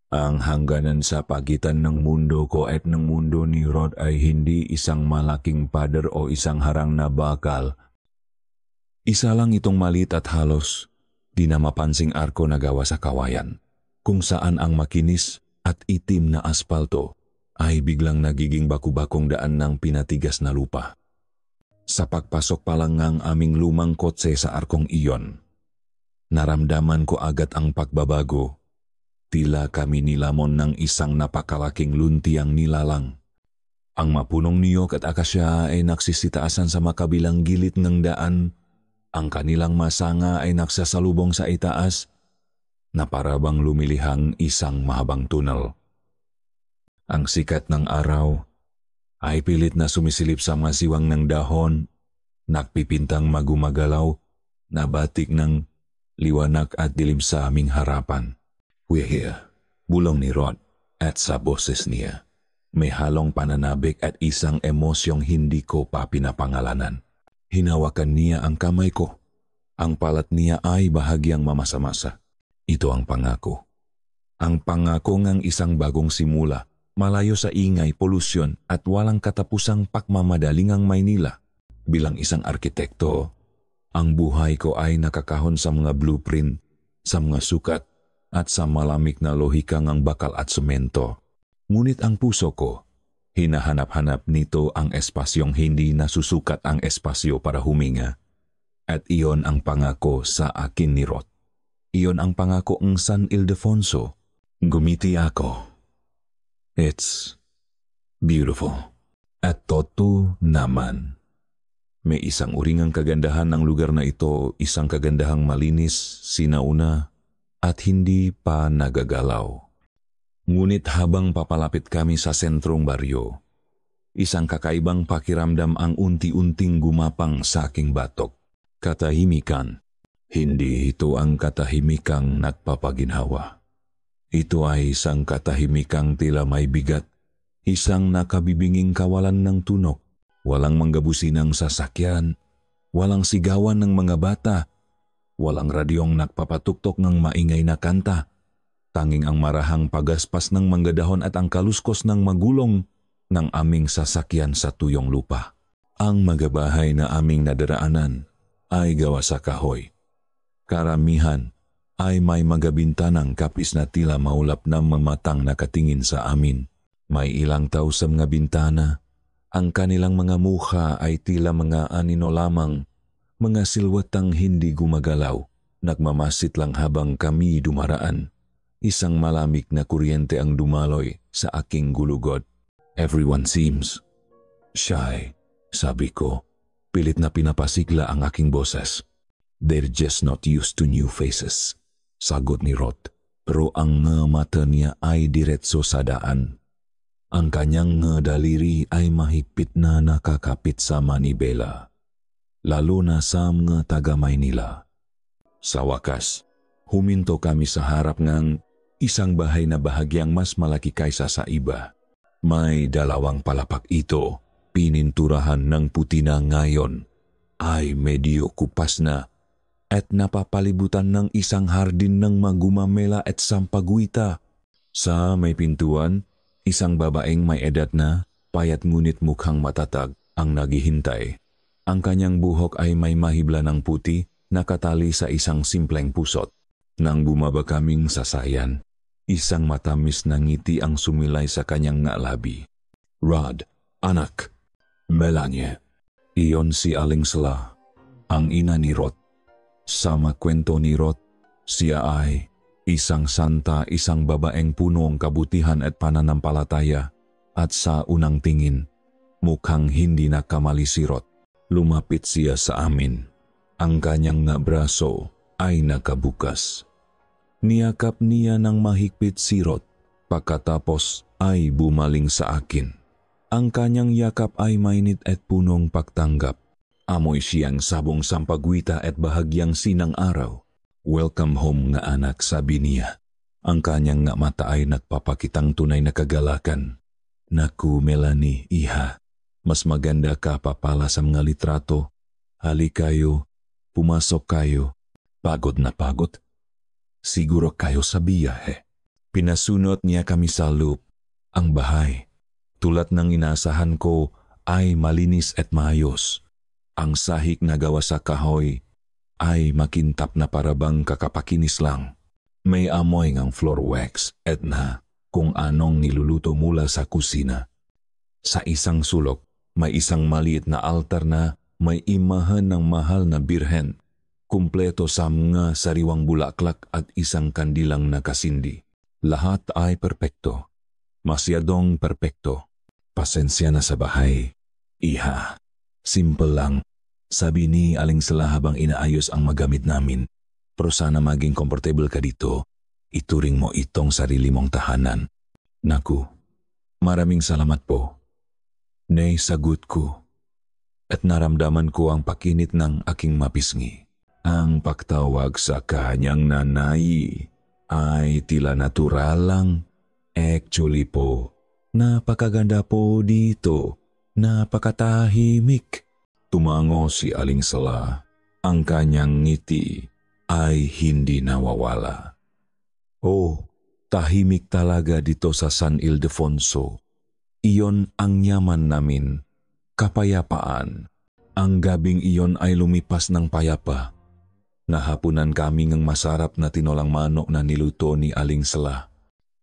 Ang hangganan sa pagitan ng mundo ko at ng mundo ni Rod ay hindi isang malaking pader o isang harang na bakal. Isa lang itong maliit at halos di na mapansing arko na gawa sa kawayan, kung saan ang makinis at itim na aspalto ay biglang nagiging baku-bakong daan ng pinatigas na lupa. Sa pagpasok pa lang ng aming lumang kotse sa arkong iyon, naramdaman ko agad ang pagbabago. Tila kami nilamon ng isang napakalaking luntiang nilalang. Ang mapunong niyog at akasya ay nagsisitaasan sa makabilang gilid ng daan. Ang kanilang masanga ay nagsasalubong sa itaas na parabang lumilihang isang mahabang tunnel. Ang sikat ng araw ay pilit na sumisilip sa masiwang ng dahon, nagpipintang magumagalaw na batik ng liwanag at dilim sa aming harapan. "We're here," bulong ni Rod, at sa boses niya may halong pananabik at isang emosyong hindi ko pa pinapangalanan. Hinawakan niya ang kamay ko. Ang palat niya ay bahagyang mamasa-masa. Ito ang pangako. Ang pangako ng isang bagong simula, malayo sa ingay, polusyon at walang katapusang pagmamadaling ang Maynila. Bilang isang arkitekto, ang buhay ko ay nakakahon sa mga blueprint, sa mga sukat, at sa malamig na lohika ng bakal at semento. Ngunit ang puso ko, hinahanap-hanap nito ang espasyong hindi nasusukat ang espasyo para huminga. At iyon ang pangako sa akin ni Rod. Iyon ang pangako ng San Ildefonso. Gumiti ako. It's beautiful. At totoo naman. May isang uringang kagandahan ng lugar na ito, isang kagandahang malinis, sinauna, at hindi pa nagagalaw. Ngunit habang papalapit kami sa sentrong baryo, isang kakaibang pakiramdam ang unti-unting gumapang sa aking batok. Katahimikan. Hindi ito ang katahimikang nagpapaginhawa. Ito ay isang katahimikang tila may bigat, isang nakabibinging kawalan ng tunok, walang manggabusinang sasakyan, walang sigawan ng mga bata, walang radyong nagpapatuktok ng maingay na kanta. Tanging ang marahang pagaspas ng manggadahon at ang kaluskos ng magulong ng aming sasakyan sa tuyong lupa. Ang magabahay na aming nadaraanan ay gawa sa kahoy. Karamihan ay may magabintanang kapis na tila maulap na mamatang nakatingin sa amin. May ilang tao sa mga bintana. Ang kanilang mga mukha ay tila mga anino lamang, mga silwatang hindi gumagalaw, nagmamasit lang habang kami dumaraan. Isang malamig na kuryente ang dumaloy sa aking gulugod. "Everyone seems shy," sabi ko. Pilit na pinapasigla ang aking boses. "They're just not used to new faces," sagot ni Rod. Pero ang mata niya ay diretso sa daan. Ang kanyang daliri ay mahigpit na nakakapit sa manibela, lalo na sa mga taga-Maynila. Sa wakas, huminto kami sa harap ng isang bahay na bahagyang mas malaki kaysa sa iba. May dalawang palapak ito, pininturahan ng puti na ngayon, ay medyo kupas na at napapalibutan ng isang hardin ng magumamela at sampaguita. Sa may pintuan, isang babaeng may edad na, payat ngunit mukhang matatag ang naghihintay. Ang kanyang buhok ay may mahibla ng puti, nakatali sa isang simpleng pusot. Nang bumaba kaming sasayan, isang matamis na ngiti ang sumilay sa kanyang labi. "Rod, anak." "Melania." Iyon si Aling Sla, ang ina ni Rod. Sa makwento ni Rod, siya ay isang santa, isang babaeng punong kabutihan at pananampalataya, at sa unang tingin, mukhang hindi nakamali si Rod. Lumapit siya sa amin. Ang kanyang braso ay nakabukas. Niyakap niya ng mahigpit si Rod, pagkatapos ay bumaling sa akin. Ang kanyang yakap ay mainit at punong pagtanggap. Amoy siyang sabong sampagwita at bahagyang sinang araw. "Welcome home nga anak," sabi niya. Ang kanyang mata ay nagpapakitang tunay na kagalakan. "Naku, Melanie, iha, mas maganda ka pa pala sa mga litrato. Hali kayo, pumasok kayo." Pagod na pagod. "Siguro kayo sa biyahe." Pinasunod niya kami sa loop. Ang bahay, tulad ng inaasahan ko, ay malinis at maayos. Ang sahig na gawa sa kahoy ay makintap na parabang kakapakinis lang. May amoy ng floor wax at na kung anong niluluto mula sa kusina. Sa isang sulok, may isang maliit na altar na may imahan ng mahal na birhen, kumpleto sa mga sariwang bulaklak at isang kandilang nakasindi. Lahat ay perpekto. Masyadong perpekto. Pasensya na sa bahay. Iha, simple lang. Sabi ni Aling Sala habang inaayos ang magamit namin. Pero sana maging komportable ka dito. Ituring mo itong sarili mong tahanan. Naku, maraming salamat po. Nay, sagot ko. At naramdaman ko ang pakinit ng aking mapisngi. Ang pagtawag sa kanyang nanay ay tila natural lang. Actually po, napakaganda po dito. Napakatahimik. Tumango si Aling Sala. Ang kanyang ngiti ay hindi nawawala. Oh, tahimik talaga dito sa San Ildefonso. Iyon ang yaman namin. Kapayapaan. Ang gabing iyon ay lumipas ng payapa. Nahapunan kami ng masarap na tinolang manok na niluto ni Aling Sala.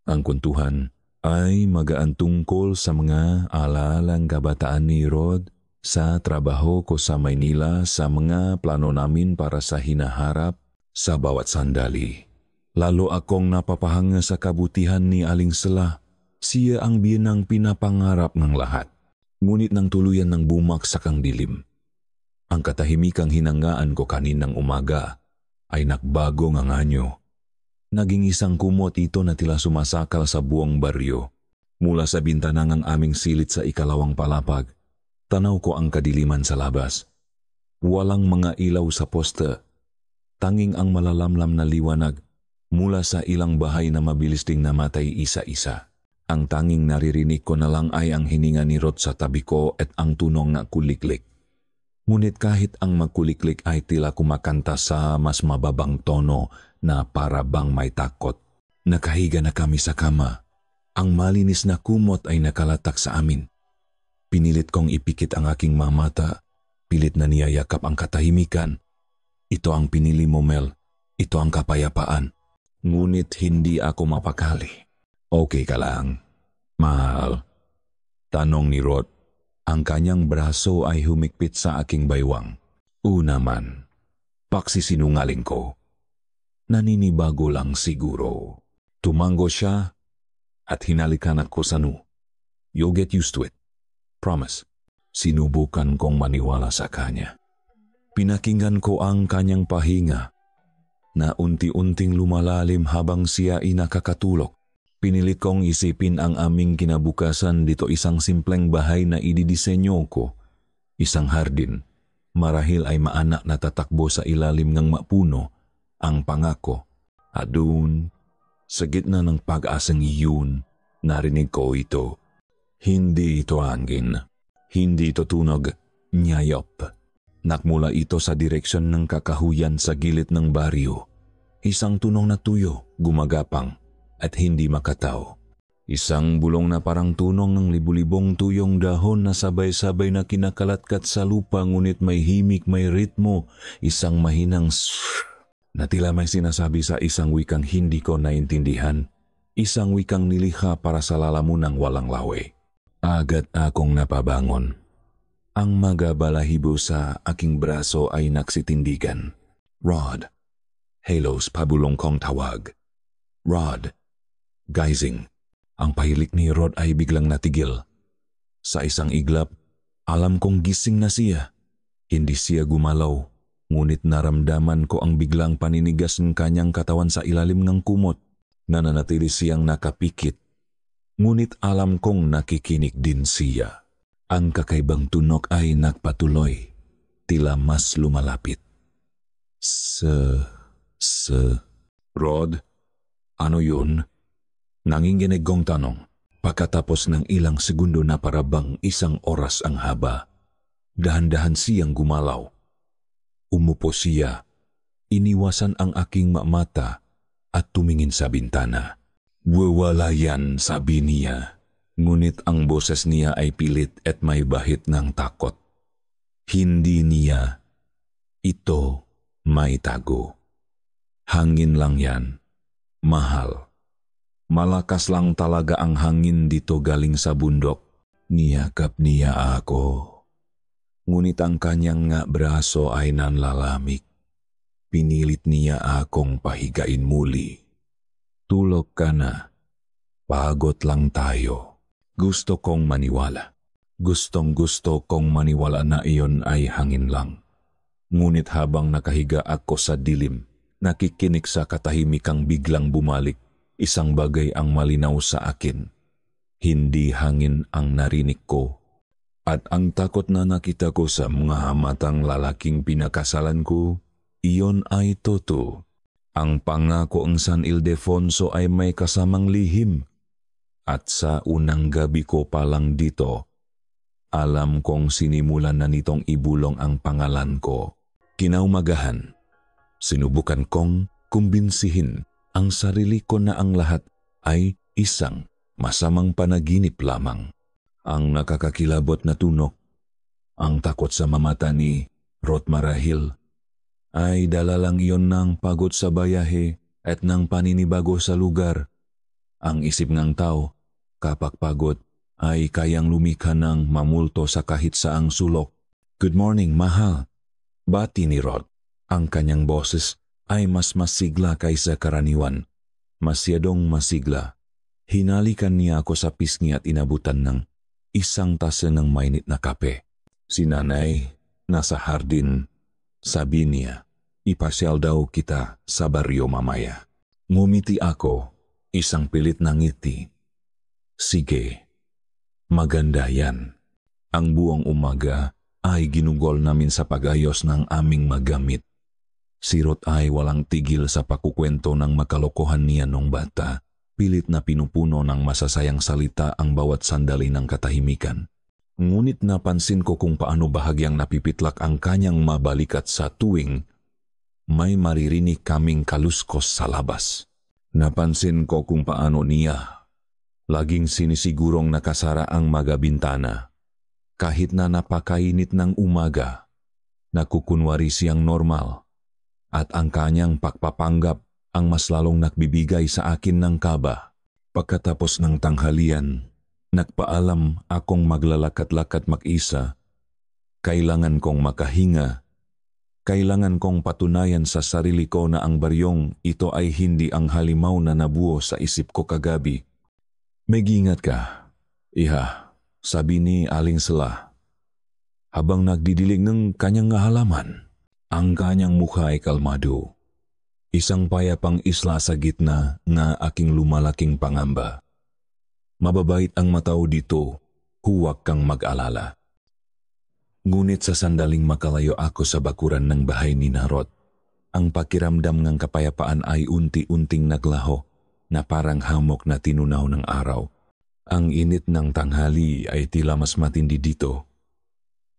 Ang kwentuhan ay magaan tungkol sa mga alalang kabataan ni Rod, sa trabaho ko sa Maynila, sa mga plano namin para sa hinaharap sa bawat sandali. Lalo akong napapahanga sa kabutihan ni Aling Sala. Siya ang biyenang pinapangarap ng lahat. Ngunit nang tuluyan ng bumagsak ang dilim, ang katahimikang hinangaan ko kaninang umaga ay nakbago ng anyo. Naging isang kumot ito na tila sumasakal sa buong baryo. Mula sa bintana ng aming silid sa ikalawang palapag, tanaw ko ang kadiliman sa labas. Walang mga ilaw sa poste. Tanging ang malalamlam na liwanag mula sa ilang bahay na mabilis ding namatay isa-isa. Ang tanging naririnig ko na lang ay ang hininga ni Rod sa tabi ko at ang tunong na kuliklik. Ngunit kahit ang magkuliklik ay tila kumakanta sa mas mababang tono na para bang may takot. Nakahiga na kami sa kama. Ang malinis na kumot ay nakalatak sa amin. Pinilit kong ipikit ang aking mga mata. Pilit na niyayakap ang katahimikan. Ito ang pinili mo, Mel. Ito ang kapayapaan. Ngunit hindi ako mapakali. Okay ka lang, mahal? Tanong ni Rod. Ang kanyang braso ay humikpit sa aking baywang. Una man, paksisinungaling ko. Naninibago lang siguro. Tumango siya at hinalikan ako sa noo. You'll get used to it. Promise. Sinubukan kong maniwala sa kanya. Pinakinggan ko ang kanyang pahinga na unti-unting lumalalim habang siya ay nakakatulog. Pinilit kong isipin ang aming kinabukasan dito, isang simpleng bahay na ididisenyo ko. Isang hardin, marahil ay maanak na tatakbo sa ilalim ng mapuno, ang pangako. At doon, sa gitna ng pag-asang iyon, narinig ko ito. Hindi ito hangin, hindi ito tunog, nyayop. Nakmula ito sa direksyon ng kakahuyan sa gilid ng baryo. Isang tunong na tuyo, gumagapang, at hindi makataw. Isang bulong na parang tunong ng libu-libong tuyong dahon na sabay-sabay na kinakalatkat sa lupa, ngunit may himig, may ritmo, isang mahinang na tila may sinasabi sa isang wikang hindi ko naintindihan, isang wikang nilikha para sa lalamunang walang lawi. Agad akong napabangon. Ang magabalahibo sa aking braso ay naksitindigan. Rod. Halos pabulong kong tawag. Rod. Gazing. Ang pahilik ni Rod ay biglang natigil. Sa isang iglap, alam kong gising na siya. Hindi siya gumalaw, ngunit naramdaman ko ang biglang paninigas ng kanyang katawan sa ilalim ng kumot. Nananatili siyang nakapikit. Ngunit alam kong nakikinig din siya. Ang kakaibang tunog ay nagpatuloy, tila mas lumalapit. Rod, ano yun? Nanginginig kong tanong. Pagkatapos ng ilang segundo na parabang isang oras ang haba, dahan-dahan siyang gumalaw. Umupo siya, iniwasan ang aking mata at tumingin sa bintana. Wala yan, sabi niya. Ngunit ang boses niya ay pilit at may bahit ng takot. Hindi niya ito may tago. Hangin lang yan, mahal. Malakas lang talaga ang hangin dito galing sa bundok. Niyakap niya ako. Ngunit ang kanyang nga braso ay nanlalamig. Pinilit niya akong pahigain muli. Tulog ka na. Pagod lang tayo. Gusto kong maniwala. Gustong-gusto kong maniwala na iyon ay hangin lang. Ngunit habang nakahiga ako sa dilim, nakikinig sa katahimikang biglang bumalik, isang bagay ang malinaw sa akin. Hindi hangin ang narinig ko. At ang takot na nakita ko sa mga hamatang lalaking pinakasalan ko, iyon ay totoo. Ang pangako ang San Ildefonso ay may kasamang lihim. At sa unang gabi ko pa lang dito, alam kong sinimulan na nitong ibulong ang pangalan ko. Kinaumagahan, sinubukan kong kumbinsihin ang sarili ko na ang lahat ay isang masamang panaginip lamang. Ang nakakakilabot na tunok, ang takot sa mamata ni Rod marahil, ay dala lang iyon ng pagod sa bayahe at ng paninibago sa lugar. Ang isip ng tao, kapag pagod, ay kayang lumikha ng mamulto sa kahit saang sulok. Good morning, mahal. Bati ni Rod. Ang kanyang boses ay mas masigla kaysa karaniwan. Masyadong masigla. Hinalikan niya ako sa pisngi at inabutan ng isang tasa ng mainit na kape. Si nanay, nasa hardin. Sabi niya, ipasyal daw kita sa baryo mamaya. Ngumiti ako, isang pilit na ngiti. Sige, maganda yan. Ang buong umaga ay ginugol namin sa pag-ayos ng aming magamit. Si Ruth ay walang tigil sa pakukwento ng makalokohan niya nung bata. Pilit na pinupuno ng masasayang salita ang bawat sandali ng katahimikan. Ngunit napansin ko kung paano bahagyang napipitlak ang kanyang mabalikat sa tuwing may maririnig kaming kaluskos sa labas. Napansin ko kung paano niya laging sinisigurong nakasara ang magabintana. Kahit na napakainit ng umaga, nakukunwari siyang normal at ang kanyang pagpapanggap ang mas lalong nagbibigay sa akin ng kaba. Pagkatapos ng tanghalian, nagpaalam akong maglalakad-lakad mag-isa. Kailangan kong makahinga. Kailangan kong patunayan sa sarili ko na ang baryong ito ay hindi ang halimaw na nabuo sa isip ko kagabi. Mag-ingat ka, iha, sabi ni Aling Sela. Habang nagdidilig ng kanyang halaman, ang kanyang mukha ay kalmado. Isang payapang isla sa gitna na aking lumalaking pangamba. Mababait ang matao dito, huwag kang mag-alala. Ngunit sa sandaling makalayo ako sa bakuran ng bahay ni Narod, ang pakiramdam ng kapayapaan ay unti-unting naglaho na parang hamok na tinunaw ng araw. Ang init ng tanghali ay tila mas matindi dito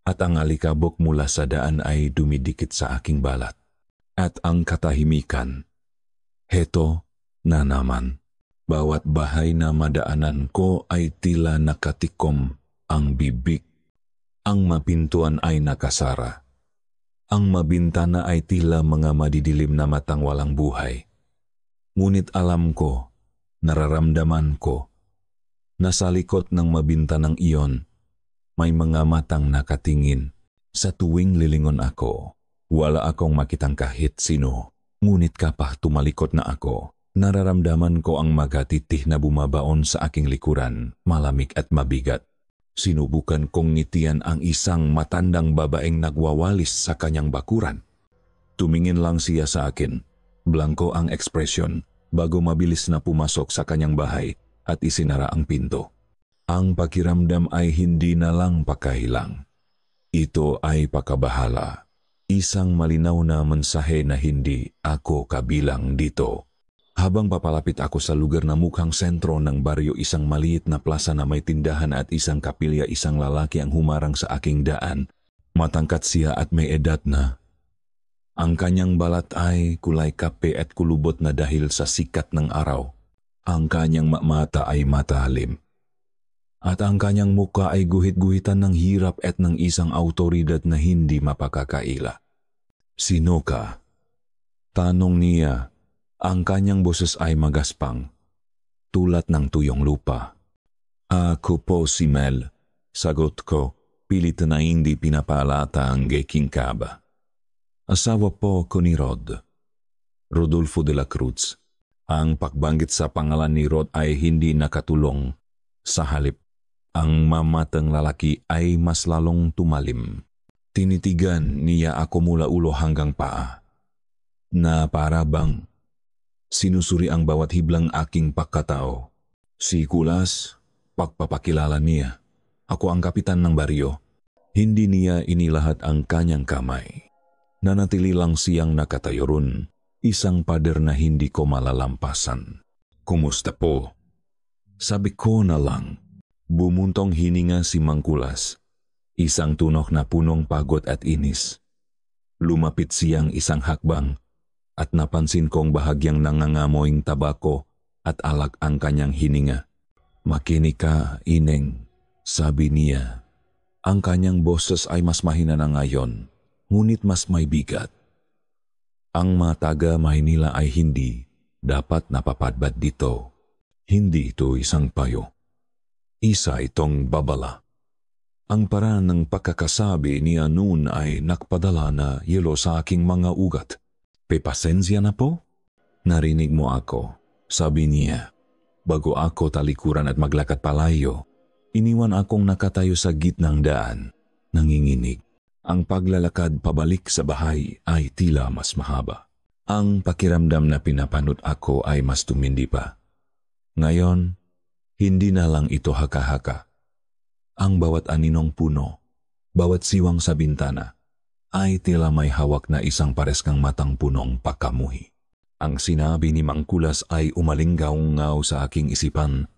at ang alikabok mula sa daan ay dumidikit sa aking balat. At ang katahimikan, heto na naman. Bawat bahay na madaanan ko ay tila nakatikom ang bibig. Ang mapintuan ay nakasara. Ang mabintana ay tila mga madidilim na matang walang buhay. Ngunit alam ko, nararamdaman ko, na sa likod ng mabintanang iyon, may mga matang nakatingin. Sa tuwing lilingon ako, wala akong makitang kahit sino, ngunit kapag tumalikod na ako, nararamdaman ko ang magatitih na bumabaon sa aking likuran, malamig at mabigat. Sinubukan kong ngitian ang isang matandang babaeng nagwawalis sa kanyang bakuran. Tumingin lang siya sa akin, blanko ang ekspresyon, bago mabilis na pumasok sa kanyang bahay at isinara ang pinto. Ang pakiramdam ay hindi na lang pakahilang. Ito ay pakabahala. Isang malinaw na mensahe na hindi ako kabilang dito. Habang papalapit ako sa lugar na mukhang sentro ng baryo, isang maliit na plaza na may tindahan at isang kapilya, isang lalaki ang humarang sa aking daan. Matangkat siya at may edad na. Ang kanyang balat ay kulay kape at kulubot na dahil sa sikat ng araw. Ang kanyang mata ay matalim. At ang kanyang muka ay guhit-guhitan ng hirap at ng isang autoridad na hindi mapakakaila. Sino ka? Tanong niya. Ang kanyang boses ay magaspang, tulad ng tuyong lupa. Ako po si Mel. Sagot ko, pilit na hindi pinapalata ang geking kaba. Asawa po ko ni Rod. Rodolfo de la Cruz. Ang pagbanggit sa pangalan ni Rod ay hindi nakatulong. Sa halip, ang mamatang lalaki ay mas lalong tumalim. Tinitigan niya ako mula ulo hanggang paa. Na para bang sinusuri ang bawat hiblang aking pagkatao. Si Kulas, pagpapakilala niya. Ako ang kapitan ng baryo. Hindi niya inilahat ang kanyang kamay. Nanatili lang siyang nakatayo ron. Isang pader na hindi ko malalampasan. Kumusta po? Sabi ko na lang. Bumuntong hininga si Mang Kulas. Isang tunok na punong pagod at inis. Lumapit siyang isang hakbang at napansin kong bahagyang nangangamoying tabako at alak ang kanyang hininga. Makinig ka, Ineng, sabi niya. Ang kanyang boses ay mas mahina na ngayon, ngunit mas may bigat. Ang mga taga Maynila ay hindi dapat napapadbad dito. Hindi ito isang payo. Isa itong babala. Ang paraan ng pagkakasabi niya noon ay nakpadala na yelo sa aking mga ugat. Pepasensya na po? Narinig mo ako, sabi niya. Bago ako talikuran at maglakad palayo, iniwan akong nakatayo sa gitnang daan, nanginginig. Ang paglalakad pabalik sa bahay ay tila mas mahaba. Ang pakiramdam na pinapanot ako ay mas tumindi pa. Ngayon, hindi na lang ito haka-haka. Ang bawat aninong puno, bawat siwang sa bintana, ay tila may hawak na isang pareskang matang punong pakamuhi. Ang sinabi ni Mang Kulas ay umalinggaw-ngaw sa aking isipan.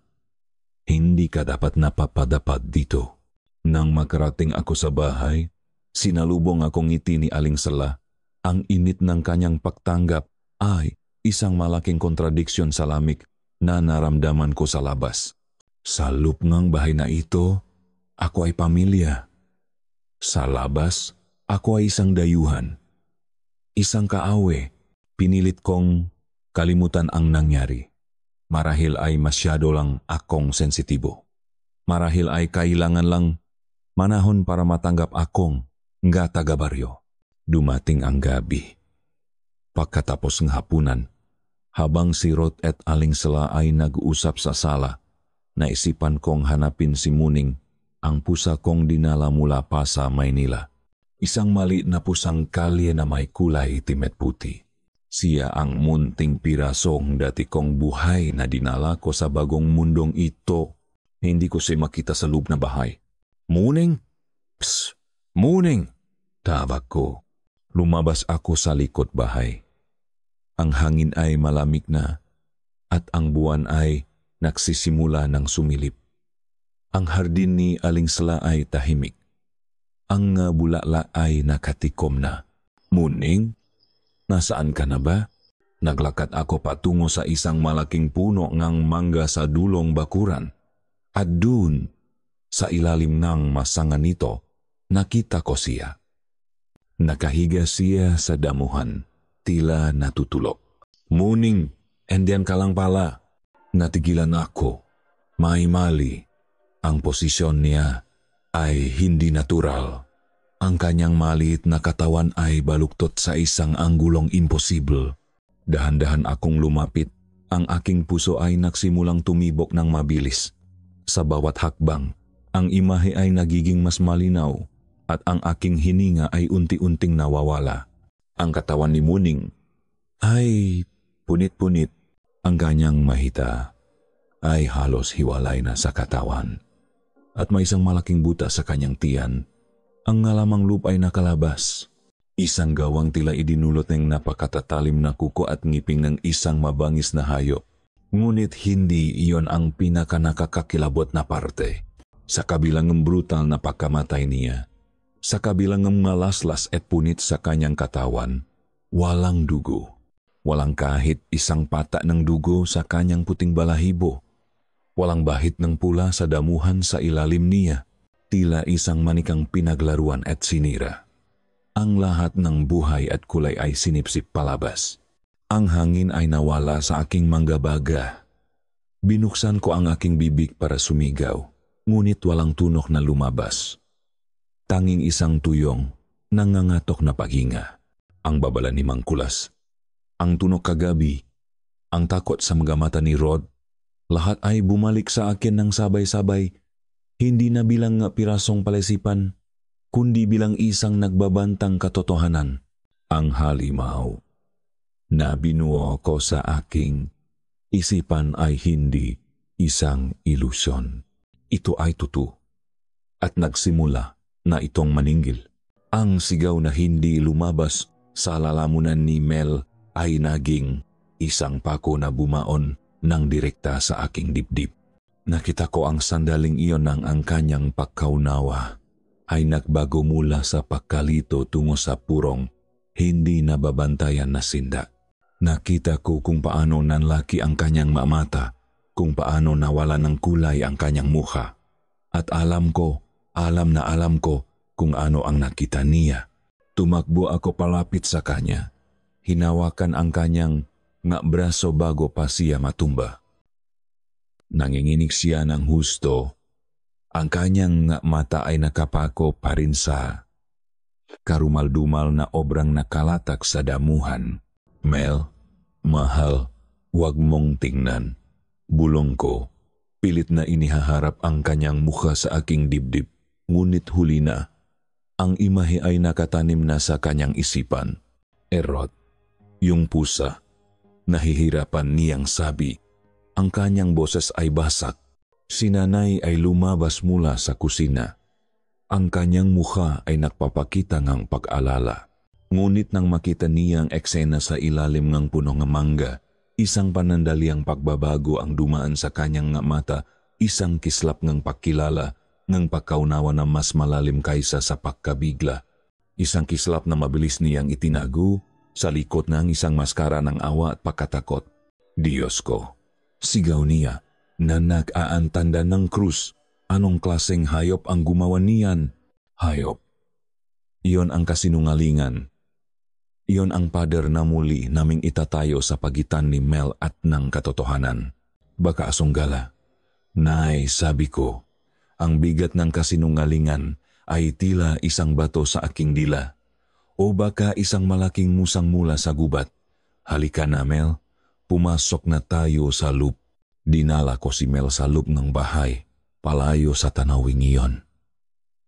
Hindi ka dapat napapadapad dito. Nang makarating ako sa bahay, sinalubong akong ngiti ni Aling Sala. Ang init ng kanyang pagtanggap ay isang malaking kontradiksyon sa lamig na naramdaman ko sa labas. Sa lupngang bahay na ito, ako ay pamilya. Sa labas, ako ay isang dayuhan. Isang kaawe, pinilit kong kalimutan ang nangyari. Marahil ay masyado lang akong sensitibo. Marahil ay kailangan lang manahon para matanggap akong nga taga-baryo. Dumating ang gabi. Pagkatapos ng hapunan, habang si Rod at Aling Sala ay nag-uusap sa sala, naisipan kong hanapin si Muning, ang pusa kong dinala mula pa sa Maynila. Isang maliit na pusang kalye na may kulay itim at puti. Siya ang munting pirasong dati kong buhay na dinala ko sa bagong mundong ito. Hindi ko siya makita sa loob na bahay. Muning? Psst! Muning! Tawag ko. Lumabas ako sa likod bahay. Ang hangin ay malamig na at ang buwan ay nagsisimula ng sumilip. Ang hardin ni Aling Sala ay tahimik. Ang bulala ay nakatikom na. Muning, nasaan ka na ba? Naglakad ako patungo sa isang malaking puno ng mangga sa dulong bakuran. At dun, sa ilalim ng masangan nito, nakita ko siya. Nakahiga siya sa damuhan, tila natutulog. Muning, andiyan ka lang pala. Natigilan ako. May mali. Ang posisyon niya ay hindi natural. Ang kanyang maliit na katawan ay baluktot sa isang anggulong imposible. Dahan-dahan akong lumapit. Ang aking puso ay nagsimulang tumibok ng mabilis. Sa bawat hakbang, ang imahe ay nagiging mas malinaw at ang aking hininga ay unti-unting nawawala. Ang katawan ni Muning ay punit-punit. Ang kanyang mahita ay halos hiwalay na sa katawan. At may isang malaking buta sa kanyang tiyan. Ang ngalamang loop ay nakalabas. Isang gawang tila idinulot ng napakatatalim na kuko at ngiping ng isang mabangis na hayop. Ngunit hindi iyon ang pinakanakakakilabot na parte. Sa kabilang ng brutal na pagkamatay niya, sa kabilang ng malaslas at punit sa kanyang katawan, walang dugo. Walang kahit isang pata ng dugo sa kanyang puting balahibo. Walang bahit ng pula sa damuhan sa ilalim niya. Tila isang manikang pinaglaruan at sinira. Ang lahat ng buhay at kulay ay sinipsip palabas. Ang hangin ay nawala sa aking manggabaga. Binuksan ko ang aking bibig para sumigaw, ngunit walang tunok na lumabas. Tanging isang tuyong, nangangatok na paghinga. Ang babala ni Mang Kulas, ang tunog kagabi, ang takot sa mga mata ni Rod, lahat ay bumalik sa akin ng sabay-sabay, hindi na bilang nga pirasong palisipan, kundi bilang isang nagbabantang katotohanan, ang halimaw. Na binuo ko sa aking isipan ay hindi isang ilusyon. Ito ay totoo. At nagsimula na itong maningil. Ang sigaw na hindi lumabas sa lalamunan ni Mel ay naging isang pako na bumaon ng direkta sa aking dibdib. Nakita ko ang sandaling iyon ng ang kanyang pagkaunawa ay nagbago mula sa pagkalito tungo sa purong hindi nababantayan na sinda. Nakita ko kung paano nanlaki ang kanyang mata, kung paano nawala ng kulay ang kanyang mukha. At alam na alam ko kung ano ang nakita niya. Tumakbo ako palapit sa kanya. Hinawakan ang kanyang nga braso bago pa siya matumba. Nanginginig siya ng husto. Ang kanyang nga mata ay nakapako pa rin sa karumal-dumal na obrang nakalatak sa damuhan. Mel, mahal, huwag mong tingnan. Bulong ko. Pilit na inihaharap ang kanyang mukha sa aking dibdib. Ngunit huli na, ang imahe ay nakatanim na sa kanyang isipan. Rod, yung pusa. Nahihirapan niyang sabi. Ang kanyang boses ay basak. Si nanay ay lumabas mula sa kusina. Ang kanyang mukha ay nagpapakita ng pag-alala. Ngunit nang makita niyang eksena sa ilalim ng puno ng mangga, isang panandaliang pagbabago ang dumaan sa kanyang mata, isang kislap ng pagkilala, ng pagkaunawa na mas malalim kaysa sa pagkabigla. Isang kislap na mabilis niyang itinago sa likod ng isang maskara ng awa at pagkatakot. Diyos ko! Sigaw niya na nag-aantanda ng krus. Anong klaseng hayop ang gumawa niyan? Hayop. Iyon ang kasinungalingan. Iyon ang pader na muli naming itatayo sa pagitan ni Mel at ng katotohanan. Baka asunggala. Nay, sabi ko, ang bigat ng kasinungalingan ay tila isang bato sa aking dila. O baka isang malaking musang mula sa gubat. Halika na, Mel. Pumasok na tayo sa loop. Dinala ko si Mel sa loop ng bahay, palayo sa tanawing iyon.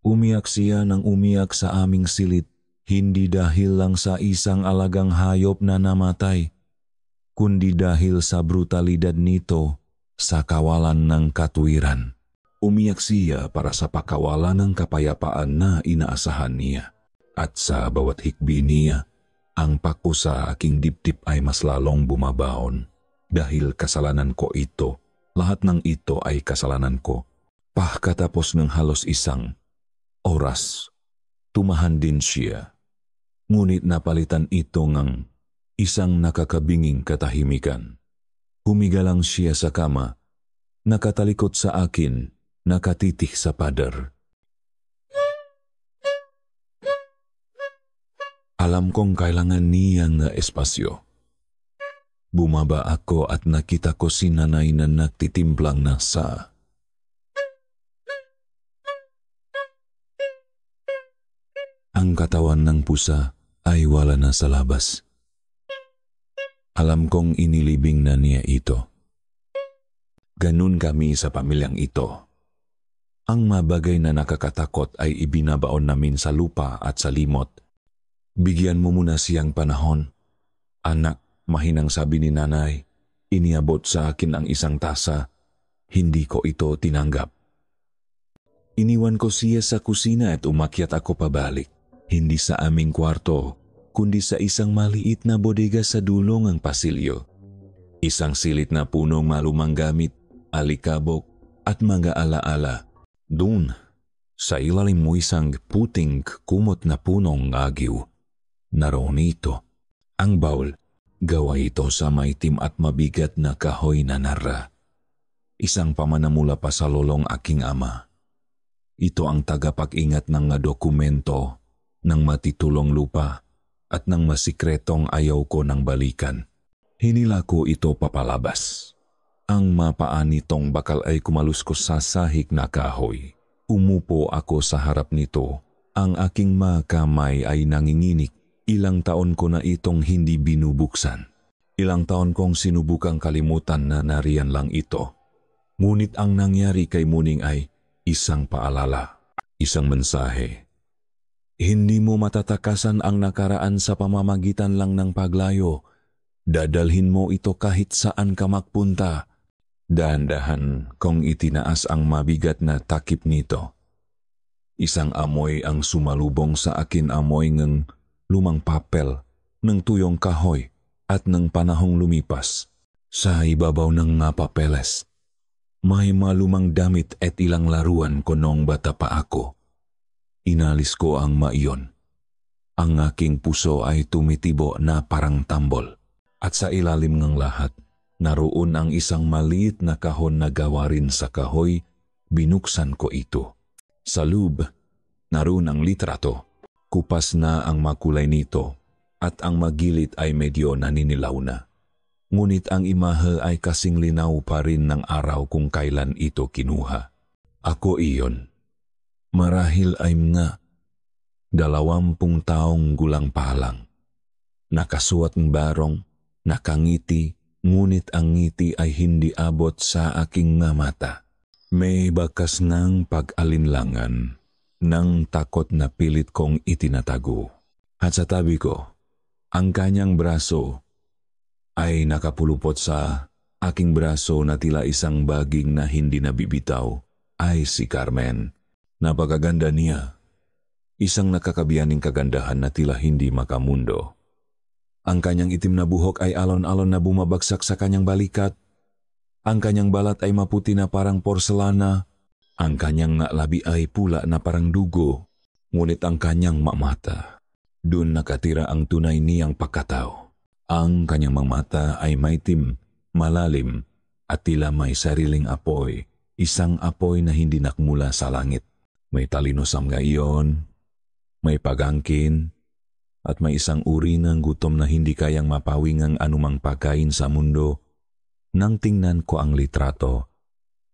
Umiyak siya ng umiyak sa aming silid, hindi dahil lang sa isang alagang hayop na namatay, kundi dahil sa brutalidad nito sa kawalan ng katwiran. Umiyak siya para sa pakawalan ng kapayapaan na inaasahan niya. At sa bawat hikbi niya, ang pako sa aking dibdib ay mas lalong bumabaon. Dahil kasalanan ko ito, lahat ng ito ay kasalanan ko. Pagkatapos ng halos isang oras, tumahan din siya. Ngunit napalitan ito ng isang nakakabinging katahimikan. Humiga lang siya sa kama, nakatalikod sa akin, nakatitik sa pader. Alam kong kailangan niya na espasyo. Bumaba ako at nakita ko si nanay na nagtitimplang na sa ang katawan ng pusa ay wala na sa labas. Alam kong inilibing na niya ito. Ganun kami sa pamilyang ito. Ang mabagay na nakakatakot ay ibinabaon namin sa lupa at sa limot. Bigyan mo muna siyang panahon. Anak, mahinang sabi ni nanay, iniabot sa akin ang isang tasa. Hindi ko ito tinanggap. Iniwan ko siya sa kusina at umakyat ako pabalik. Hindi sa aming kwarto, kundi sa isang maliit na bodega sa dulong ng pasilyo. Isang silit na punong malumang gamit, alikabok at mga alaala. Doon, sa ilalim mo isang puting kumot na punong agiw. Naroon ito, ang bawl, Gawa ito sa maitim at mabigat na kahoy na narra. Isang pamanamula pa sa lolong aking ama. Ito ang tagapag-ingat ng nga dokumento, ng matitulong lupa, at ng masikretong ayaw ko ng balikan. Hinila ko ito papalabas. Ang mapaan nitong bakal ay kumaluskos sa sahig na kahoy. Umupo ako sa harap nito. Ang aking mga kamay ay nanginginig. Ilang taon ko na itong hindi binubuksan. Ilang taon kong sinubukang kalimutan na nariyan lang ito. Ngunit ang nangyari kay Muning ay isang paalala, isang mensahe. Hindi mo matatakasan ang nakaraan sa pamamagitan lang ng paglayo. Dadalhin mo ito kahit saan ka magpunta. Dahan-dahan kong itinaas ang mabigat na takip nito. Isang amoy ang sumalubong sa akin, amoy ng lumang papel, ng tuyong kahoy at ng panahong lumipas. Sa ibabaw ng nga papeles, may malumang damit at ilang laruan ko noong bata pa ako. Inalis ko ang maiyon. Ang aking puso ay tumitibo na parang tambol. At sa ilalim ng lahat, naroon ang isang maliit na kahon na gawa rin sa kahoy. Binuksan ko ito. Sa loob, naroon ang litrato. Kupas na ang makulay nito at ang magilid ay medyo naninilaw na. Ngunit ang imahe ay kasing linaw pa rin ng araw kung kailan ito kinuha. Ako iyon. Marahil ay nga 20 taong gulang pa lang. Nakasuot ng barong, nakangiti, ngunit ang ngiti ay hindi abot sa aking nga mata. May bakas ng pag-alinlangan, ng takot na pilit kong itinatago. At sa tabi ko, ang kanyang braso ay nakapulupot sa aking braso na tila isang baging na hindi nabibitaw, ay si Carmen. Napakaganda niya. Isang nakakabiyaning kagandahan na tila hindi makamundo. Ang kanyang itim na buhok ay alon-alon na bumabagsak sa kanyang balikat. Ang kanyang balat ay maputi na parang porselana. Ang kanyang labi ay pula na parang dugo. Ngunit ang kanyang mata, doon nakatira ang tunay niyang pagkatao. Ang kanyang mga mata ay maitim, malalim, at tila may sariling apoy. Isang apoy na hindi nakmula sa langit. May talino sa mga iyon, may pagangkin, at may isang uri ng gutom na hindi kayang mapawing ang anumang pagkain sa mundo. Nang tingnan ko ang litrato,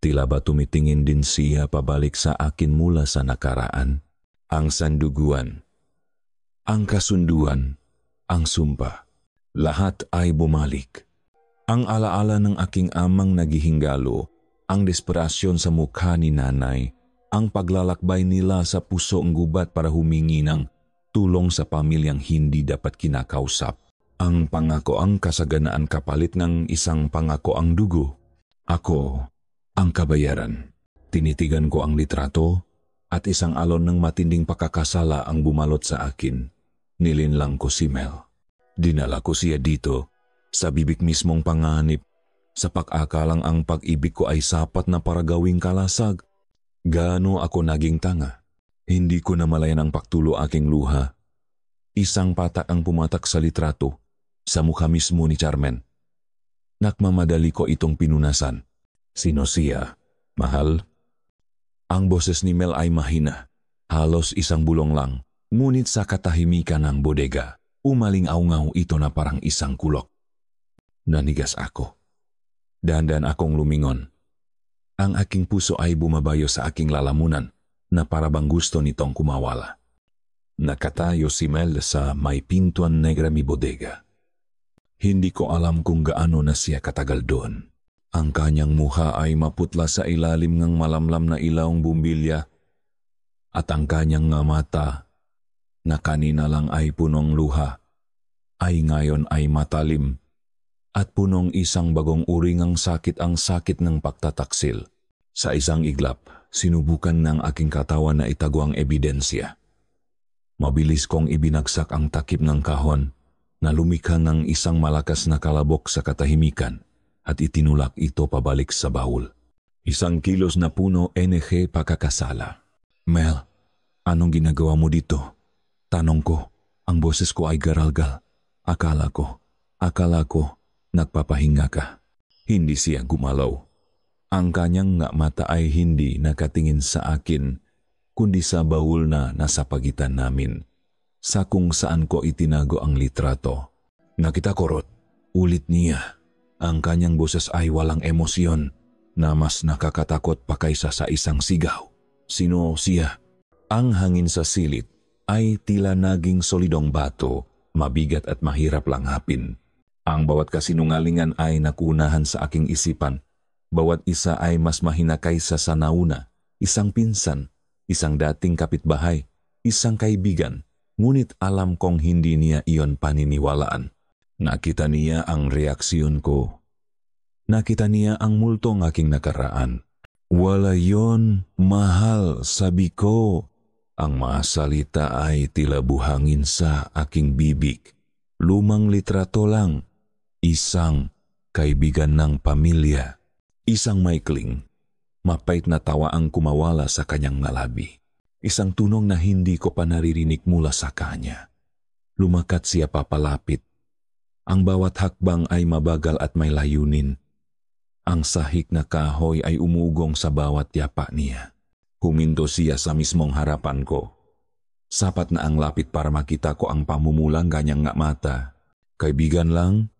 tila ba tumitingin din siya pabalik sa akin mula sa nakaraan. Ang sanduguan, ang kasunduan, ang sumpa, lahat ay bumalik. Ang alaala ng aking amang nagihinggalo, ang desperasyon sa mukha ni nanay, ang paglalakbay nila sa pusong gubat para humingi ng tulong sa pamilyang hindi dapat kinakausap. Ang pangako ang kasaganaan kapalit ng isang pangako ang dugo. Ako ang kabayaran. Tinitigan ko ang litrato at isang alon ng matinding pakakasala ang bumalot sa akin. Nilinlang ko si Mel. Dinala ko siya dito sa bibig mismong panganib. Sa pag-akalang ang pag-ibig ko ay sapat na para gawing kalasag. Gaano ako naging tanga. Hindi ko namalayan ang pagtulo aking luha. Isang patak ang pumatak sa litrato sa mukha mismo ni Carmen. Nakmamadali ko itong pinunasan. Sino siya? Mahal? Ang boses ni Mel ay mahina. Halos isang bulong lang. Ngunit sa katahimikan ng bodega, umaling-aungaw ito na parang isang kulok. Nanigas ako. Dahan-dahan akong lumingon. Ang aking puso ay bumabayo sa aking lalamunan na parabang gusto nitong kumawala. Nakatayo si Mel sa may pintuan negra mi bodega. Hindi ko alam kung gaano na siya katagal doon. Ang kanyang mukha ay maputla sa ilalim ng malamlam na ilawng bumbilya at ang kanyang nga mata na kanina lang ay punong luha ay ngayon ay matalim at punong isang bagong uri ng sakit, ang sakit ng pagtataksil. Sa isang iglap, sinubukan ng aking katawan na itago ang ebidensya. Mabilis kong ibinagsak ang takip ng kahon na lumikha ng isang malakas na kalabok sa katahimikan at itinulak ito pabalik sa baul. 1 kilos na puno NG pakakasala. Mel, anong ginagawa mo dito? Tanong ko, ang boses ko ay garalgal. Akala ko, Akala ko, nagpapahinga ka. Hindi siya gumalaw. Ang kanyang nga mata ay hindi nakatingin sa akin, kundi sa baul na nasa pagitan namin, sa kung saan ko itinago ang litrato. Nakita ko, Rod, ulit niya. Ang kanyang boses ay walang emosyon, na mas nakakatakot pa kaysa sa isang sigaw. Sino siya? Ang hangin sa silid ay tila naging solidong bato, mabigat at mahirap langhapin. Ang bawat kasinungalingan ay nakunahan sa aking isipan. Bawat isa ay mas mahina kaysa sa nauna. Isang pinsan, isang dating kapitbahay, isang kaibigan. Ngunit alam kong hindi niya iyon paniniwalaan. Nakita niya ang reaksyon ko. Nakita niya ang multong aking nakaraan. Wala yon, mahal, sabi ko. Ang mga salita ay tila buhangin sa aking bibig. Lumang litrato lang. Isang kaibigan ng pamilya. Isang maikling, mapait na tawa ang kumawala sa kanyang ngalabi. Isang tunong na hindi ko pa naririnig mula sa kanya. Lumakat siya papalapit. Ang bawat hakbang ay mabagal at may layunin. Ang sahik na kahoy ay umugong sa bawat yapa niya. Huminto siya sa mismong harapan ko. Sapat na ang lapit para makita ko ang pamumulang kanyang nga mata. Kaibigan lang?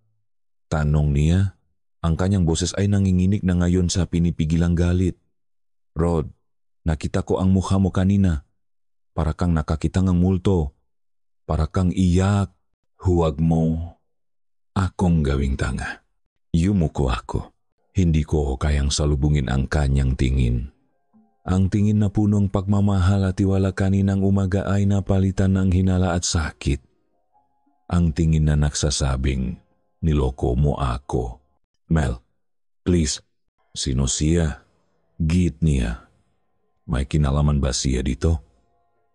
Tanong niya. Ang kanyang boses ay nanginginig na ngayon sa pinipigilang galit. Rod, nakita ko ang mukha mo kanina. Para kang nakakita ng multo. Para kang iyak. Huwag mo akong gawing tanga. Yumuko ako. Hindi ko kayang salubungin ang kanyang tingin. Ang tingin na punong pagmamahal at tiwala kaninang umaga ay napalitan ng hinala at sakit. Ang tingin na nagsasabing, niloko mo ako. Mel, please, sino siya? Git niya. May kinalaman ba siya dito?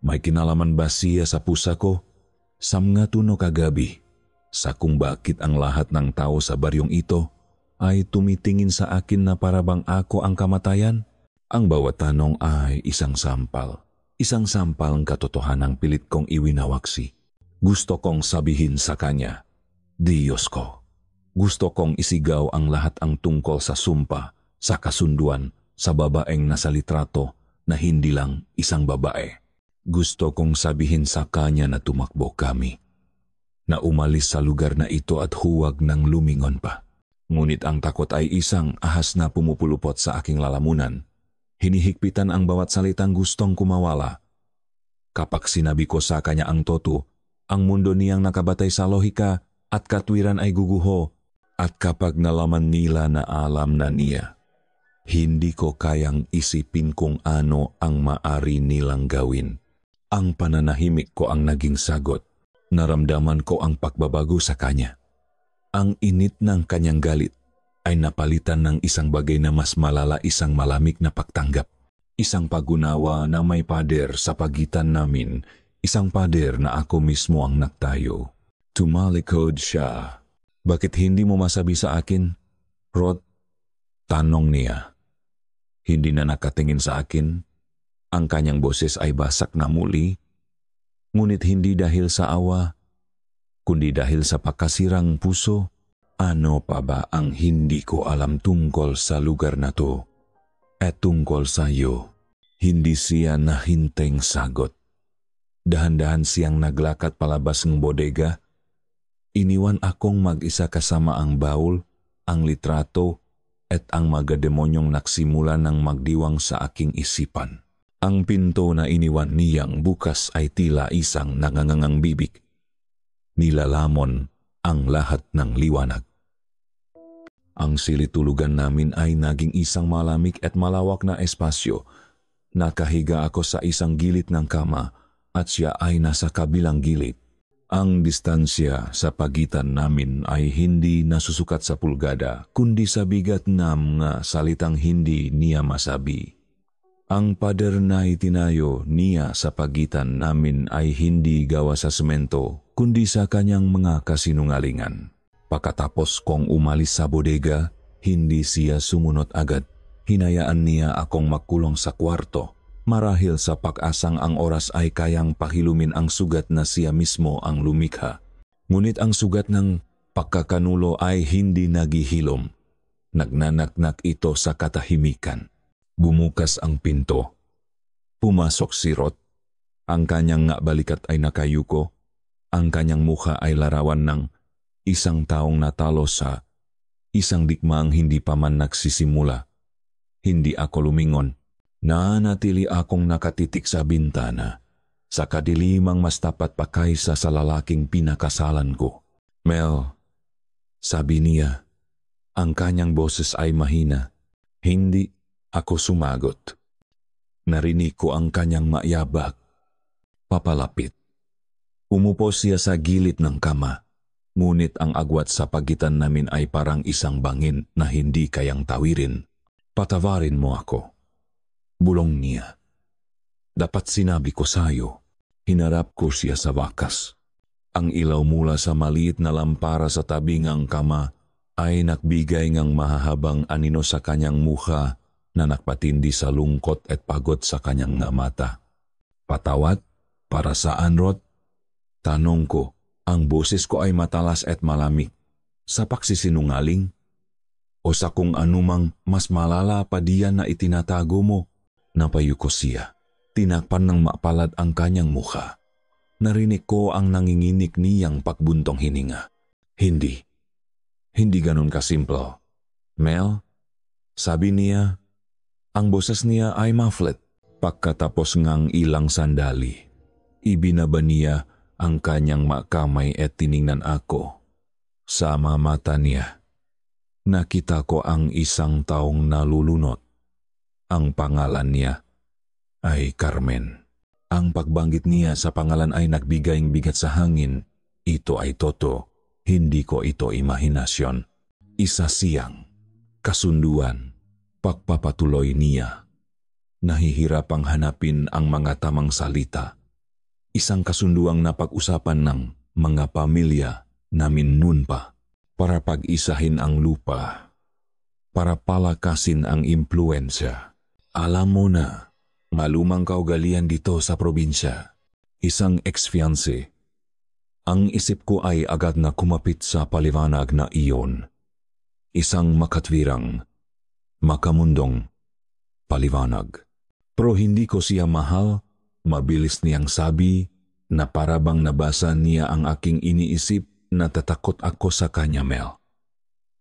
May kinalaman ba siya sa pusa ko? Sa mga tuno kagabi, sa kung bakit ang lahat ng tao sa baryong ito ay tumitingin sa akin na parabang ako ang kamatayan? Ang bawat tanong ay isang sampal. Isang sampal ng katotohanang pilit kong iwinawaksi. Gusto kong sabihin sa kanya, Diyos ko. Gusto kong isigaw ang lahat ang tungkol sa sumpa, sa kasunduan, sa babaeng nasa litrato na hindi lang isang babae. Gusto kong sabihin sa kanya na tumakbo kami, na umalis sa lugar na ito at huwag nang lumingon pa. Ngunit ang takot ay isang ahas na pumupulupot sa aking lalamunan. Hinihigpitan ang bawat salitang gustong kumawala. Kapag sinabi ko sa kanya ang totoo, ang mundo niyang nakabatay sa lohika at katwiran ay guguho. At kapag nalaman nila na alam na niya, hindi ko kayang isipin kung ano ang maari nilang gawin. Ang pananahimik ko ang naging sagot. Naramdaman ko ang pagbabago sa kanya. Ang init ng kanyang galit ay napalitan ng isang bagay na mas malala, isang malamig na pagtanggap. Isang pag-unawa na may pader sa pagitan namin, isang pader na ako mismo ang nagtayo. Tumalikod siya. Bakit hindi mo masabi sa akin, Rod? Tanong niya. Hindi na nakatingin sa akin. Ang kanyang boses ay basak na muli. Ngunit hindi dahil sa awa, kundi dahil sa pakasirang puso. Ano pa ba ang hindi ko alam tungkol sa lugar na to? At tungkol sa iyo? Hindi siya nahinteng sagot. Dahan-dahan siyang naglakad palabas ng bodega. Iniwan akong mag-isa kasama ang baul, ang litrato, at ang mga demonyong nagsimula ng magdiwang sa aking isipan. Ang pinto na iniwan niyang bukas ay tila isang nangangangang bibig. Nilalamon ang lahat ng liwanag. Ang silid-tulugan namin ay naging isang malamig at malawak na espasyo. Nakahiga ako sa isang gilid ng kama at siya ay nasa kabilang gilid. Ang distansya sa pagitan namin ay hindi nasusukat sa pulgada, kundi sa bigat ng mga salitang hindi niya masabi. Ang pader na itinayo niya sa pagitan namin ay hindi gawa sa semento, kundi sa kanyang mga kasinungalingan. Pagkatapos kong umalis sa bodega, hindi siya sumunod agad. Hinayaan niya akong makulong sa kwarto. Marahil sa pag-asang ang oras ay kayang pahilumin ang sugat na siya mismo ang lumikha. Ngunit ang sugat ng Pagkakanulo ay hindi nagihilom. Nagnanaknak ito sa katahimikan. Bumukas ang pinto. Pumasok si Rod. Ang kanyang nga balikat ay nakayuko. Ang kanyang mukha ay larawan ng isang taong natalo sa isang digmaang hindi pa man nagsisimula. Hindi ako lumingon. Nanatili akong nakatitik sa bintana. Sa kadilimang mas tapat pa kaysa sa lalaking pinakasalan ko. Mel, sabi niya. Ang kanyang boses ay mahina. Hindi ako sumagot. Narinig ko ang kanyang mayabag. Papalapit. Umupo siya sa gilid ng kama. Ngunit ang agwat sa pagitan namin ay parang isang bangin na hindi kayang tawirin. Patawarin mo ako. Bulong niya. Dapat sinabi ko sayo. Hinarap ko siya sa wakas. Ang ilaw mula sa maliit na lampara sa tabingang kama ay nagbigay ngang mahahabang anino sa kanyang mukha na nakpatindi sa lungkot at pagod sa kanyang nga mata. Patawat? Para saan, Rod? Tanong ko. Ang boses ko ay matalas at malamig. Sa pagsisinungaling? O sa kung anumang mas malala pa diyan na itinatago mo? Napayo ko siya. Tinakpan ng mapalad ang kanyang mukha. Narinig ko ang nanginginig niyang pagbuntong hininga. Hindi. Hindi ganun kasimple. Mel, sabi niya, ang boses niya ay muffled. Pagkatapos ngang ilang sandali, ibinaba niya ang kanyang makamay at tiningnan ako. Sa mata niya, nakita ko ang isang taong nalulunod. Ang pangalan niya ay Carmen. Ang pagbanggit niya sa pangalan ay nagbigayng bigat sa hangin. Ito ay totoo, hindi ko ito imahinasyon. Isa siyang kasunduan. Pagpapatuloy niya. Nahihirapang hanapin ang mga tamang salita. Isang kasunduang napag-usapan ng mga pamilya namin noon pa para pag-isahin ang lupa, para palakasin ang impluensya. Alam mo na, malumang kaugalian dito sa probinsya. Isang ex-fiancé. Ang isip ko ay agad na kumapit sa paliwanag na iyon. Isang makatwirang, makamundong paliwanag. Pero hindi ko siya mahal. Mabilis niyang sabi na parabang nabasa niya ang aking iniisip. Natatakot ako sa kanya, Mel.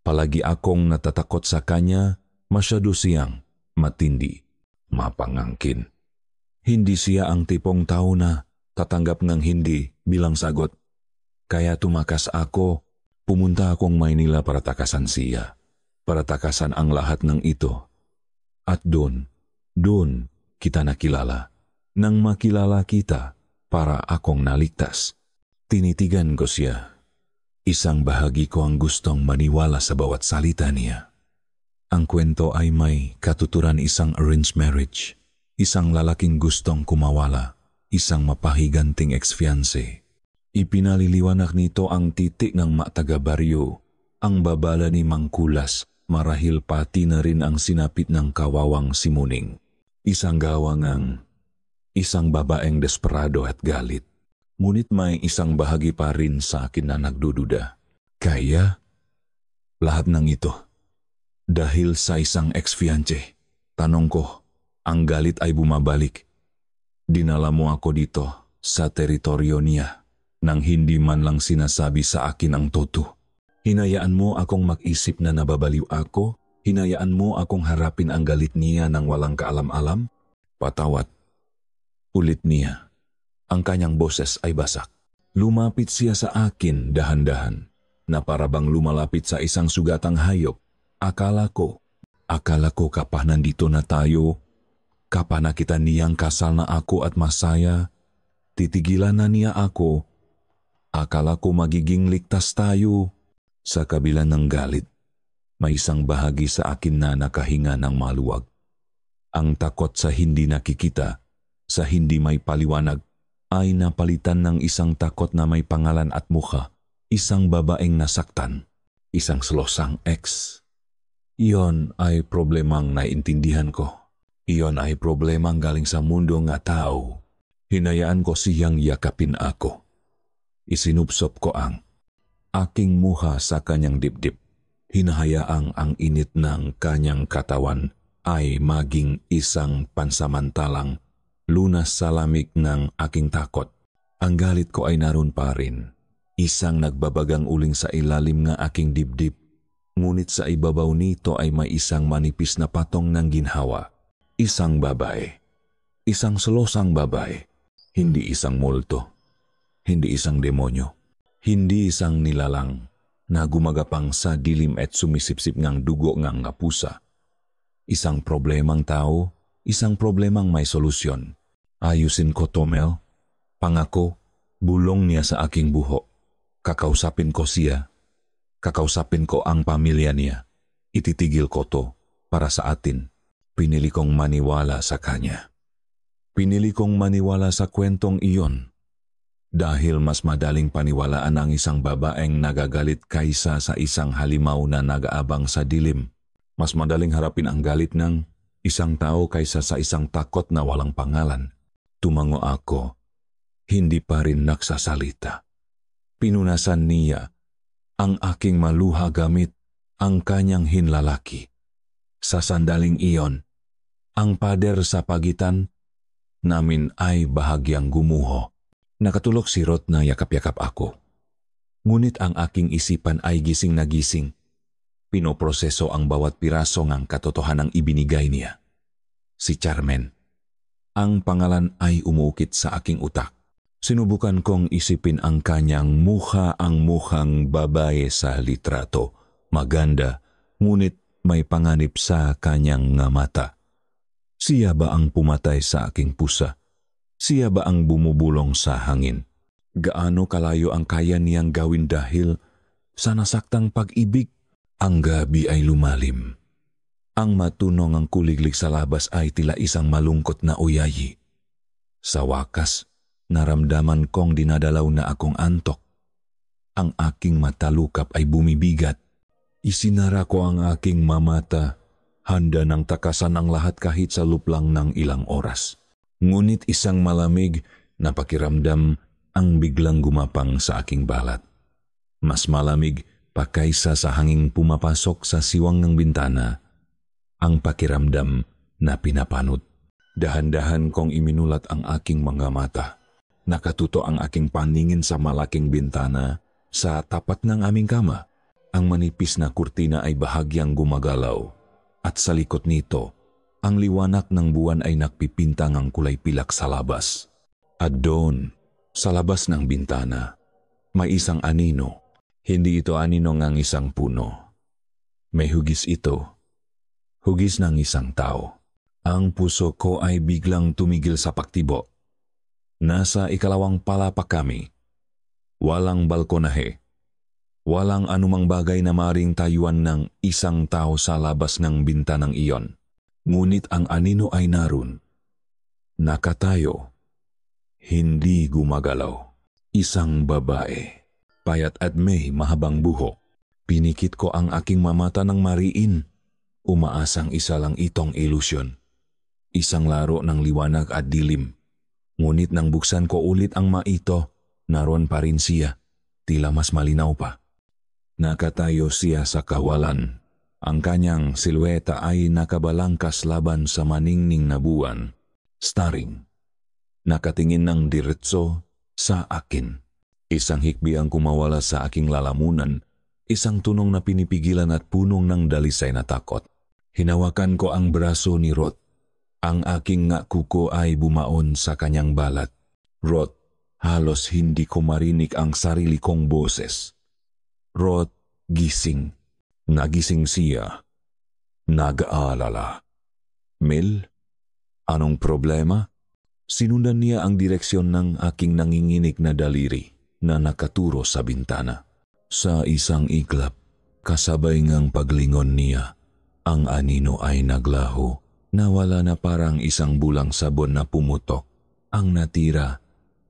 Palagi akong natatakot sa kanya. Masyado siyang matindi, mapangangkin. Hindi siya ang tipong tao na tatanggap ng hindi bilang sagot. Kaya tumakas ako. Pumunta akong Maynila para takasan siya. Para takasan ang lahat ng ito. At doon kita nakilala. Nang makilala kita, para akong naligtas. Tinitigan ko siya. Isang bahagi ko ang gustong maniwala sa bawat salita niya. Ang kwento ay may katuturan isang arranged marriage. Isang lalaking gustong kumawala. Isang mapahiganting ex-fiancé. Ipinaliliwanag nito ang titik ng mataga-baryo. Ang babala ni Mangkulas. Marahil pati na rin ang sinapit ng kawawang si Muning. Isang gawangang, isang babaeng desperado at galit. Ngunit may isang bahagi pa rin sa akin na nagdududa. Kaya, lahat ng ito, dahil sa isang ex-fiancé. Tanong ko, ang galit ay bumabalik. Dinala mo ako dito sa teritoryo niya nang hindi man lang sinasabi sa akin ang totoo. Hinayaan mo akong mag-isip na nababaliw ako. Hinayaan mo akong harapin ang galit niya nang walang kaalam-alam. Patawat. Ulit niya. Ang kanyang boses ay basak. Lumapit siya sa akin dahan-dahan, na parabang lumalapit sa isang sugatang hayop. Akala ko kapag nandito na tayo, kapag nakita niyang kasal na ako at masaya, titigilan na niya ako. Akala ko magiging ligtas tayo. Sa kabila ng galit, may isang bahagi sa akin na nakahinga ng maluwag. Ang takot sa hindi nakikita, sa hindi may paliwanag, ay napalitan ng isang takot na may pangalan at mukha. Isang babaeng nasaktan, isang slosang ex. Iyon ay problemang naintindihan ko. Iyon ay problemang galing sa mundo nga tao. Hinayaan ko siyang yakapin ako. Isinupsop ko ang aking muha sa kanyang dibdib. Hinahayaang ang init ng kanyang katawan ay maging isang pansamantalang lunas sa lamig ng aking takot. Ang galit ko ay naroon pa rin. Isang nagbabagang uling sa ilalim ng aking dibdib. Ngunit sa ibabaw nito ay may isang manipis na patong ng ginhawa. Isang babae. Isang selosang babae. Hindi isang multo. Hindi isang demonyo. Hindi isang nilalang na gumagapang sa dilim at sumisipsip ngang dugo ngang nga pusa. Isang problemang tao, isang problemang may solusyon. Ayusin ko to, Mel. Pangako, bulong niya sa aking buho. Kakausapin ko siya. Kakausapin ko ang pamilya niya. Ititigil ko to para sa atin. Pinili kong maniwala sa kanya. Pinili kong maniwala sa kwentong iyon. Dahil mas madaling paniwalaan ang isang babaeng nagagalit kaysa sa isang halimaw na nag-aabang sa dilim. Mas madaling harapin ang galit ng isang tao kaysa sa isang takot na walang pangalan. Tumango ako. Hindi pa rin nagsasalita. Pinunasan niya ang aking maluha gamit ang kanyang hinlalaki. Sa sandaling iyon, ang pader sa pagitan namin ay bahagyang gumuho. Nakatulog si Rod na yakap-yakap ako. Ngunit ang aking isipan ay gising na gising. Pinoproseso ang bawat piraso ng katotohanang ibinigay niya. Si Carmen. Ang pangalan ay umuukit sa aking utak. Sinubukan kong isipin ang kanyang mukha, ang mukhang babae sa litrato. Maganda, ngunit may panganib sa kanyang nga mata. Siya ba ang pumatay sa aking pusa? Siya ba ang bumubulong sa hangin? Gaano kalayo ang kaya niyang gawin dahil sa nasaktang pag-ibig? Ang gabi ay lumalim. Ang matunong ang kuliglig sa labas ay tila isang malungkot na uyayi. Sa wakas, naramdaman kong dinadalaw na akong antok. Ang aking matalukap ay bumibigat. Isinara ko ang aking mamata, handa ng takasan ang lahat kahit sa luplang ng ilang oras. Ngunit isang malamig na pakiramdam ang biglang gumapang sa aking balat. Mas malamig pa kaysa sa hanging pumapasok sa siwang ng bintana, ang pakiramdam na pinapanot. Dahan-dahan kong iminulat ang aking mga mata. Nakatuto ang aking paningin sa malaking bintana sa tapat ng aming kama. Ang manipis na kurtina ay bahagyang gumagalaw at sa likod nito, ang liwanag ng buwan ay nakpipintang ang kulay pilak sa labas. At doon, sa labas ng bintana, may isang anino. Hindi ito anino ng isang puno. May hugis ito. Hugis ng isang tao. Ang puso ko ay biglang tumigil sa pagtibo. Nasa ikalawang palapa kami. Walang balkonahe. Walang anumang bagay na maring tayuan ng isang tao sa labas ng bintanang iyon. Ngunit ang anino ay naroon. Nakatayo. Hindi gumagalaw. Isang babae. Payat at may mahabang buhok. Pinikit ko ang aking mamata ng mariin. Umaasang isa lang itong ilusyon. Isang laro ng liwanag at dilim. Ngunit nang buksan ko ulit ang maito, naroon pa rin siya. Tila mas malinaw pa. Nakatayo siya sa kawalan. Ang kanyang silweta ay nakabalangkas laban sa maningning na buwan, staring. Nakatingin ng diretso sa akin. Isang hikbi ang kumawala sa aking lalamunan, isang tunong na pinipigilan at punong ng dalisay na takot. Hinawakan ko ang braso ni Rod. Ang aking nga kuko ay bumaon sa kanyang balat. Rod, halos hindi ko marinig ang sarili kong boses. Rod, gising. Nagising siya. Nag-aalala. Mel, anong problema? Sinundan niya ang direksyon ng aking nanginginig na daliri na nakaturo sa bintana. Sa isang iglap, kasabay ngang paglingon niya, ang anino ay naglaho. Nawala na parang isang bulang sabon na pumutok. Ang natira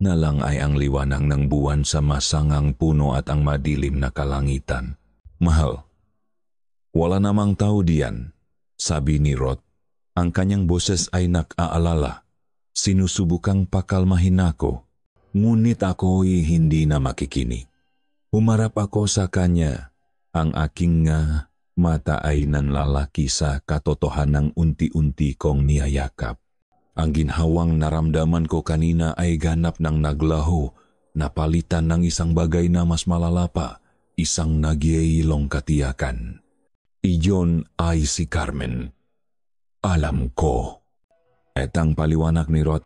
na lang ay ang liwanag ng buwan sa masangang puno at ang madilim na kalangitan. Mahal, wala namang tao diyan, sabi ni Rod. Ang kanyang boses ay nag-aalala. Sinusubukang pakalmahin ako, ngunit ako'y hindi na makikinig. Humarap ako sa kanya. Ang aking mata ay nanlalaki sa katotohanang unti-unti kong niyayakap. Ang ginhawang naramdaman ko kanina ay ganap ng naglaho, napalitan ng isang bagay na mas malala pa, isang nagyayilong katiyakan. Iyon ay si Carmen. Alam ko. Etang paliwanag ni Rod,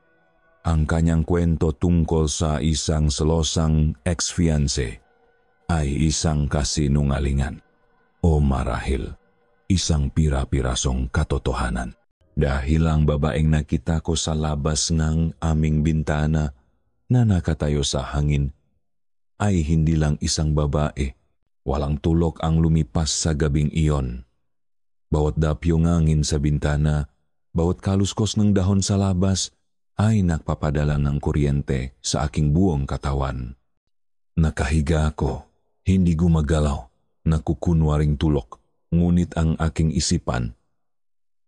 ang kanyang kwento tungkol sa isang selosang ex-fiancé ay isang kasinungalingan o marahil isang pira-pirasong katotohanan. Dahil ang babaeng nakita ko sa labas ng aming bintana na nakatayo sa hangin ay hindi lang isang babae. Walang tulok ang lumipas sa gabing iyon. Bawat dapyo ng hangin sa bintana, bawat kaluskos ng dahon sa labas ay nagpapadala ng kuryente sa aking buong katawan. Nakahiga ako, hindi gumagalaw, nakukunwaring tulok, ngunit ang aking isipan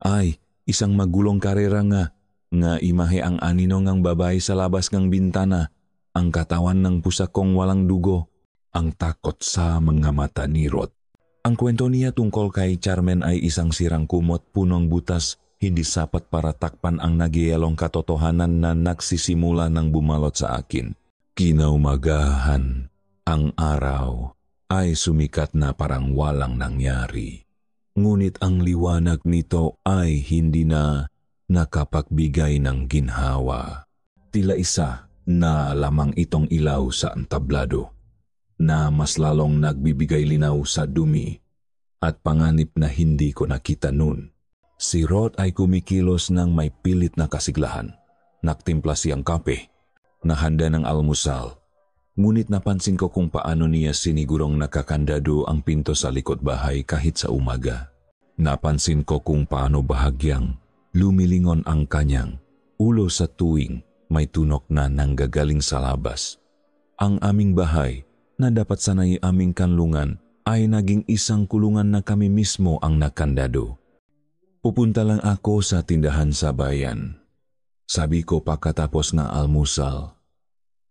ay isang magulong karera nga imahe ang aninong ang babae sa labas ng bintana, ang katawan ng pusakong walang dugo, ang takot sa mga mata ni Rod. Ang kwento niya tungkol kay Carmen ay isang sirang kumot punong butas, hindi sapat para takpan ang nagyayalong katotohanan na nagsisimula ng bumalot sa akin. Kinaumagahan, ang araw ay sumikat na parang walang nangyari. Ngunit ang liwanag nito ay hindi na nakapagbigay ng ginhawa. Tila isa na lamang itong ilaw sa entablado na mas lalong nagbibigay linaw sa dumi at panganib na hindi ko nakita noon. Si Rod ay kumikilos ng may pilit na kasiglahan. Naktimpla siyang kape, nahanda ng almusal. Ngunit napansin ko kung paano niya sinigurong nakakandado ang pinto sa likod bahay kahit sa umaga. Napansin ko kung paano bahagyang lumilingon ang kanyang ulo sa tuwing may tunok na nanggagaling sa labas. Ang aming bahay na dapat sanay aming kanlungan ay naging isang kulungan na kami mismo ang nakandado. Pupunta lang ako sa tindahan sa bayan. Sabi ko pagkatapos na almusal.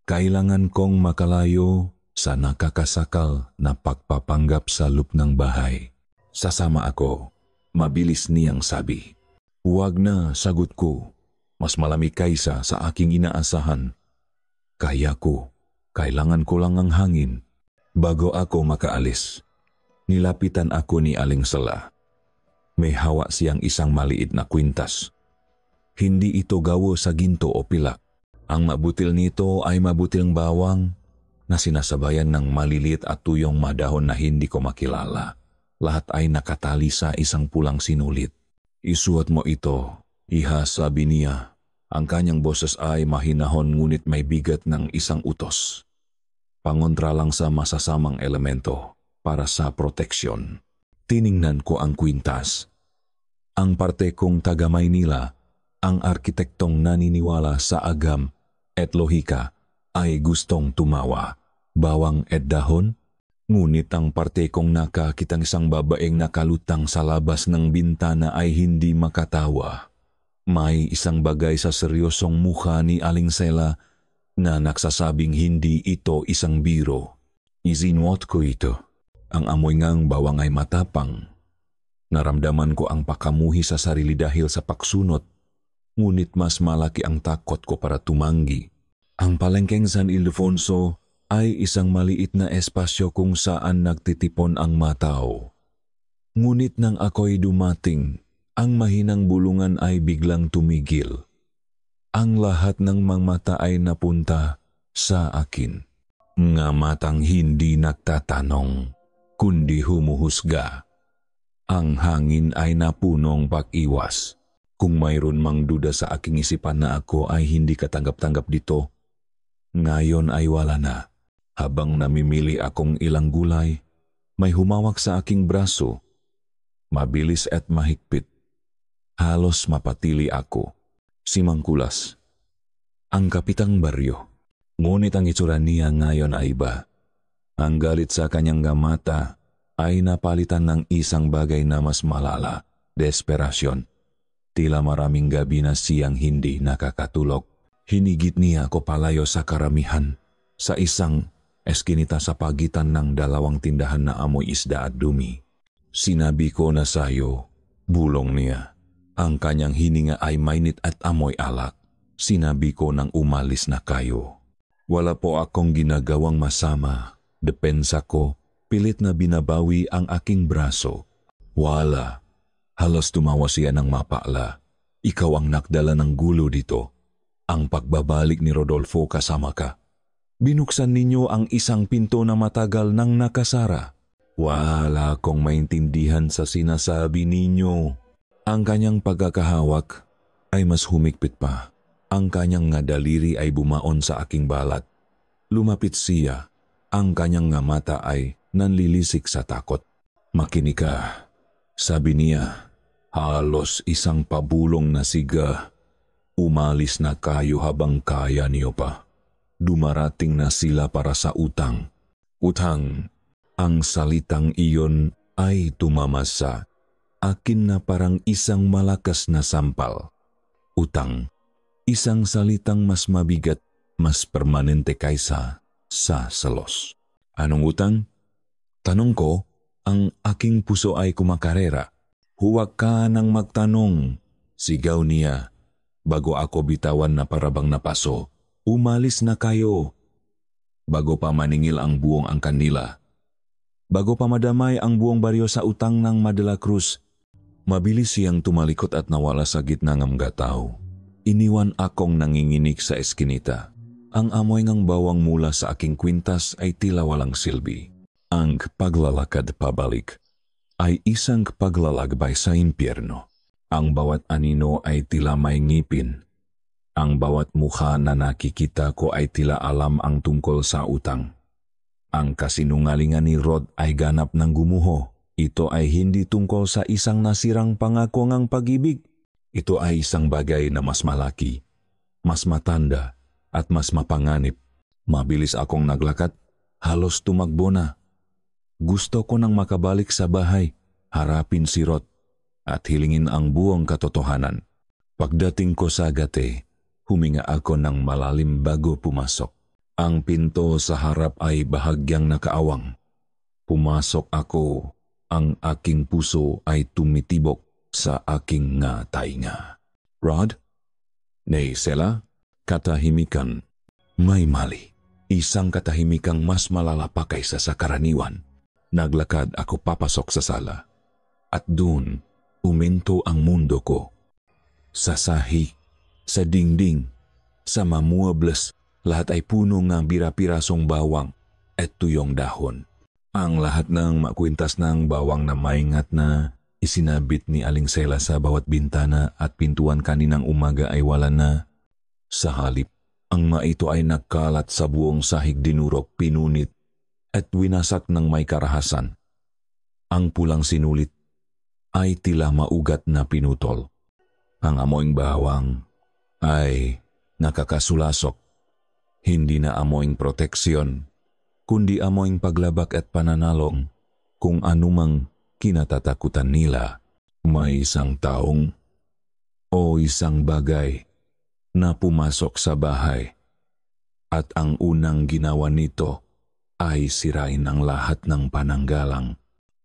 Kailangan kong makalayo sa nakakasakal na pagpapanggap sa loob ng bahay. Sasama ako, mabilis niyang sabi. Huwag na, sagot ko. Mas malamig kaysa sa aking inaasahan. Kaya ko, kailangan ko lang ang hangin. Bago ako makaalis, nilapitan ako ni Aling Sala. May hawa siyang isang maliit na kwintas. Hindi ito gawo sa ginto o pilak. Ang mabutil nito ay mabutil bawang na sinasabayan ng maliliit at tuyong madahon na hindi ko makilala. Lahat ay nakatali sa isang pulang sinulit. Isuot mo ito, iha, sabi niya. Ang kanyang boses ay mahinahon ngunit may bigat ng isang utos. Pangontra lang sa masasamang elemento para sa proteksyon. Tiningnan ko ang kwintas. Ang parte kong taga Maynila, ang arkitektong naniniwala sa agam et lohika ay gustong tumawa. Bawang et dahon? Ngunit ang parte kong nakakitang isang babaeng nakalutang sa labas ng bintana ay hindi makatawa. May isang bagay sa seryosong mukha ni Aling Sela na nagsasabing hindi ito isang biro. Isinwat ko ito. Ang amoy ngang bawang ay matapang. Naramdaman ko ang pakamuhi sa sarili dahil sa paksunot, ngunit mas malaki ang takot ko para tumanggi. Ang palengkeng San Ildefonso ay isang maliit na espasyo kung saan nagtitipon ang matao. Ngunit nang ako'y dumating, ang mahinang bulungan ay biglang tumigil. Ang lahat ng mga mata ay napunta sa akin. Nga matang hindi nagtatanong, kundi humuhusga. Ang hangin ay napunong pag-iwas. Kung mayroon mang duda sa aking isipan na ako ay hindi katanggap-tanggap dito, ngayon ay wala na. Habang namimili akong ilang gulay, may humawak sa aking braso. Mabilis at mahigpit. Halos mapatili ako. Si Mangkulas. Ang kapitang baryo. Ngunit ang itsura niya ngayon ay iba. Ang galit sa kanyang mata ay napalitan ng isang bagay na mas malala, desperasyon. Tila maraming gabi na siyang hindi nakakatulog. Hinigit niya ako palayo sa karamihan, sa isang eskinita sa pagitan ng dalawang tindahan na amoy isda at dumi. Sinabi ko na sayo, bulong niya. Ang kanyang hininga ay mainit at amoy alak. Sinabi ko nang umalis na kayo. Wala po akong ginagawang masama. Depensa ko, pilit na binabawi ang aking braso. Wala. Halos tumawa siya ng mapala. Ikaw ang nakdala ng gulo dito. Ang pagbabalik ni Rodolfo kasama ka. Binuksan ninyo ang isang pinto na matagal nang nakasara. Wala akong maintindihan sa sinasabi ninyo. Ang kanyang pagkakahawak ay mas humigpit pa. Ang kanyang nga daliri ay bumaon sa aking balat. Lumapit siya. Ang kanyang nga mata ay nanlilisik sa takot. Makinig ka, sabi niya. Halos isang pabulong na siga. Umalis na kayo habang kaya niyo pa. Dumarating na sila para sa utang. Utang, ang salitang iyon ay tumamasa. Akin na parang isang malakas na sampal. Utang, isang salitang mas mabigat, mas permanente kaysa sa selos. Anong utang? Tanong ko, ang aking puso ay kumakarera. Huwag ka nang magtanong, sigaw niya. Bago ako bitawan na parabang napaso, umalis na kayo. Bago pa maningil ang buong ang kanila. Bago pa madamay ang buong baryo sa utang ng Madela Cruz, mabilis siyang tumalikot at nawala sa gitna ng mga tao. Iniwan akong nanginginig sa eskinita. Ang amoy ng bawang mula sa aking kwintas ay tila walang silbi. Ang paglalakad pabalik ay isang paglalakbay sa impyerno. Ang bawat anino ay tila may ngipin. Ang bawat mukha na nakikita ko ay tila alam ang tungkol sa utang. Ang kasinungalingan ni Rod ay ganap ng gumuho. Ito ay hindi tungkol sa isang nasirang pangako ng pag-ibig. Ito ay isang bagay na mas malaki, mas matanda, at mas mapanganib. Mabilis akong naglakad, halos tumakbo na. Gusto ko nang makabalik sa bahay, harapin si Rod, at hilingin ang buong katotohanan. Pagdating ko sa gate, huminga ako ng malalim bago pumasok. Ang pinto sa harap ay bahagyang nakaawang. Pumasok ako, ang aking puso ay tumitibok sa aking nga tainga. Rod? Nay, Sela? Katahimikan. May mali. Isang katahimikang mas malala pa kaysa sa karaniwan. Naglakad ako papasok sa sala. At doon, uminto ang mundo ko. Sa sahi, sa dingding, sa mamuables, lahat ay puno ng bira-pirasong bawang at tuyong dahon. Ang lahat ng makwintas ng bawang na maingat na isinabit ni Aling Sela sa bawat bintana at pintuan kaninang umaga ay wala na. Sa halip, ang maito ay nagkalat sa buong sahig, dinurok, pinunit at winasak ng may karahasan. Ang pulang sinulit ay tila maugat na pinutol. Ang amoing bawang ay nakakasulasok. Hindi na amoing proteksyon, kundi amoing paglabak at pananalong. Kung anumang kinatatakutan nila, may isang taong o isang bagay na pumasok sa bahay. At ang unang ginawa nito ay sirain ang lahat ng pananggalang.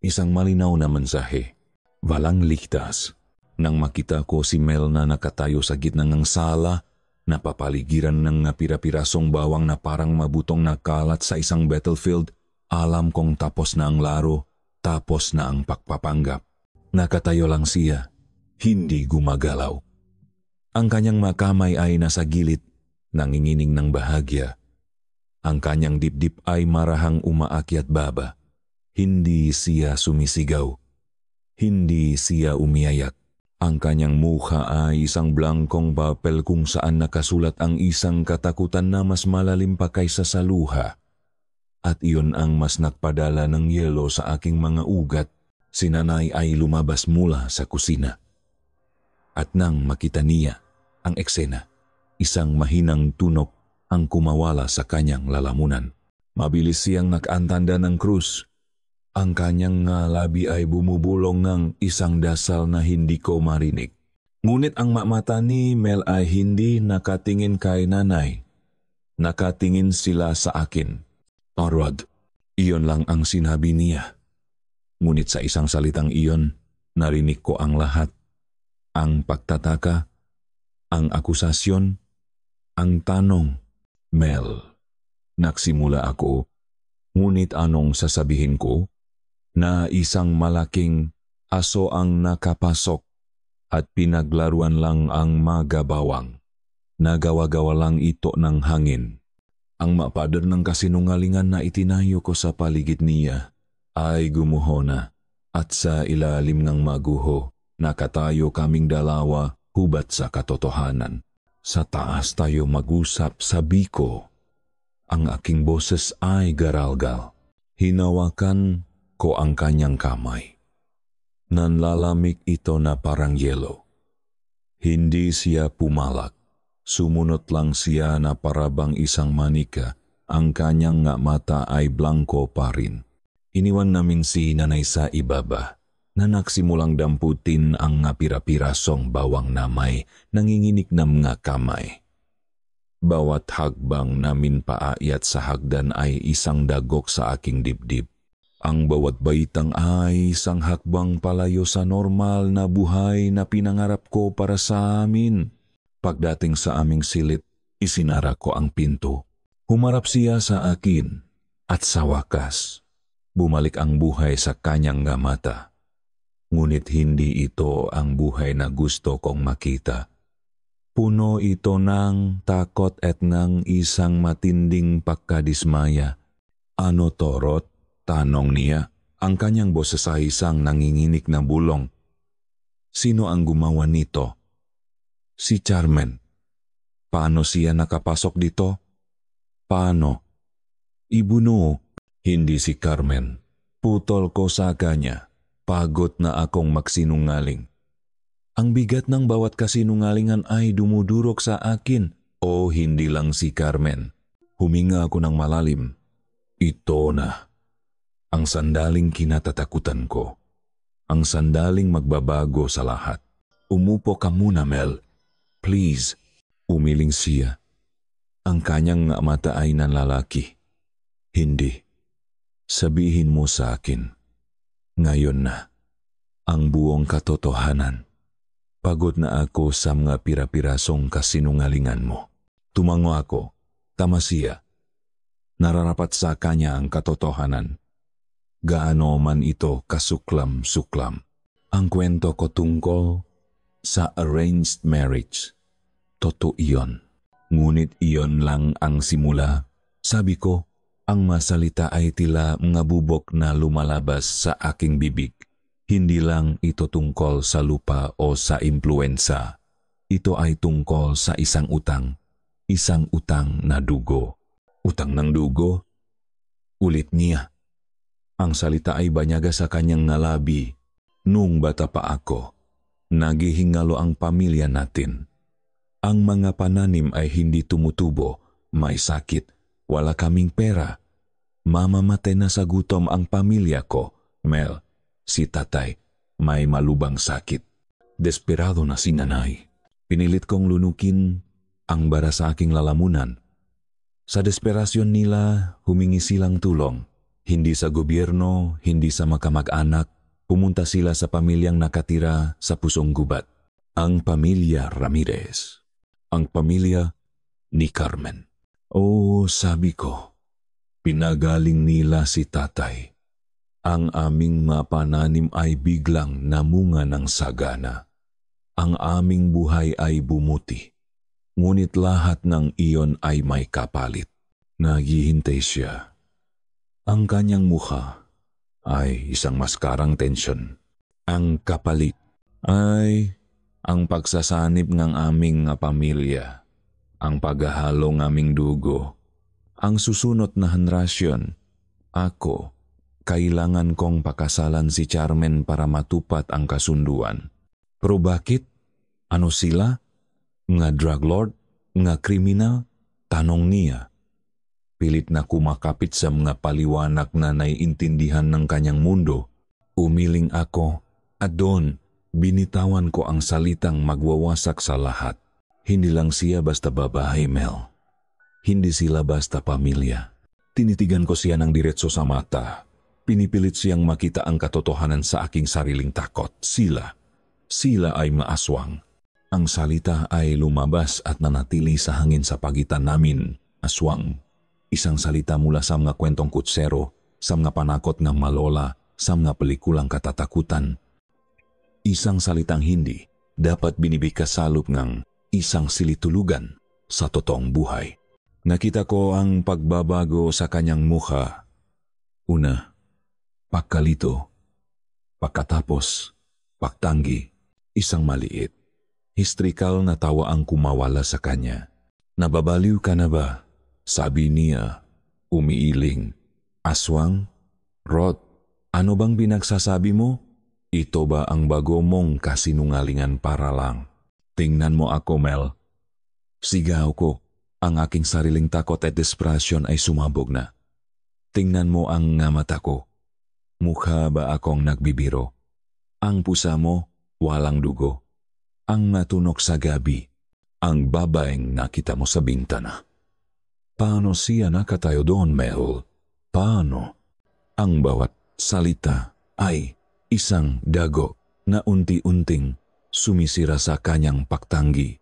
Isang malinaw na mensahe, walang ligtas. Nang makita ko si Mel na nakatayo sa gitna ng sala, napapaligiran ng pira-pirasong bawang na parang mabutong nakalat sa isang battlefield, alam kong tapos na ang laro, tapos na ang pagpapanggap. Nakatayo lang siya, hindi gumagalaw. Ang kanyang makamay ay nasa gilid, nanginginig ng bahagya. Ang kanyang dibdib ay marahang umaakyat baba. Hindi siya sumisigaw. Hindi siya umiyayak. Ang kanyang mukha ay isang blankong papel kung saan nakasulat ang isang katakutan na mas malalim pa kaysa sa luha. At iyon ang mas nagpadala ng yelo sa aking mga ugat. Si nanay ay lumabas mula sa kusina. At nang makita niya ang eksena, isang mahinang tunok ang kumawala sa kanyang lalamunan. Mabilis siyang nakantanda ng krus. Ang kanyang labi ay bumubulong ng isang dasal na hindi ko marinig. Ngunit ang mata ni Mel ay hindi nakatingin kay nanay. Nakatingin sila sa akin. Rod, iyon lang ang sinabi niya. Ngunit sa isang salitang iyon, narinig ko ang lahat. Ang pagtataka, ang akusasyon, ang tanong. Mel, nagsimula ako. Ngunit anong sasabihin ko? Na isang malaking aso ang nakapasok at pinaglaruan lang ang magabawang. Nagawa-gawa lang ito ng hangin. Ang mapader ng kasinungalingan na itinayo ko sa paligid niya ay gumuho na at sa ilalim ng maguho nakatayo kaming dalawa hubat sa katotohanan. Sa taas tayo mag-usap, sabi ko. Ang aking boses ay garalgal. Hinawakan ko ang kanyang kamay. Nanlalamig ito na parang yelo. Hindi siya pumalak. Sumunod lang siya na parabang isang manika. Ang kanyang nga mata ay blanco pa rin. Iniwan namin si nanay sa ibaba na nagsimulang damputin ang nga pira-pirasong bawang na may nanginginig na mga kamay. Bawat hagbang namin paayat sa hagdan ay isang dagok sa aking dibdib. Ang bawat baitang ay isang hakbang palayo sa normal na buhay na pinangarap ko para sa amin. Pagdating sa aming silid, isinara ko ang pinto. Humarap siya sa akin at sa wakas, bumalik ang buhay sa kanyang nga mata. Ngunit hindi ito ang buhay na gusto kong makita. Puno ito ng takot at ng isang matinding pagkadismaya. Ano to, Rod? Tanong niya. Ang kanyang boses ay isang nanginginig na bulong. Sino ang gumawa nito? Si Carmen. Paano siya nakapasok dito? Paano? Ibuno. Hindi si Carmen. Putol ko sa kanya. Pagod na akong magsinungaling. Ang bigat ng bawat kasinungalingan ay dumudurog sa akin. O hindi lang si Carmen. Huminga ako ng malalim. Ito na. Ang sandaling kinatatakutan ko. Ang sandaling magbabago sa lahat. Umupo ka muna, Mel. Please. Umiling siya. Ang kanyang mata ay nanlalaki. Hindi. Sabihin mo sa akin. Ngayon na. Ang buong katotohanan. Pagod na ako sa mga pira-pirasong kasinungalingan mo. Tumango ako. Tama siya. Nararapat sa kanya ang katotohanan. Gaano man ito kasuklam-suklam. Ang kwento ko tungkol sa arranged marriage. Totoo iyon. Ngunit iyon lang ang simula. Sabi ko, ang masalita ay tila mga bubok na lumalabas sa aking bibig. Hindi lang ito tungkol sa lupa o sa impluensa. Ito ay tungkol sa isang utang. Isang utang na dugo. Utang ng dugo? Ulit niya. Ang salita ay banyaga sa kanyang ngalabi. Nung bata pa ako, naghihingalo ang pamilya natin. Ang mga pananim ay hindi tumutubo, may sakit, wala kaming pera. Mamamatay na sa gutom ang pamilya ko. Mel, si tatay, may malubang sakit. Desperado na si nanay. Pinilit kong lunukin ang bara sa aking lalamunan. Sa desperasyon nila, humingi silang tulong. Hindi sa gobyerno, hindi sa makamag-anak, pumunta sila sa pamilyang nakatira sa pusong gubat. Ang pamilya Ramirez. Ang pamilya ni Carmen. Oh, sabi ko, pinagaling nila si tatay. Ang aming mapananim ay biglang namunga ng sagana. Ang aming buhay ay bumuti. Ngunit lahat ng iyon ay may kapalit. Naghihintay siya. Ang kanyang mukha ay isang maskarang tensyon. Ang kapalit ay ang pagsasanib ng aming pamilya, ang paghahalo ng aming dugo, ang susunod na henerasyon. Ako, kailangan kong pakasalan si Carmen para matupat ang kasunduan. Pero bakit? Ano sila? Nga drug lord? Nga kriminal? Tanong niya. Pilit na kumakapit sa mga paliwanag na naiintindihan ng kanyang mundo. Umiling ako at doon binitawan ko ang salitang magwawasak sa lahat. Hindi lang siya basta babae, Mel. Hindi sila basta pamilya. Tinitigan ko siya ng diretso sa mata. Pinipilit siyang makita ang katotohanan sa aking sariling takot. Sila ay maaswang. Ang salita ay lumabas at nanatili sa hangin sa pagitan namin. Aswang. Isang salita mula sa mga kwentong kutsero, sa mga panakot ng malola, sa mga pelikulang katatakutan. Isang salitang hindi dapat binibigkas salop ng isang silitulugan sa totoong buhay. Nakita ko ang pagbabago sa kanyang mukha. Una, pagkalito. Pagkatapos, pagtanggi. Isang maliit, histrikal na tawa ang kumawala sa kanya. Nababaliw ka na ba? Sabi niya, umiiling. Aswang? Rod, ano bang binagsasabi mo? Ito ba ang bago mong kasinungalingan para lang? Tingnan mo ako, Mel. Sigaw ko. Ang aking sariling takot at desperasyon ay sumabog na. Tingnan mo ang mata ko. Mukha ba akong nagbibiro? Ang pusa mo, walang dugo. Ang natunog sa gabi, ang babaeng nakita mo sa bintana. Paano siya nakatayo doon, Mel? Paano? Ang bawat salita ay isang dago na unti-unting sumisira sa kanyang pagtanggi.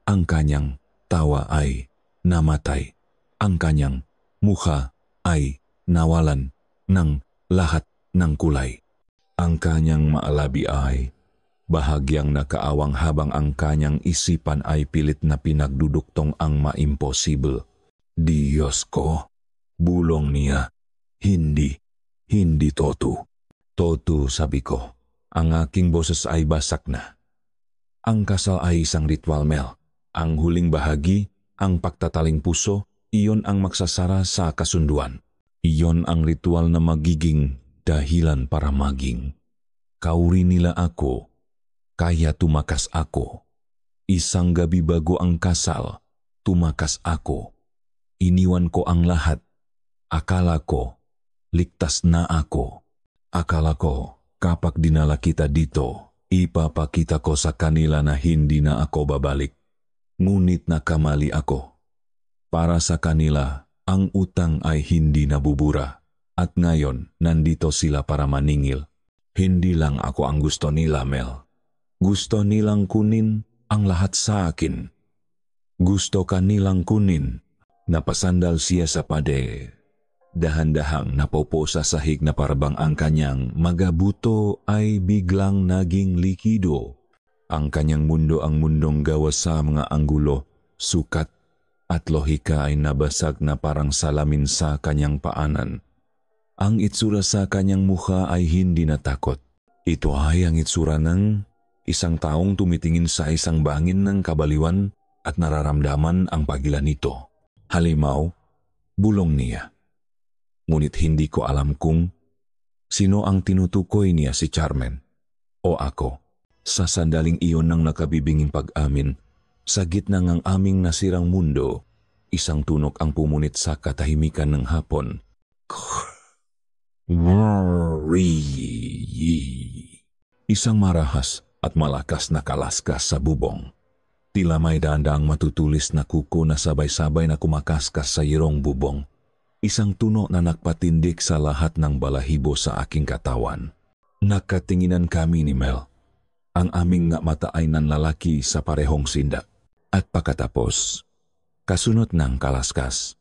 Ang kanyang tawa ay namatay. Ang kanyang mukha ay nawalan ng lahat ng kulay. Ang kanyang maalabi ay bahagyang nakaawang habang ang kanyang isipan ay pilit na pinagduduktong ang maimposible. Diyos ko, bulong niya. Hindi Totu. Totu, sabi ko. Ang aking boses ay basak na. Ang kasal ay isang ritual, Mel. Ang huling bahagi, ang pagtataling puso, iyon ang magsasara sa kasunduan. Iyon ang ritual na magiging dahilan para maging. Kauri nila ako, kaya tumakas ako. Isang gabi bago ang kasal, tumakas ako. Iniwan ko ang lahat. Akala ko, ligtas na ako. Akala ko, kapag dinala kita dito, ipapakita ko sa kanila na hindi na ako babalik. Ngunit nakamali ako. Para sa kanila, ang utang ay hindi nabubura. At ngayon, nandito sila para maningil. Hindi lang ako ang gusto nila, Mel. Gusto nilang kunin ang lahat sa akin. Gusto ka nilang kunin. Napasandal siya sa pader. Dahan-dahang napopo sa sahig na parabang ang kanyang magabuto ay biglang naging likido. Ang kanyang mundo ang mundong gawa sa mga anggulo, sukat at lohika ay nabasag na parang salamin sa kanyang paanan. Ang itsura sa kanyang mukha ay hindi natakot. Ito ay ang itsura ng isang taong tumitingin sa isang bangin ng kabaliwan at nararamdaman ang pagila nito. Halimaw, bulong niya. Ngunit hindi ko alam kung sino ang tinutukoy niya, si Carmen o ako. Sa sandaling iyon ng nakabibinging pag-amin, sa gitna ng aming nasirang mundo, isang tunok ang pumunit sa katahimikan ng hapon. Isang marahas at malakas na kalaskas sa bubong. Tila may daang matutulis na kuko na sabay-sabay na kumakaskas sa irong bubong. Isang tuno na nagpatindik sa lahat ng balahibo sa aking katawan. Nakatinginan kami ni Mel. Ang aming nga mata ay nanlalaki sa parehong sindak. At pagkatapos, kasunod ng kalaskas,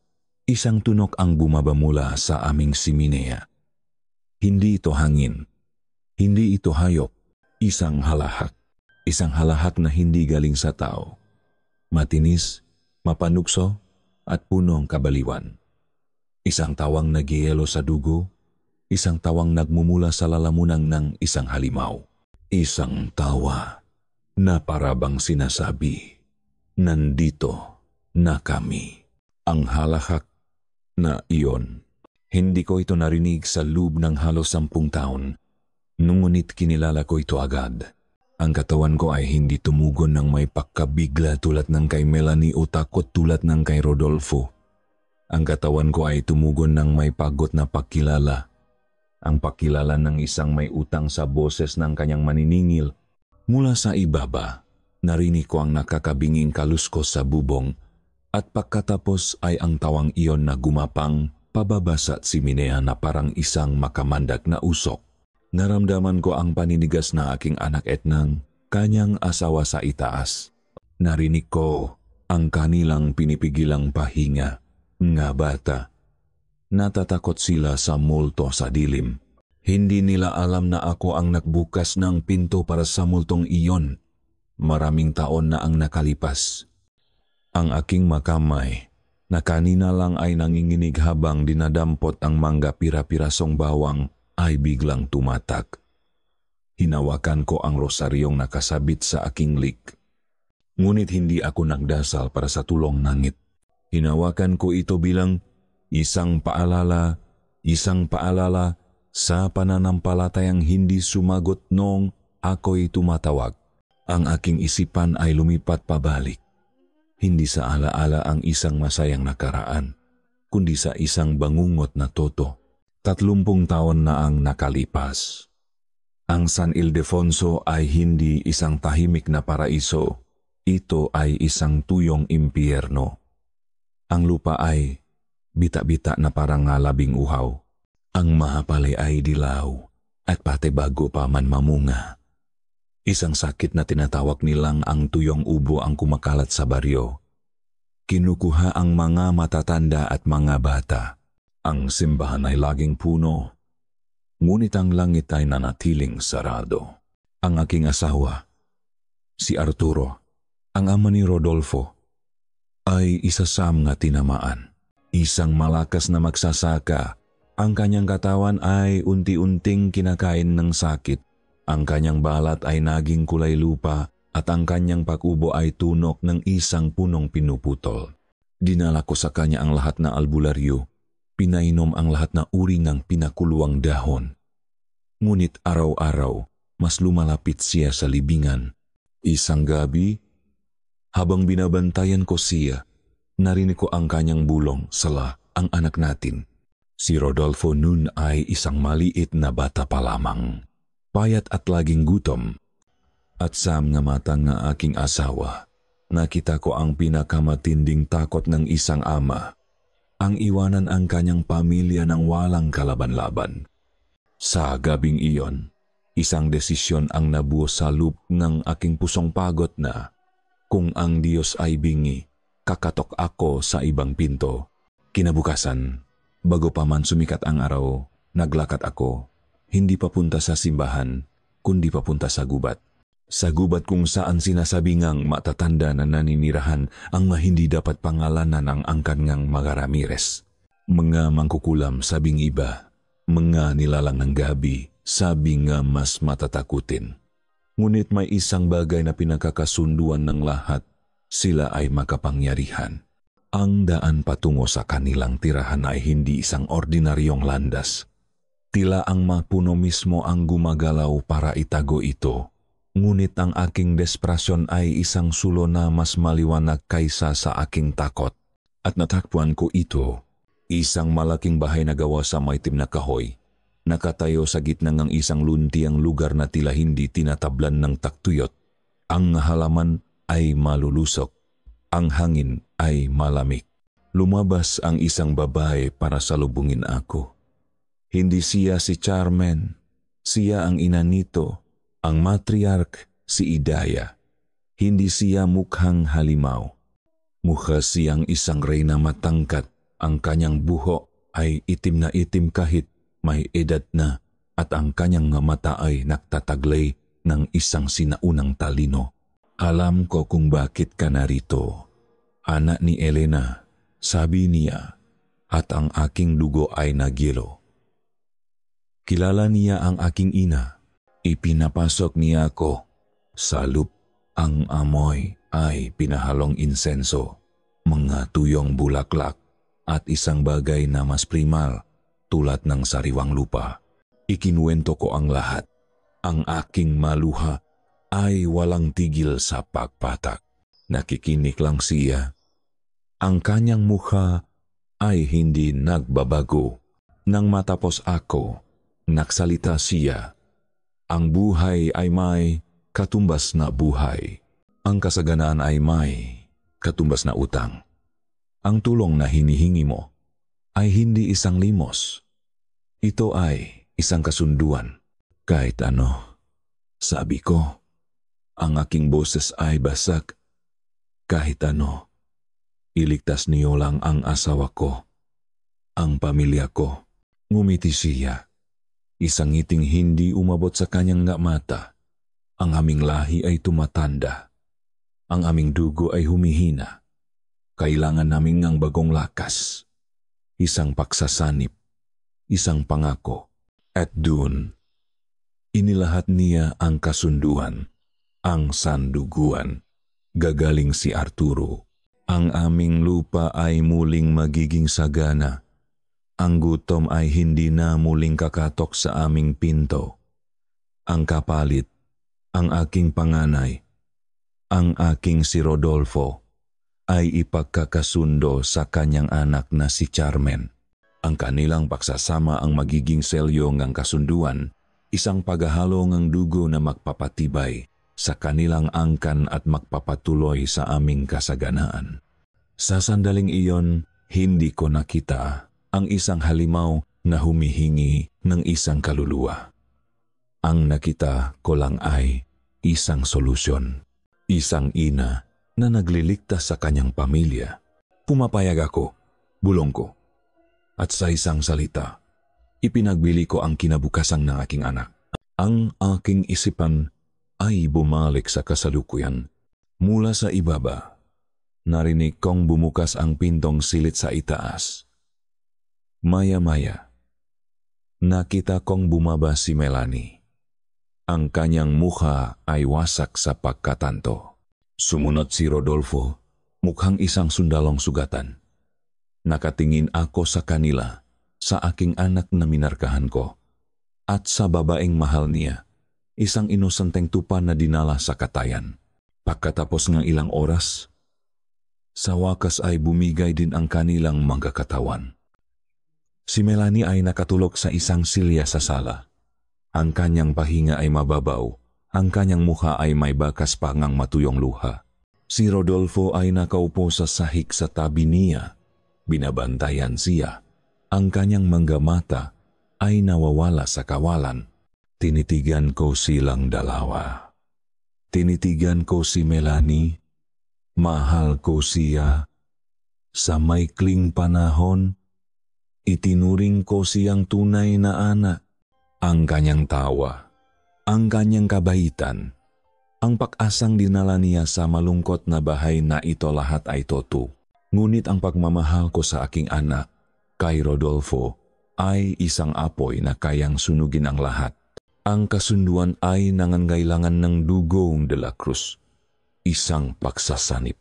isang tunok ang bumaba mula sa aming siminea. Hindi ito hangin. Hindi ito hayop. Isang halahak. Isang halahak na hindi galing sa tao. Matinis, mapanukso, at punong kabaliwan. Isang tawang nagyelo sa dugo. Isang tawang nagmumula sa lalamunan ng isang halimaw. Isang tawa na parabang sinasabi, nandito na kami. Ang halahak na iyon. Hindi ko ito narinig sa loob ng halos 10 taon. Ngunit kinilala ko ito agad. Ang katawan ko ay hindi tumugon ng may pagkabigla tulad ng kay Melanie o takot tulad ng kay Rodolfo. Ang katawan ko ay tumugon ng may pagod na pagkilala. Ang pagkilala ng isang may utang sa boses ng kanyang maniningil. Mula sa ibaba, narinig ko ang nakakabinging kaluskos sa bubong at pagkatapos ay ang tawang iyon na gumapang pababa sa tsiminea na parang isang makamandag na usok. Naramdaman ko ang paninigas na aking anak at ng kanyang asawa sa itaas. Narinig ko ang kanilang pinipigilang pahinga. Nga bata, natatakot sila sa multo sa dilim. Hindi nila alam na ako ang nagbukas ng pinto para sa multong iyon. Maraming taon na ang nakalipas. Ang aking makamay na kanina lang ay nanginginig habang dinadampot ang mga pira-pirasong bawang ay biglang tumatak. Hinawakan ko ang rosaryong nakasabit sa aking lik. Ngunit hindi ako nagdasal para sa tulong langit. Hinawakan ko ito bilang isang paalala sa pananampalatayang hindi sumagot noong ako'y tumatawag. Ang aking isipan ay lumipat pabalik. Hindi sa alaala ang isang masayang nakaraan, kundi sa isang bangungot na toto. 30 taon na ang nakalipas. Ang San Ildefonso ay hindi isang tahimik na paraiso. Ito ay isang tuyong impyerno. Ang lupa ay bita-bita na parang labing uhaw. Ang mahapali ay dilaw at pati bago pa man mamunga. Isang sakit na tinatawag nilang ang tuyong ubo ang kumakalat sa baryo. Kinukuha ang mga matatanda at mga bata. Ang simbahan ay laging puno. Ngunit ang langit ay nanatiling sarado. Ang aking asawa, si Arturo, ang ama ni Rodolfo, ay isa sa mga tinamaan. Isang malakas na magsasaka. Ang kanyang katawan ay unti-unting kinakain ng sakit. Ang kanyang balat ay naging kulay lupa at ang kanyang pakubo ay tunok ng isang punong pinuputol. Dinala ko sa kanya ang lahat na albularyo. Pinainom ang lahat na uri ng pinakuluang dahon. Ngunit araw-araw, mas lumalapit siya sa libingan. Isang gabi, habang binabantayan ko siya, narinig ko ang kanyang bulong, "Sala, ang anak natin." Si Rodolfo noon ay isang maliit na bata pa lamang. Payat at laging gutom. At sa mga mata ng aking asawa, nakita ko ang pinakamatinding takot ng isang ama. Ang iwanan ang kanyang pamilya ng walang kalaban-laban. Sa gabing iyon, isang desisyon ang nabuo sa loop ng aking pusong pagod na kung ang Diyos ay bingi, kakatok ako sa ibang pinto. Kinabukasan, bago pa man sumikat ang araw, naglakad ako, hindi papunta sa simbahan, kundi papunta sa gubat. Sa gubat kung saan sinasabingang matatanda na naninirahan ang hindi dapat pangalanan ng angkan ngang mga Ramirez. Mga mangkukulam sabing iba, mga nilalang ng gabi sabing nga mas matatakutin. Ngunit may isang bagay na pinagkakasunduan ng lahat, sila ay makapangyarihan. Ang daan patungo sa kanilang tirahan ay hindi isang ordinaryong landas. Tila ang mapuno mismo ang gumagalaw para itago ito. Ngunit ang aking desperasyon ay isang sulo na mas maliwanag kaysa sa aking takot. At natakpuan ko ito, isang malaking bahay na gawa sa maitim na kahoy. Nakatayo sa gitna ng isang luntiang lugar na tila hindi tinatablan ng taktuyot. Ang halaman ay malulusok. Ang hangin ay malamig. Lumabas ang isang babae para salubungin ako. Hindi siya si Carmen. Siya ang ina nito, ang matriarch si Idaya. Hindi siya mukhang halimaw. Mukha siyang isang reyna matangkat. Ang kanyang buho ay itim na itim kahit may edad na at ang kanyang mata ay nagtataglay ng isang sinaunang talino. "Alam ko kung bakit ka narito, anak ni Elena," sabi niya, at ang aking dugo ay nagyelo. Kilala niya ang aking ina. Ipinapasok niya ako. Sa loop, ang amoy ay pinahalong insenso, mga tuyong bulaklak at isang bagay na mas primal tulad ng sariwang lupa. Ikinuwento ko ang lahat. Ang aking maluha ay walang tigil sa pagpatak. Nakikinig lang siya. Ang kanyang mukha ay hindi nagbabago. Nang matapos ako, nagsalita siya. Ang buhay ay may katumbas na buhay. Ang kasaganaan ay may katumbas na utang. Ang tulong na hinihingi mo ay hindi isang limos. Ito ay isang kasunduan. Kahit ano, sabi ko, ang aking boses ay basag. Kahit ano, iligtas niyo lang ang asawa ko, ang pamilya ko. Ngumiti siya. Isang ngiting hindi umabot sa kanyang nga mata. Ang aming lahi ay tumatanda. Ang aming dugo ay humihina. Kailangan namin ng bagong lakas. Isang pagsasanip. Isang pangako. At dun, inilahat niya ang kasunduan. Ang sanduguan. Gagaling si Arturo. Ang aming lupa ay muling magiging sagana. Ang gutom ay hindi na muling kakatok sa aming pinto. Ang kapalit, ang aking panganay, ang aking si Rodolfo, ay ipagkakasundo sa kanyang anak na si Carmen. Ang kanilang pagsasama ang magiging selyo ng kasunduan, isang paghahalo ng dugo na magpapatibay sa kanilang angkan at magpapatuloy sa aming kasaganaan. Sa sandaling iyon, hindi ko nakita ang isang halimaw na humihingi ng isang kaluluwa. Ang nakita ko lang ay isang solusyon. Isang ina na nagliligtas sa kanyang pamilya. Pumapayag ako, bulong ko. At sa isang salita, ipinagbili ko ang kinabukasan ng aking anak. Ang aking isipan ay bumalik sa kasalukuyan. Mula sa ibaba, narinig kong bumukas ang pintong silid sa itaas. Maya-maya, nakita kong bumaba si Melanie. Ang kanyang mukha ay wasak sa pagkatanto. Sumunod si Rodolfo, mukhang isang sundalong sugatan. Nakatingin ako sa kanila, sa aking anak na minarkahan ko, at sa babaeng mahal niya, isang inosenteng tupa na dinala sa katayan. Pagkatapos ng ilang oras, sa wakas ay bumigay din ang kanilang mga katawan. Si Melanie ay nakatulog sa isang silya sa sala. Ang kanyang pahinga ay mababaw, ang kanyang mukha ay may bakas pa ngang matuyong luha. Si Rodolfo ay nakaupo sa sahig sa tabi niya. Binabantayan siya. Ang kanyang mga mata ay nawawala sa kawalan. Tinitigan ko silang dalawa. Tinitigan ko si Melanie. Mahal ko siya. Sa maikling panahon, itinuring ko siyang tunay na anak. Ang kanyang tawa, ang kanyang kabaitan, ang pag-asang dinala niya sa malungkot na bahay na ito lahat ay totoo. Ngunit ang pagmamahal ko sa aking anak, kay Rodolfo, ay isang apoy na kayang sunugin ang lahat. Ang kasunduan ay nangangailangan ng dugong de la Cruz, isang pagsasanip.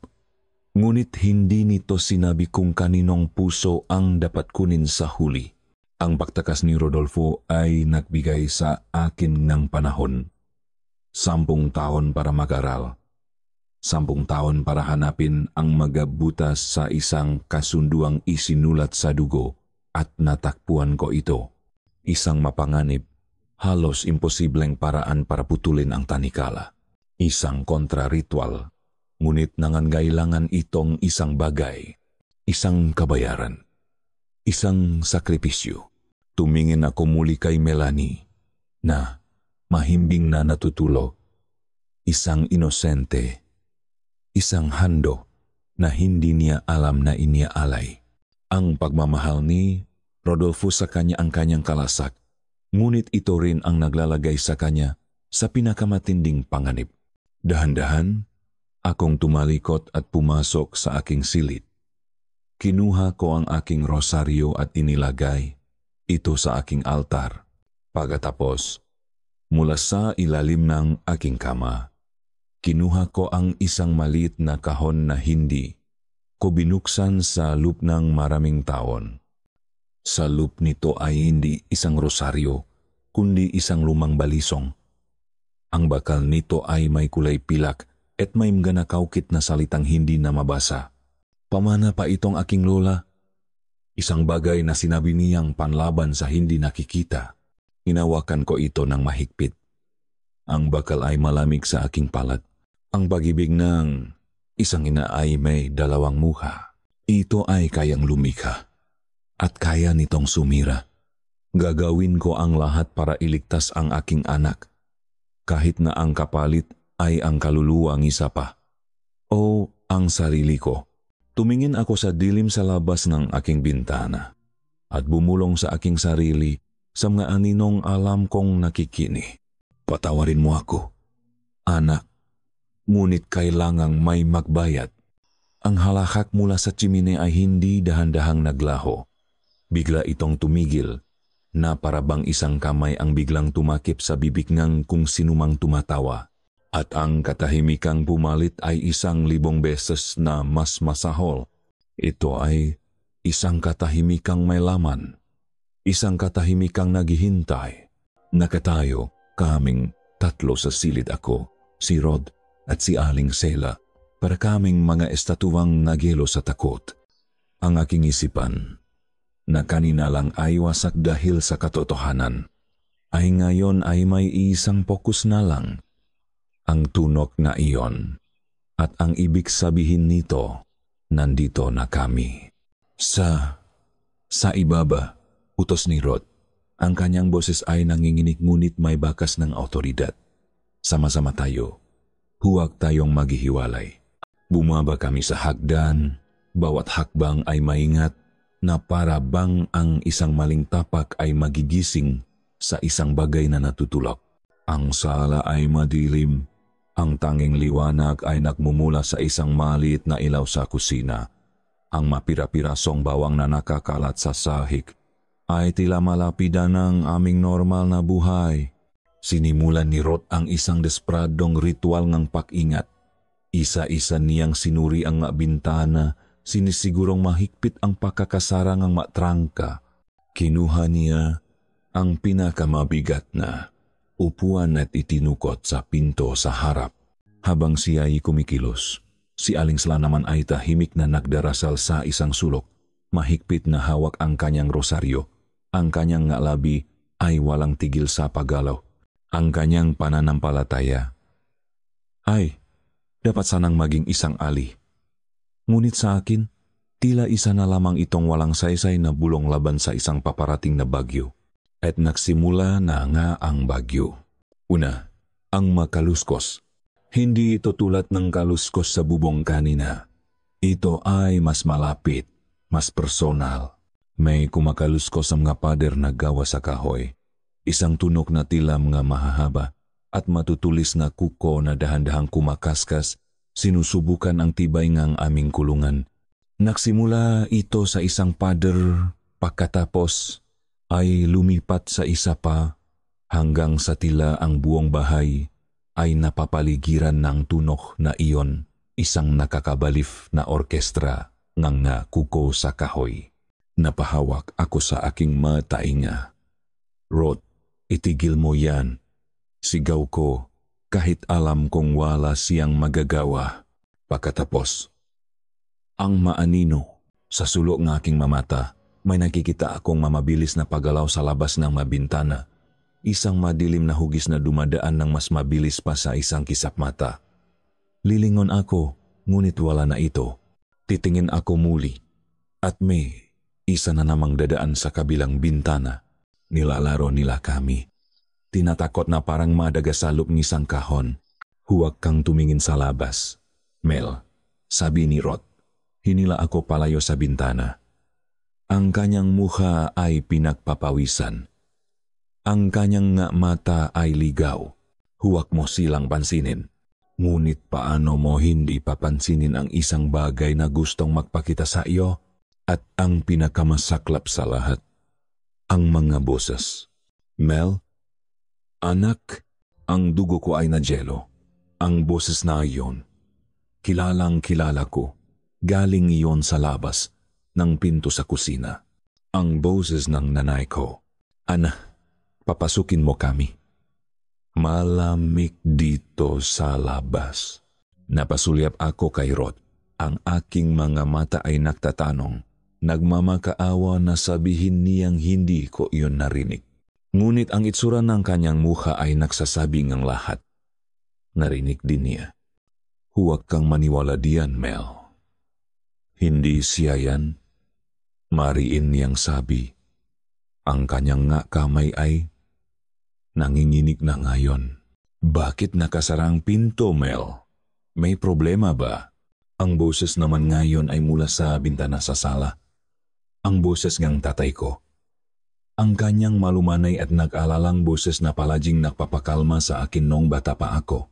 Ngunit hindi nito sinabi kung kaninong puso ang dapat kunin sa huli. Ang pagtakas ni Rodolfo ay nagbigay sa akin ng panahon. 10 taon para mag-aral. 10 taon para hanapin ang magabutas sa isang kasunduang isinulat sa dugo at natakpuan ko ito. Isang mapanganib, halos imposibleng paraan para putulin ang tanikala. Isang kontraritual, ngunit nangangailangan itong isang bagay, isang kabayaran. Isang sakripisyo. Tumingin ako muli kay Melanie na mahimbing na natutulog. Isang inosente. Isang hando na hindi niya alam na iniaalay. Ang pagmamahal ni Rodolfo sa kanya ang kanyang kalasak, ngunit ito rin ang naglalagay sa kanya sa pinakamatinding panganib. Dahan-dahan, akong tumalikot at pumasok sa aking silid. Kinuha ko ang aking rosaryo at inilagay ito sa aking altar. Pagkatapos, mula sa ilalim ng aking kama, kinuha ko ang isang maliit na kahon na hindi ko binuksan sa loop ng maraming taon. Sa loop nito ay hindi isang rosaryo, kundi isang lumang balisong. Ang bakal nito ay may kulay pilak at may mga nakaukit na salitang hindi na mabasa. Pamana pa itong aking lola. Isang bagay na sinabi niyang panlaban sa hindi nakikita. Hinawakan ko ito ng mahigpit. Ang bakal ay malamig sa aking palad. Ang pag-ibig ng isang ina ay may 2 muha. Ito ay kayang lumikha. at kaya nitong sumira. Gagawin ko ang lahat para iligtas ang aking anak, kahit na ang kapalit ay ang kaluluwang isa pa, o ang sarili ko. Tumingin ako sa dilim sa labas ng aking bintana at bumulong sa aking sarili sa mga aninong alam kong nakikini. Patawarin mo ako, anak, ngunit kailangang may magbayad. Ang halakak mula sa tsimene ay hindi dahan-dahang naglaho. Bigla itong tumigil na parabang isang kamay ang biglang tumakip sa bibig ng kung sinumang tumatawa. At ang katahimikang pumalit ay 1,000 beses na mas masahol. Ito ay isang katahimikang may laman. Isang katahimikang naghihintay. Nakatayo kaming tatlo sa silid, ako, si Rod at si Aling Sela, para kaming mga estatuang nagyelo sa takot. Ang aking isipan, na kanina lang ay wasak dahil sa katotohanan, ay ngayon ay may isang fokus na lang. Ang tunok na iyon. At ang ibig sabihin nito, nandito na kami. Sa ibaba, utos ni Rod. Ang kanyang boses ay nanginginig ngunit may bakas ng awtoridad. Sama-sama tayo. Huwag tayong maghihiwalay. Bumaba kami sa hagdan. Bawat hakbang ay maingat na para bang ang isang maling tapak ay magigising sa isang bagay na natutulak. Ang sala ay madilim. Ang tanging liwanag ay nagmumula sa isang maliit na ilaw sa kusina. Ang mapira-pirasong bawang na nakakalat sa sahig ay tila malapidan ng aming normal na buhay. Sinimulan ni Rod ang isang despradong ritual ng pag-ingat. Isa-isa niyang sinuri ang mga bintana, sinisigurong mahigpit ang pagkakasarang ng matrangka. Kinuha niya ang pinakamabigat na upuan at itinukot sa pinto sa harap. Habang siya ay kumikilos, si Aling Sela naman ay tahimik na nagdarasal sa isang sulok. Mahigpit na hawak ang kanyang rosaryo. Ang kanyang ngalabi ay walang tigil sa paggalaw. Ang kanyang pananampalataya ay dapat sanang maging isang ali. Ngunit sa akin, tila isa na lamang itong walang saysay na bulong laban sa isang paparating na bagyo. At nagsimula na nga ang bagyo. Una, ang makaluskos. Hindi ito tulad ng kaluskos sa bubong kanina. Ito ay mas malapit, mas personal. May kumakaluskos ang mga pader na gawa sa kahoy. Isang tunok na tila mga mahahaba at matutulis na kuko na dahan-dahang kumakaskas, sinusubukan ang tibay ng aming kulungan. Nagsimula ito sa isang pader, pagkatapos ay lumipat sa isa pa hanggang sa tila ang buong bahay ay napapaligiran ng tunok na iyon, isang nakakabalif na orkestra ng kuko sa kahoy. Napahawak ako sa aking matainga. Rod, itigil mo yan. Sigaw ko kahit alam kong wala siyang magagawa. Pagkatapos, ang maanino sa sulok ng aking mamata, may nakikita akong mamabilis na paggalaw sa labas ng mabintana. Isang madilim na hugis na dumadaan ng mas mabilis pa sa isang kisap mata. Lilingon ako, ngunit wala na ito. Titingin ako muli, at may isa na namang dadaan sa kabilang bintana. Nilalaro nila kami. Tinatakot na parang madagasalop ng isang kahon. Huwag kang tumingin sa labas, Mel, sabi ni Rod. Hinila ako palayo sa bintana. Ang kanyang mukha ay pinagpapawisan. Ang kanyang mata ay ligaw. Huwag mo silang pansinin. Ngunit paano mo hindi papansinin ang isang bagay na gustong magpakita sa iyo? At ang pinakamasaklap sa lahat, ang mga boses. Mel, anak, ang dugo ko ay nadyelo. Ang boses na iyon, kilalang kilala ko. Galing iyon sa labas ng pinto sa kusina. Ang boses ng nanay ko. Ana, papasukin mo kami. Malamig dito sa labas. Napasulyap ako kay Rod. Ang aking mga mata ay nagtatanong. Nagmamakaawa na sabihin niyang hindi ko iyon narinig. Ngunit ang itsura ng kanyang mukha ay nagsasabi ng lahat. Narinig din niya. Huwag kang maniwala diyan, Mel. Hindi siya yan. Mariin niyang sabi. Ang kanyang nga kamay ay nanginginig na ngayon. Bakit nakasarang pinto, Mel? May problema ba? Ang boses naman ngayon ay mula sa bintana sa sala. Ang boses ngang tatay ko. Ang kanyang malumanay at nag-alalang boses na palaging nagpapakalma sa akin noong bata pa ako.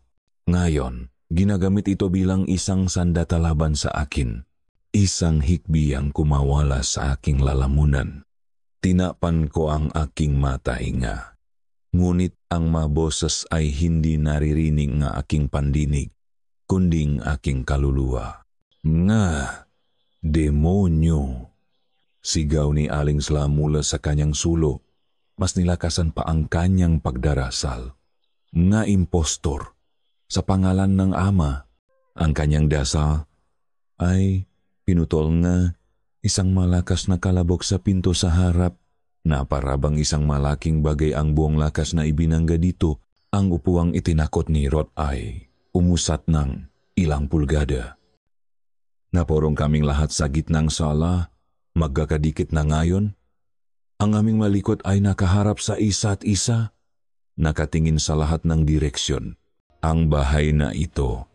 Ngayon, ginagamit ito bilang isang sandatalaban sa akin. Isang hikbi ang kumawala sa aking lalamunan. Tinapan ko ang aking matainga. Ngunit ang maboses ay hindi naririnig ng aking pandinig, kunding aking kaluluwa. Nga, demonyo! Sigaw ni Aling Sla mula sa kanyang sulo. Mas nilakasan pa ang kanyang pagdarasal. Nga impostor, sa pangalan ng Ama, ang kanyang dasal ay pinutol nga isang malakas na kalabok sa pinto sa harap na parabang isang malaking bagay ang buong lakas na ibinangga dito. Ang upuang itinakot ni Rod ay umusat ng ilang pulgada. Naporong kaming lahat sa gitnang sala, magkakadikit na ngayon. Ang aming malikot ay nakaharap sa isa't isa, nakatingin sa lahat ng direksyon. Ang bahay na ito,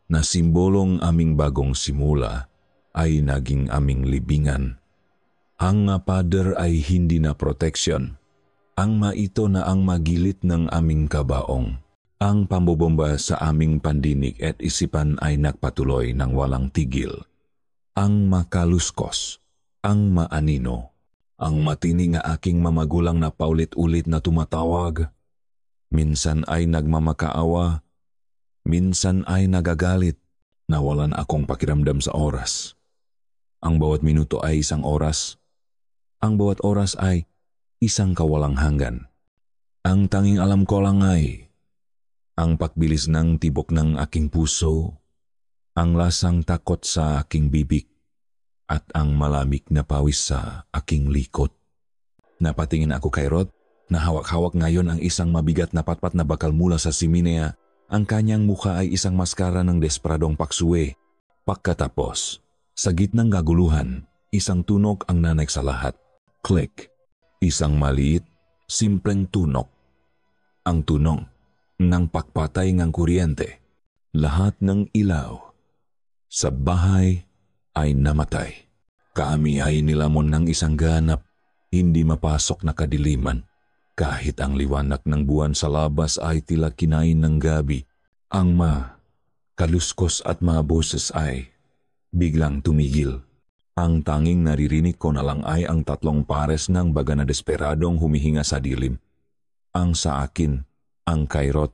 na simbolong aming bagong simula, ay naging aming libingan. Ang pader ay hindi na proteksyon. Ang maito na ang magilit ng aming kabaong. Ang pambobomba sa aming pandinig at isipan ay nagpatuloy ng walang tigil. Ang makaluskos, ang maanino, ang matini nga aking mamagulang na paulit-ulit na tumatawag. Minsan ay nagmamakaawa, minsan ay nagagalit. Nawalan akong pakiramdam sa oras. Ang bawat minuto ay isang oras. Ang bawat oras ay isang kawalang hanggan. Ang tanging alam ko lang ay ang pagbilis ng tibok ng aking puso, ang lasang takot sa aking bibig, at ang malamig na pawis sa aking likod. Napatingin ako kay Rod na hawak-hawak ngayon ang isang mabigat na patpat na bakal mula sa siminea. Ang kanyang mukha ay isang maskara ng desperadong paksuwe. Pagkatapos, sa gitnang kaguluhan, isang tunog ang nanig sa lahat. Click. Isang maliit, simpleng tunog. Ang tunog ng pakpatay ng kuryente. Lahat ng ilaw sa bahay ay namatay. Kami ay nilamon ng isang ganap, hindi mapasok na kadiliman. Kahit ang liwanag ng buwan sa labas ay tila kinain ng gabi, ang kaluskos at boses ay biglang tumigil. Ang tanging naririnig ko na lang ay ang tatlong pares ng baga na desperadong humihinga sa dilim. Ang sa akin, ang kay Rod,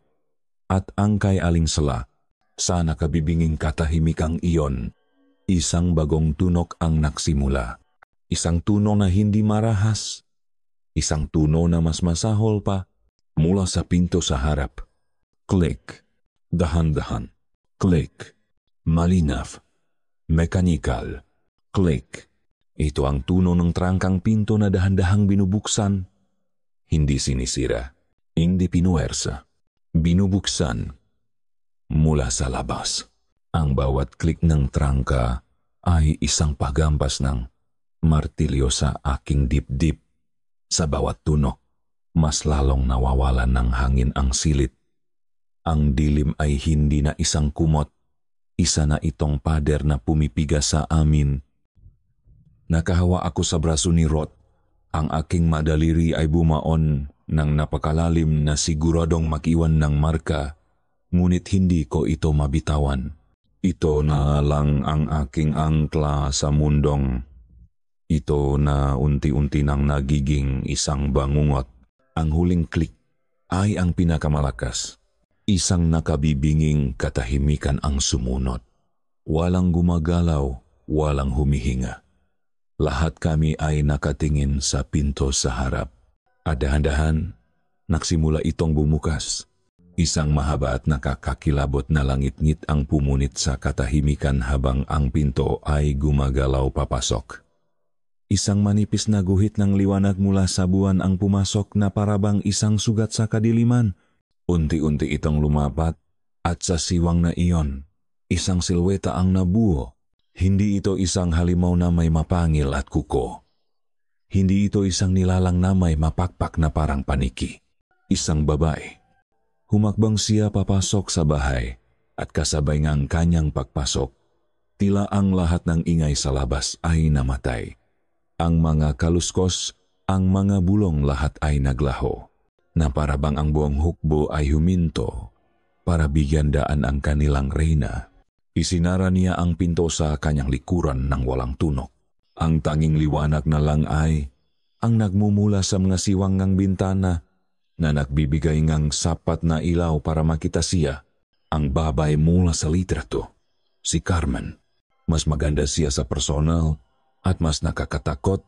at ang kay Aling Sla. Sa nakabibinging katahimikang iyon, isang bagong tunog ang nagsimula. Isang tunog na hindi marahas. Isang tunog na mas masahol pa mula sa pinto sa harap. Click. Dahan-dahan. Click. Malinaw. Mekanikal. Click. Ito ang tunog ng trangkang pinto na dahan-dahang binubuksan. Hindi sinisira. Hindi pinuwersa. Binubuksan mula sa labas. Ang bawat click ng trangka ay isang pagampas ng martilyo sa aking dibdib. Sa bawat tunog, mas lalong nawawalan ng hangin ang silit. Ang dilim ay hindi na isang kumot. Isa na itong pader na pumipiga sa amin. Nakahawa ako sa braso ni Rod. Ang aking madaliri ay bumaon ng napakalalim na siguradong makiwan ng marka, ngunit hindi ko ito mabitawan. Ito na lang ang aking angkla sa mundong. Ito na unti-unti nang nagiging isang bangungot. Ang huling click ay ang pinakamalakas. Isang nakabibinging katahimikan ang sumunod. Walang gumagalaw, walang humihinga. Lahat kami ay nakatingin sa pinto sa harap. At dahan-dahan, nagsimula itong bumukas. Isang mahaba at nakakakilabot na langit-ngit ang pumunit sa katahimikan habang ang pinto ay gumagalaw papasok. Isang manipis na guhit ng liwanag mula sa buwan ang pumasok na parabang isang sugat sa kadiliman. Unti-unti itong lumapat at sa siwang na iyon, isang silweta ang nabuo. Hindi ito isang halimaw na may mapangil at kuko. Hindi ito isang nilalang na may mapakpak na parang paniki. Isang babae. Humakbang siya papasok sa bahay at kasabay ngang kanyang pagpasok, tila ang lahat ng ingay sa labas ay namatay. Ang mga kaluskos, ang mga bulong lahat ay naglaho, na parabang ang buong hukbo ay huminto para bigyan daan ang kanilang reyna. Isinara niya ang pinto sa kanyang likuran ng walang tunok. Ang tanging liwanag na lang ay ang nagmumula sa mga siwang ngang bintana na nagbibigay ngang sapat na ilaw para makita siya, ang babay mula sa litrato, si Carmen. Mas maganda siya sa personal at mas nakakatakot.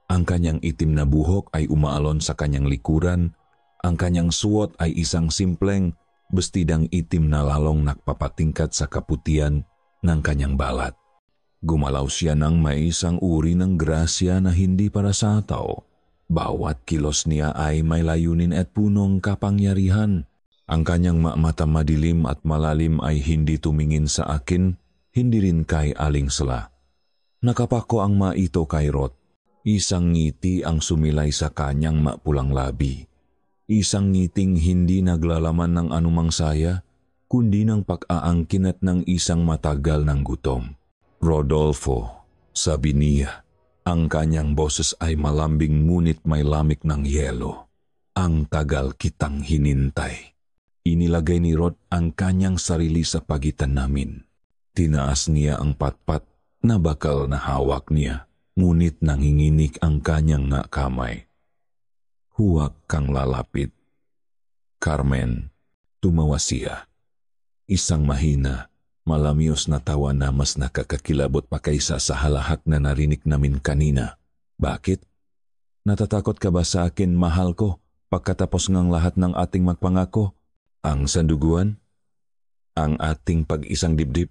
Ang kanyang itim na buhok ay umaalon sa kanyang likuran. Ang kanyang suot ay isang simpleng, bestidang itim na lalong nagpapatingkat sa kaputian ng kanyang balat. Gumalaw siya ng may isang uri ng grasya na hindi para sa tao. Bawat kilos niya ay may layunin at punong kapangyarihan. Ang kanyang mata madilim at malalim ay hindi tumingin sa akin, hindi rin kay Aling Sla. Nakapako ang maito kay Rod. Isang ngiti ang sumilay sa kanyang mapulang labi. Isang ngiting hindi naglalaman ng anumang saya, kundi ng pag-aangkin at ng isang matagal ng gutom. Rodolfo, sabi niya. Ang kanyang boses ay malambing ngunit may lamig ng yelo. Ang tagal kitang hinintay. Inilagay ni Rod ang kanyang sarili sa pagitan namin. Tinaas niya ang patpat na bakal na hawak niya, ngunit nanginginig ang kanyang nga kamay. Huwag kang lalapit. Carmen, tumawa siya. Isang mahina, malamyos na tawa na mas nakakakilabot pa kaysa sa halahak na narinig namin kanina. Bakit? Natatakot ka ba sa akin, mahal ko, pagkatapos ng lahat ng ating magpangako? Ang sanduguan? Ang ating pag-isang dibdib?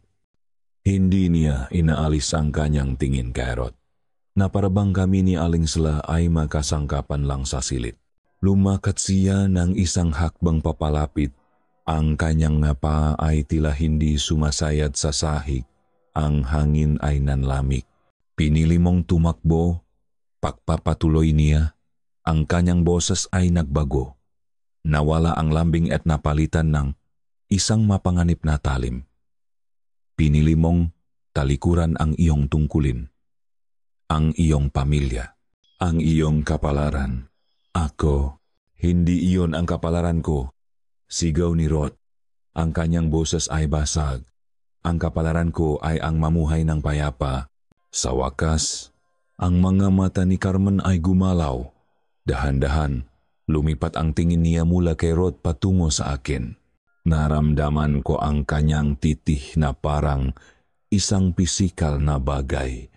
Hindi niya inaalis ang kanyang tingin kay Rod, na parabang kami ni Aling Sla ay magkasangkapan lang sa silid. Lumakat siya ng isang hakbang papalapit. Ang kanyang nga paa ay tila hindi sumasayad sa sahig. Ang hangin ay nanlamig. Pinili mong tumakbo. Pagpapatuloy niya, ang kanyang boses ay nagbago. Nawala ang lambing at napalitan ng isang mapanganib na talim. Pinili mong talikuran ang iyong tungkulin. Ang iyong pamilya. Ang iyong kapalaran. Ako, hindi iyon ang kapalaran ko. Sigaw ni Rod. Ang kanyang boses ay basag. Ang kapalaran ko ay ang mamuhay ng payapa. Sa wakas, ang mga mata ni Carmen ay gumalaw. Dahan-dahan, lumipat ang tingin niya mula kay Rod patungo sa akin. Naramdaman ko ang kanyang titih na parang isang pisikal na bagay.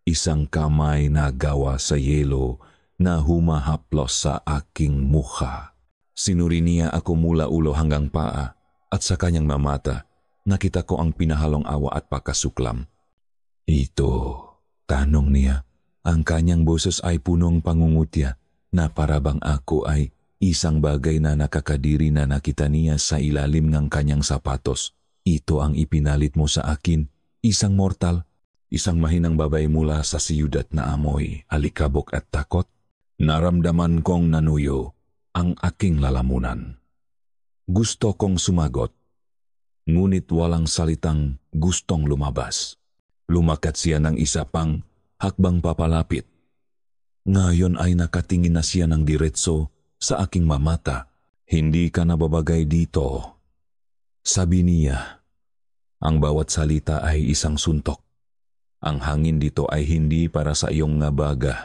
Isang kamay na gawa sa yelo na humahaplos sa aking mukha. Sinuri niya ako mula ulo hanggang paa at sa kanyang mamata, nakita ko ang pinahalong awa at pakasuklam. Ito, tanong niya. Ang kanyang boses ay punong pangungutya na parabang ako ay isang bagay na nakakadiri na nakita niya sa ilalim ng kanyang sapatos. Ito ang ipinalit mo sa akin, isang mortal, isang mahinang babae mula sa siyudad na amoy, alikabok at takot. Naramdaman kong nanuyo ang aking lalamunan. Gusto kong sumagot, ngunit walang salitang gustong lumabas. Lumakat siya ng isa pang hakbang papalapit. Ngayon ay nakatingin na siya ng diretso sa aking mamata. Hindi ka nababagay dito. Sabi niya, ang bawat salita ay isang suntok. Ang hangin dito ay hindi para sa iyong nga baga.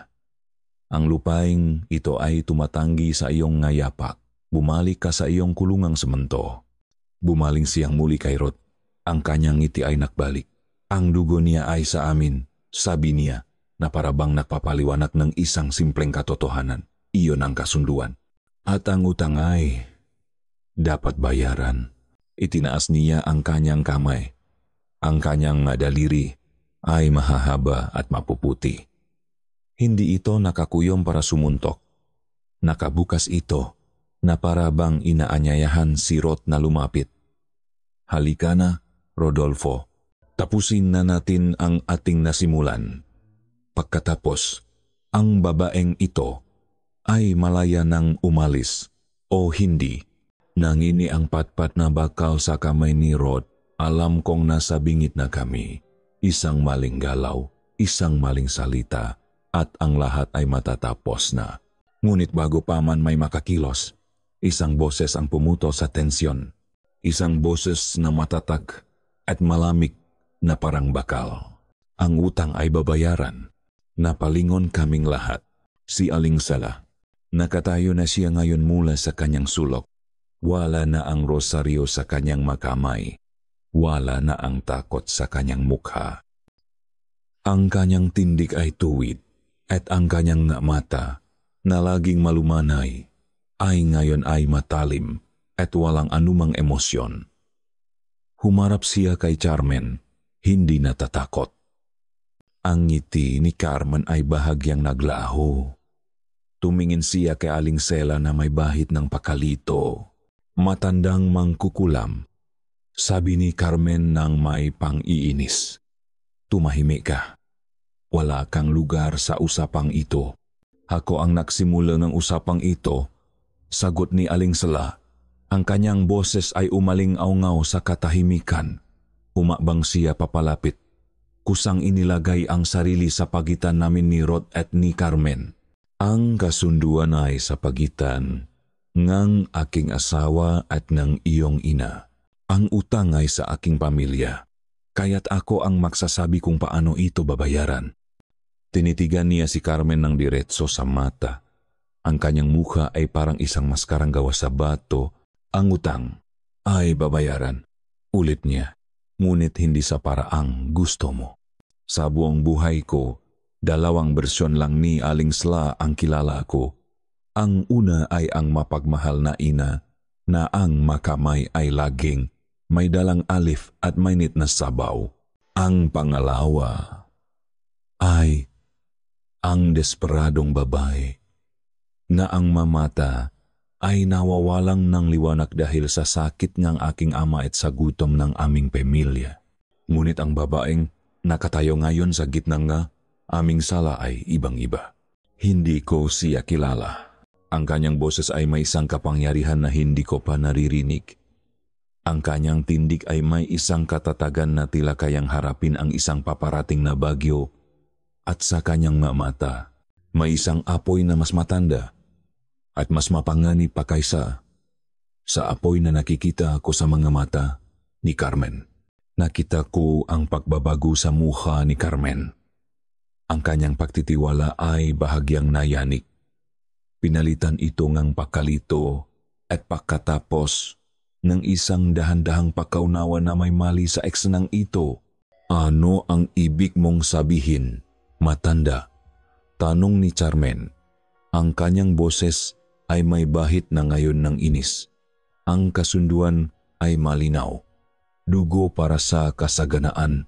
Ang lupaing ito ay tumatanggi sa iyong ngayapak. Bumalik ka sa iyong kulungang semento. Bumaling siyang muli kay Rod. Ang kanyang ngiti ay nakbalik. Ang dugo niya ay sa amin, sabi niya, na parabang nagpapaliwanag ng isang simpleng katotohanan. Iyon ang kasunduan. At ang utang ay dapat bayaran. Itinaas niya ang kanyang kamay. Ang kanyang daliri ay mahahaba at mapuputi. Hindi ito nakakuyom para sumuntok. Nakabukas ito na parabang inaanyayahan si Rod na lumapit. Halika na, Rodolfo. Tapusin na natin ang ating nasimulan. Pagkatapos, Ang babaeng ito ay malaya nang umalis o hindi. Nangini ang patpat na bakal sa kamay ni Rod. Alam kong nasa bingit na kami. Isang maling galaw, isang maling salita, at ang lahat ay matatapos na. Ngunit bago pa man may makakilos, isang boses ang pumuto sa tensyon. Isang boses na matatag at malamig na parang bakal. Ang utang ay babayaran. Napalingon kaming lahat. Si Aling Sala. Nakatayo na siya ngayon mula sa kanyang sulok. Wala na ang rosaryo sa kanyang makamay. Wala na ang takot sa kanyang mukha. Ang kanyang tindig ay tuwid at ang kanyang mata na laging malumanay ay ngayon ay matalim at walang anumang emosyon. Humarap siya kay Carmen, hindi natatakot. Ang ngiti ni Carmen ay bahagyang naglaho. Tumingin siya kay Aling Sela na may bahid ng pakalito. Matandang mangkukulam. Sabi ni Carmen nang may pang-iinis. Tumahimik ka. Wala kang lugar sa usapang ito. Ako ang nagsimula ng usapang ito. Sagot ni Aling Sala. Ang kanyang boses ay umaling-aungaw sa katahimikan. Umakbang siya papalapit. Kusang inilagay ang sarili sa pagitan namin ni Rod at ni Carmen. Ang kasunduan ay sa pagitan ng aking asawa at ng iyong ina. Ang utang ay sa aking pamilya, kaya't ako ang magsasabi kung paano ito babayaran. Tinitigan niya si Carmen ng diretso sa mata. Ang kanyang mukha ay parang isang maskarang gawa sa bato. Ang utang ay babayaran, ulit niya, ngunit hindi sa paraang gusto mo. Sa buong buhay ko, 2 bersyon lang ni Aling Sala ang kilala ko. Ang una ay ang mapagmahal na ina na ang makamay ay laging may dalang alif at mainit na sabaw. Ang pangalawa ay ang desperadong babae na ang mamata ay nawawalang ng liwanag dahil sa sakit ng aking ama at sa gutom ng aming pamilya. Ngunit ang babaeng nakatayo ngayon sa gitna nga aming sala ay ibang-iba. Hindi ko siya kilala. Ang kanyang boses ay may isang kapangyarihan na hindi ko pa naririnig. Ang kanyang tindig ay may isang katatagan na tila kayang harapin ang isang paparating na bagyo. At sa kanyang mata, may isang apoy na mas matanda at mas mapangani pa kaysa sa apoy na nakikita ko sa mga mata ni Carmen. Nakita ko ang pagbabago sa mukha ni Carmen. Ang kanyang pagtitiwala ay bahagyang nayanik. Pinalitan ito ng pakalito at pagkatapos ng isang dahan-dahang pagkaunawa na may mali sa eksenang ito. Ano ang ibig mong sabihin, matanda? Tanong ni Carmen. Ang kanyang boses ay may bahid na ngayon ng inis. Ang kasunduan ay malinaw. Dugo para sa kasaganaan,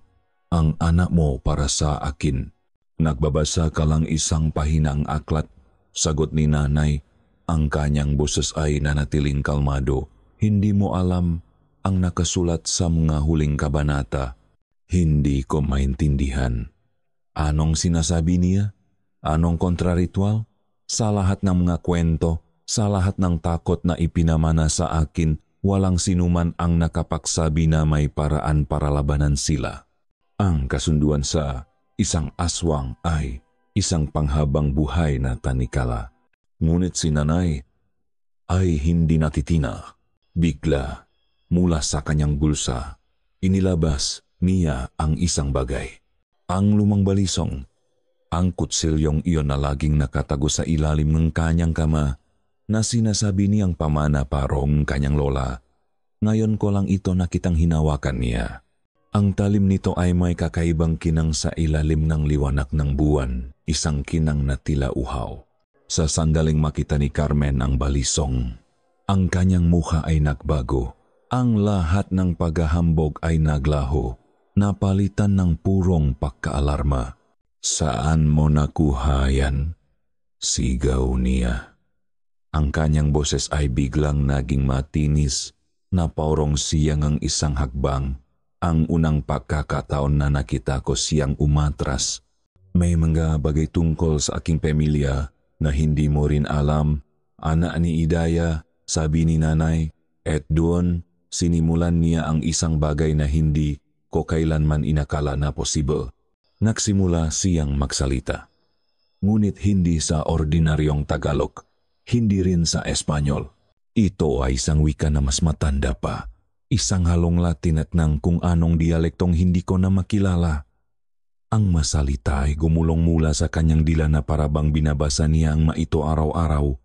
ang anak mo para sa akin. Nagbabasa ka lang isang pahinang aklat. Sagot ni nanay, ang kanyang boses ay nanatiling kalmado. Hindi mo alam ang nakasulat sa mga huling kabanata. Hindi ko maintindihan. Anong sinasabi niya? Anong kontraritual? Sa lahat ng mga kwento, sa lahat ng takot na ipinamana sa akin, walang sinuman ang nakapagsabi na may paraan para labanan sila. Ang kasunduan sa isang aswang ay isang panghabang buhay na tanikala. Ngunit si nanay ay hindi natitina. Bigla, mula sa kanyang bulsa, inilabas niya ang isang bagay. Ang lumang balisong, ang kutsilyong iyon na laging nakatago sa ilalim ng kanyang kama na sinasabi niyang pamana parong kanyang lola. Ngayon ko lang ito nakitang hinawakan niya. Ang talim nito ay may kakaibang kinang sa ilalim ng liwanag ng buwan, isang kinang na tila uhaw. Sa sandaling makita ni Carmen ang balisong, ang kanyang mukha ay nagbago. Ang lahat ng paghahambog ay naglaho, napalitan ng purong pagkaalarma. Saan mo nakuha yan? Sigaw niya. Ang kanyang boses ay biglang naging matinis, na paurong siyang ang isang hakbang. Ang unang pagkakataon na nakita ko siyang umatras, May mga bagay tungkol sa aking pamilya na hindi mo rin alam, anak ni Idaya, sabi ni nanay, at doon sinimulan niya ang isang bagay na hindi ko kailanman inakala na posible. Nagsimula siyang magsalita. Ngunit hindi sa ordinaryong Tagalog, hindi rin sa Espanyol. Ito ay isang wika na mas matanda pa, isang halong Latin at ng kung anong dialektong hindi ko na makilala. Ang masalita ay gumulong mula sa kanyang dila na parabang binabasa niya ang maito araw-araw.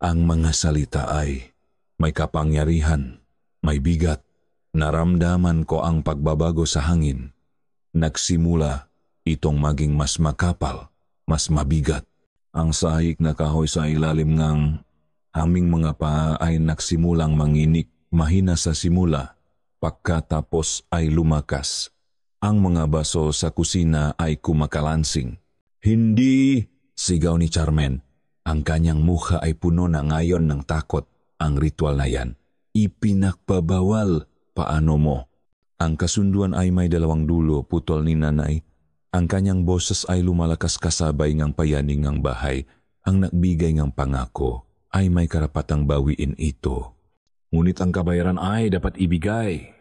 Ang mga salita ay may kapangyarihan, may bigat. Naramdaman ko ang pagbabago sa hangin. Nagsimula itong maging mas makapal, mas mabigat. Ang sahig na kahoy sa ilalim ng aming mga paa ay nagsimulang manginik, mahina sa simula, pagkatapos ay lumakas. Ang mga baso sa kusina ay kumakalansing. Hindi! Sigaw ni Carmen. Ang kanyang mukha ay puno na ngayon ng takot. Ang ritual na yan, ipinakpabawal. Paano mo? Ang kasunduan ay may dalawang dulo, putol ni nanay. Ang kanyang boses ay lumalakas kasabay ngang payaning ng bahay. Ang nagbigay ng pangako ay may karapatang bawiin ito. Ngunit ang kabayaran ay dapat ibigay.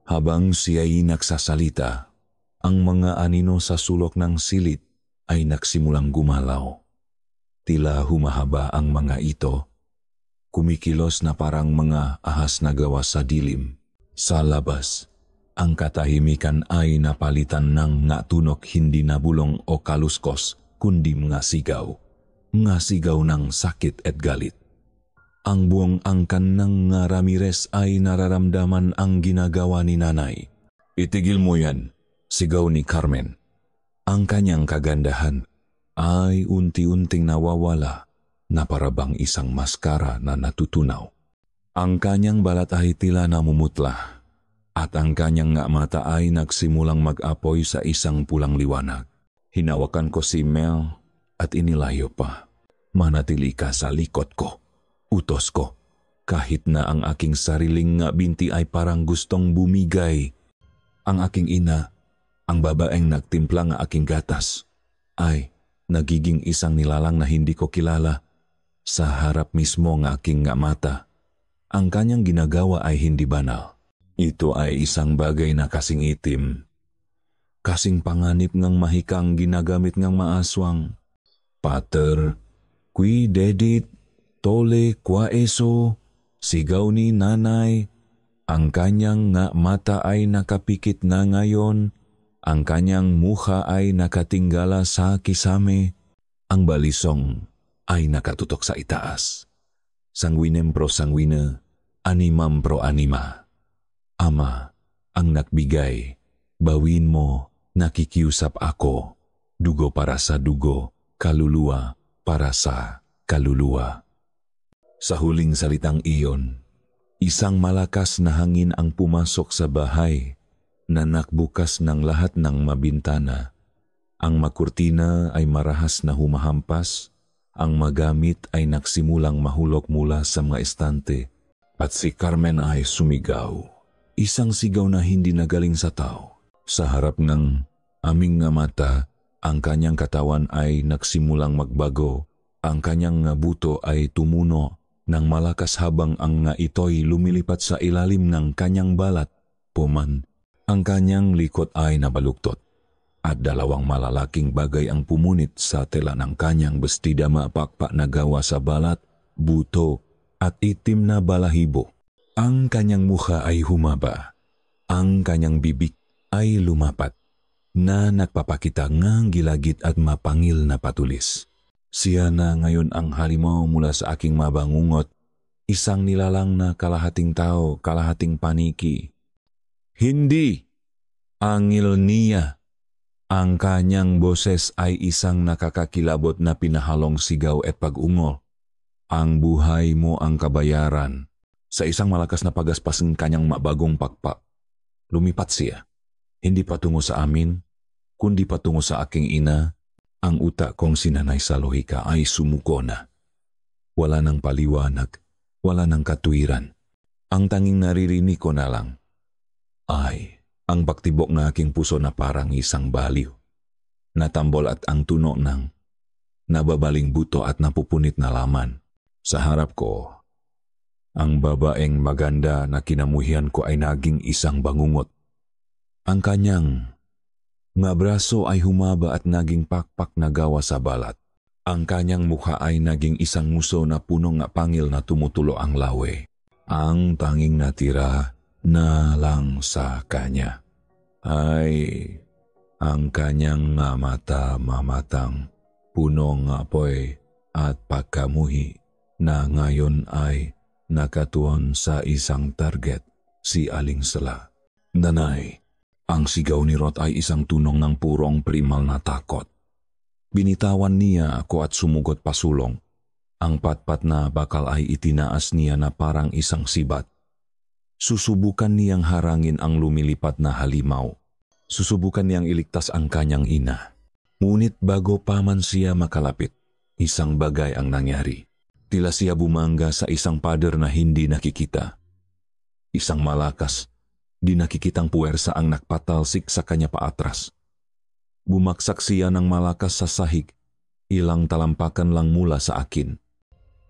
Habang siya'y nagsasalita, ang mga anino sa sulok ng silid ay nagsimulang gumalaw. Tila humahaba ang mga ito, kumikilos na parang mga ahas na gawa sa dilim. Sa labas, ang katahimikan ay napalitan ng ngatunok, hindi na bulong o kaluskos, kundi mga sigaw. Mga sigaw ng sakit at galit. Ang buong angkan ng Ramirez ay nararamdaman ang ginagawa ni nanay. Itigil mo yan, sigaw ni Carmen. Ang kanyang kagandahan ay unti-unting nawawala na parabang isang maskara na natutunaw. Ang kanyang balat ay tila namumutla at ang kanyang mata ay nagsimulang mag-apoy sa isang pulang liwanag. Hinawakan ko si Mel at inilayo pa. Manatili ka sa likod ko. Utos ko, kahit na ang aking sariling binti ay parang gustong bumigay. Ang aking ina, ang babaeng nagtimpla ng aking gatas, ay nagiging isang nilalang na hindi ko kilala. Sa harap mismo ng aking mata, ang kanyang ginagawa ay hindi banal. Ito ay isang bagay na kasing itim, kasing panganib ng mahikang ginagamit ng maaswang. Pater, qui dedit, tole qua eso, sigaw ni nanay. Ang kanyang mata ay nakapikit na ngayon. Ang kanyang mukha ay nakatinggala sa kisame. Ang balisong ay nakatutok sa itaas. Sanguinem pro sanguine, animam pro anima. Ama, ang nagbigay, bawin mo, nakikiusap ako. Dugo para sa dugo, kaluluwa para sa kaluluwa. Sa huling salitang iyon, isang malakas na hangin ang pumasok sa bahay na nakbukas ng lahat ng mabintana. Ang makurtina ay marahas na humahampas, ang magamit ay nagsimulang mahulog mula sa mga estante, at si Carmen ay sumigaw. Isang sigaw na hindi nagaling sa tao. Sa harap ng aming mata, ang kanyang katawan ay nagsimulang magbago. Ang kanyang buto ay tumuno ng malakas habang ang ito'y lumilipat sa ilalim ng kanyang balat. Puman, ang kanyang likod ay nabaluktot at dalawang malalaking bagay ang pumunit sa tela ng kanyang bestida, mapakpak na gawa sa balat, buto at itim na balahibo. Ang kanyang mukha ay humaba. Ang kanyang bibig ay lumapat na nagpapakita ng gilagit at mapangil na patulis. Siya na ngayon ang halimaw mula sa aking mabangungot, isang nilalang na kalahating tao, kalahating paniki. Hindi! Angil niya! Ang kanyang boses ay isang nakakakilabot na pinahalong sigaw at pag-ungol. Ang buhay mo ang kabayaran. Sa isang malakas na pagaspas ng kanyang mabagong pakpak, lumipat siya. Hindi patungo sa amin, kundi patungo sa aking ina. Ang utak kong sinanay sa lohika ay sumuko na. Wala nang paliwanag, wala nang katwiran. Ang tanging naririnig ko na lang ay ang pagtibok na aking puso na parang isang baliw. natambol at ang tuno ng nababaling buto at napupunit na laman. Sa harap ko, ang babaeng maganda na kinamuhian ko ay naging isang bangungot. Ang kanyang mga braso ay humaba at naging pakpak na gawa sa balat. Ang kanyang mukha ay naging isang nguso na punong pangil na tumutulo ang lawe. Ang tanging natira na lang sa kanya ay ang kanyang nga mata mamatang punong apoy at pagkamuhi na ngayon ay nakatuon sa isang target, si Aling Sala. Nanay, ang sigaw ni Rod ay isang tunong ng purong primal na takot. Binitawan niya ako at sumugot pasulong. Ang patpat na bakal ay itinaas niya na parang isang sibat. Susubukan niyang harangin ang lumilipat na halimaw. Susubukan niyang iligtas ang kanyang ina. Ngunit bago pa man siya makalapit, isang bagay ang nangyari. Tila siya bumangga sa isang pader na hindi nakikita. Isang malakas, di nakikitang puwersa ang nakpatalsik sa kanya paatras. Bumaksak siya ng malakas sa sahig, ilang talampakan lang mula sa akin.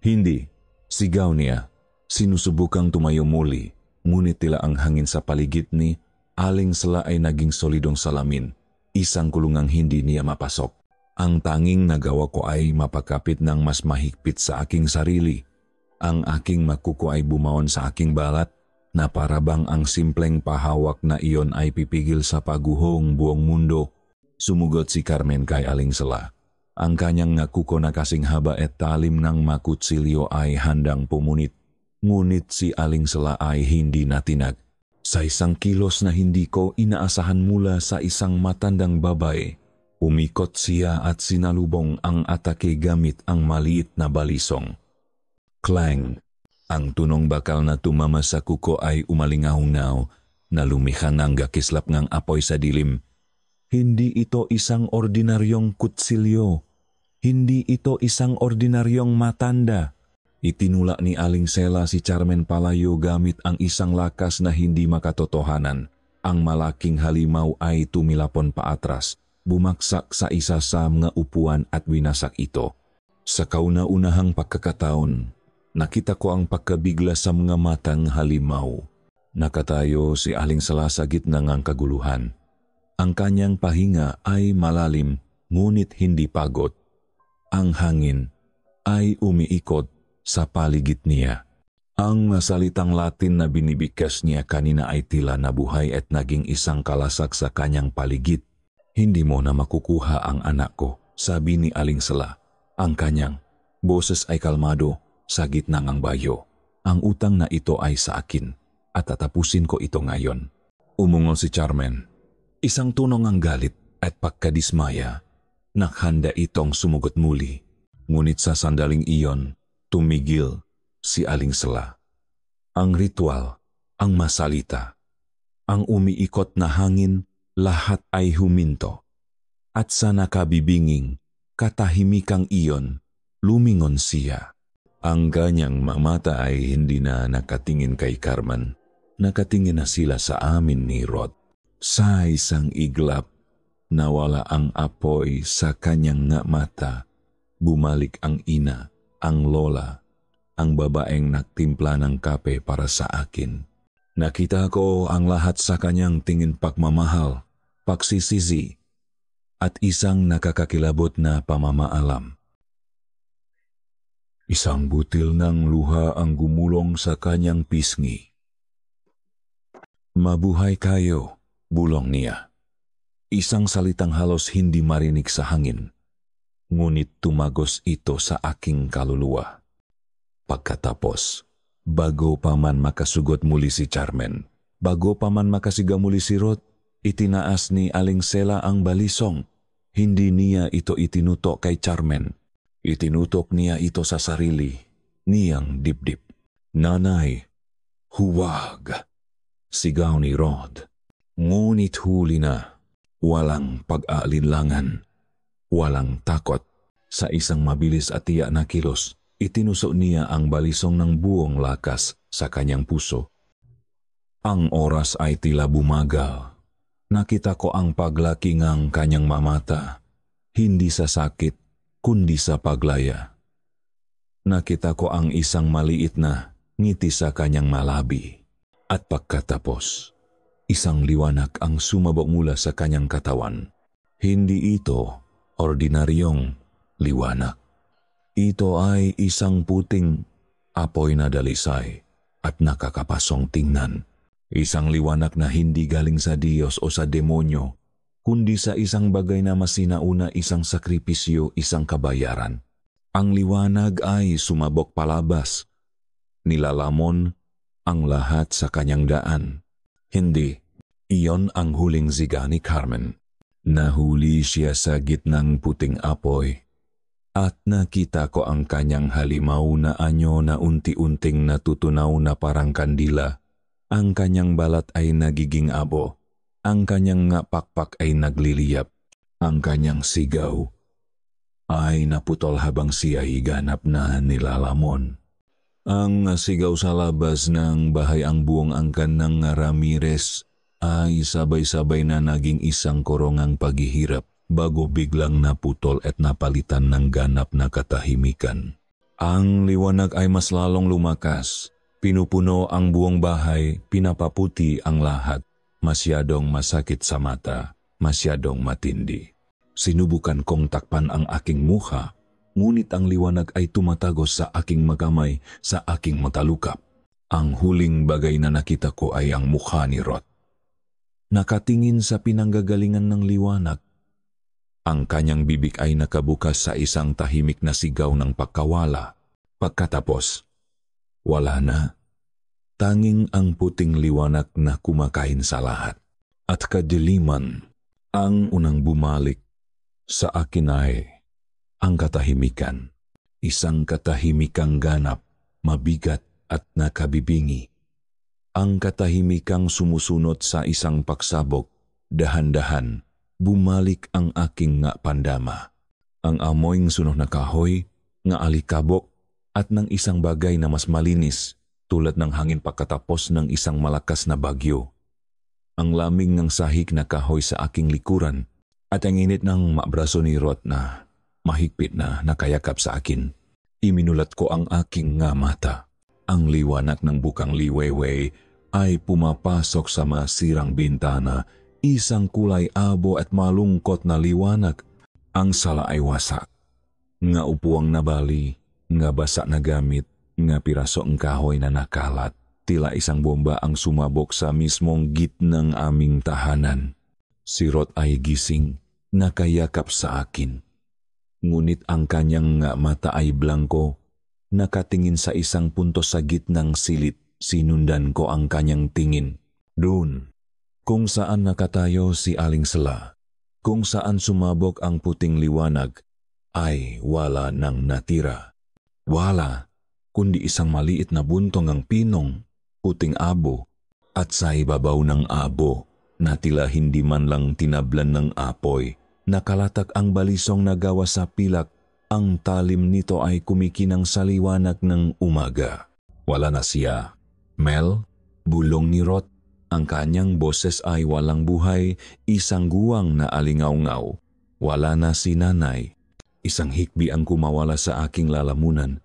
Hindi, sigaw niya. Sinusubukang tumayo muli, ngunit tila ang hangin sa paligid ni Aling Sala ay naging solidong salamin, isang kulungang hindi niya mapasok. Ang tanging nagawa ko ay mapakapit ng mas mahigpit sa aking sarili. Ang aking makuko ay bumaon sa aking balat na parabang ang simpleng pahawak na iyon ay pipigil sa paguhong buong mundo. Sumugot si Carmen kay Aling Sala. Ang kanyang nakuko na kasing haba at talim ng makutsilyo ay handang pumunit. Ngunit si Aling Sala ay hindi natinag. Sa isang kilos na hindi ko inaasahan mula sa isang matandang babae, umikot siya at sinalubong ang atake gamit ang maliit na balisong. Clang! Ang tunong bakal na tumama sa kuko ay umalingaw-ngaw na lumikha ng gakislap ng apoy sa dilim. Hindi ito isang ordinaryong kutsilyo. Hindi ito isang ordinaryong matanda. Itinula ni Aling Sela si Carmen palayo gamit ang isang lakas na hindi makatotohanan. Ang malaking halimaw ay tumilapon paatras. Bumaksak sa isa sa mga upuan at winasak ito. Sa kauna-unahang pagkakataon, nakita ko ang pagkabigla sa mga matang halimaw. Nakatayo si Aling Sala sa gitna ng kaguluhan. Ang kanyang pahinga ay malalim ngunit hindi pagod. Ang hangin ay umiikot sa paligid niya. Ang salitang Latin na binibigkas niya kanina ay tila nabuhay at naging isang kalasak sa kanyang paligid. Hindi mo na makukuha ang anak ko, sabi ni Aling Sala. Ang kanyang boses ay kalmado sa gitna ng bayo. Ang utang na ito ay sa akin at tatapusin ko ito ngayon. Umungol si Carmen. Isang tunong ang galit at pagkadismaya. Nakhanda itong sumugot muli. Ngunit sa sandaling iyon, tumigil si Aling Sala. Ang ritual, ang masalita, ang umiikot na hangin, lahat ay huminto. At sa nakabibinging, katahimikang iyon, lumingon siya. Ang kanyang mamata ay hindi na nakatingin kay Carmen. Nakatingin na sila sa amin ni Rod. Sa isang iglap, nawala ang apoy sa kanyang nga mata. Bumalik ang ina, ang lola, ang babaeng nagtimpla ng kape para sa akin. Nakita ko ang lahat sa kanyang tingin pagmamahal, pagsisisi, at isang nakakakilabot na pamamaalam. Isang butil ng luha ang gumulong sa kanyang pisngi. Mabuhay kayo, bulong niya. Isang salitang halos hindi marinig sa hangin, ngunit tumagos ito sa aking kaluluwa. Pagkatapos, bago pa man makasugot muli si Carmen, bago pa man makasiga muli si Rod, itinaas ni Aling Sela ang balisong. Hindi niya ito itinutok kay Carmen. Itinutok niya ito sa sarili, niyang dibdib. Nanay, huwag! Sigaw ni Rod. Ngunit huli na, walang pag-aalinlangan, walang takot. Sa isang mabilis at tiyak na kilos, itinuso niya ang balisong ng buong lakas sa kanyang puso. Ang oras ay tila bumagal. Nakita ko ang paglaki ng kanyang mamata, hindi sa sakit, kundi sa paglaya. Nakita ko ang isang maliit na ngiti sa kanyang malabi. At pagkatapos, isang liwanag ang sumabog mula sa kanyang katawan. Hindi ito ordinaryong liwanag. Ito ay isang puting apoy na dalisay at nakakapasong tingnan. Isang liwanag na hindi galing sa Diyos o sa demonyo, kundi sa isang bagay na mas sinauna, isang sakripisyo, isang kabayaran. Ang liwanag ay sumabog palabas. Nilalamon ang lahat sa kanyang daan. Hindi, iyon ang huling ziga ni Carmen. Nahuli siya sa gitnang puting apoy at nakita ko ang kanyang halimaw na anyo na unti-unting natutunaw na parang kandila. Ang kanyang balat ay nagiging abo. Ang kanyang pakpak ay nagliliyap. Ang kanyang sigaw ay naputol habang siya higanap na nilalamon. Ang sigaw sa labas ng bahay ang buong angkan ng Ramirez ay sabay-sabay na naging isang korongang paghihirap bago biglang naputol at napalitan ng ganap na katahimikan. Ang liwanag ay mas lalong lumakas. Pinupuno ang buong bahay, pinapaputi ang lahat. Masyadong masakit sa mata, masyadong matindi. Sinubukan kong takpan ang aking mukha, ngunit ang liwanag ay tumatagos sa aking magamay, sa aking matalukap. Ang huling bagay na nakita ko ay ang mukha ni Rod. Nakatingin sa pinanggagalingan ng liwanag. Ang kanyang bibig ay nakabukas sa isang tahimik na sigaw ng pagkawala. Pagkatapos, wala na. Tanging ang puting liwanag na kumakain sa lahat. At kadiliman, ang unang bumalik sa akin ay ang katahimikan. Isang katahimikang ganap, mabigat at nakabibingi. Ang katahimikang sumusunod sa isang pagsabog, dahan-dahan, bumalik ang aking nga pandama. Ang amoyng sunog na kahoy, nga alikabok, at ng isang bagay na mas malinis tulad ng hangin pagkatapos ng isang malakas na bagyo. Ang lamig ng sahig na kahoy sa aking likuran at ang init ng mabraso ni Rod na mahigpit na nakayakap sa akin. Iminulat ko ang aking nga mata. Ang liwanag ng bukang liwewe ay pumapasok sa masirang bintana, isang kulay abo at malungkot na liwanag. Ang sala ay wasak. Nga upuang nabali, nga basa na gamit, nga piraso ang kahoy na nakalat. Tila isang bomba ang sumabog sa mismong gitnang aming tahanan. Si Rod ay gising, nakayakap sa akin. Ngunit ang kanyang mata ay blanko, nakatingin sa isang punto sa gitnang silid. Sinundan ko ang kanyang tingin. Doon, kung saan nakatayo si Aling Sala, kung saan sumabog ang puting liwanag, ay wala nang natira. Wala, kundi isang maliit na buntong ang pinong, puting abo, at sa ibabaw ng abo, na tila hindi man lang tinablan ng apoy, nakalatak ang balisong na gawa sa pilak. Ang talim nito ay kumikinang sa liwanag ng umaga. Wala na siya. Mel, bulong ni Rod. Ang kanyang boses ay walang buhay, isang guwang na alingaw-ngaw. Wala na si nanay. Isang hikbi ang kumawala sa aking lalamunan.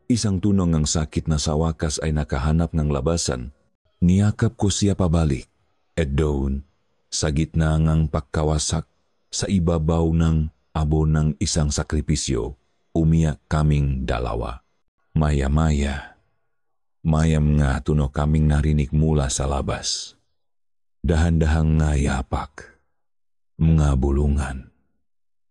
Isang tunong ng sakit na sa wakas ay nakahanap ng labasan. Niyakap ko siya pabalik. At doon, sa gitna ng pagkawasak, sa ibabaw ng abo ng isang sakripisyo, umiyak kaming dalawa. Maya-maya, mayam nga tuno kaming narinig mula sa labas. Dahan-dahang nga yapak, mga bulungan.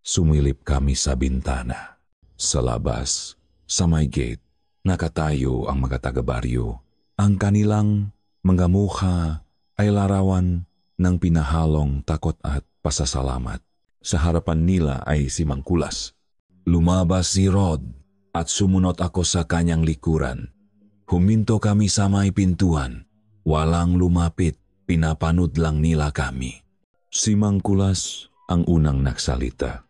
Sumilip kami sa bintana. Sa labas, sa may gate, nakatayo ang mga taga-baryo. Ang kanilang mga mukha ay larawan ng pinahalong takot at pasasalamat. Sa harapan nila ay si Mangkulas. Lumabas si Rod at sumunod ako sa kanyang likuran. Huminto kami sa may pintuan. Walang lumapit, pinapanood lang nila kami. Si Mangkulas ang unang nagsalita.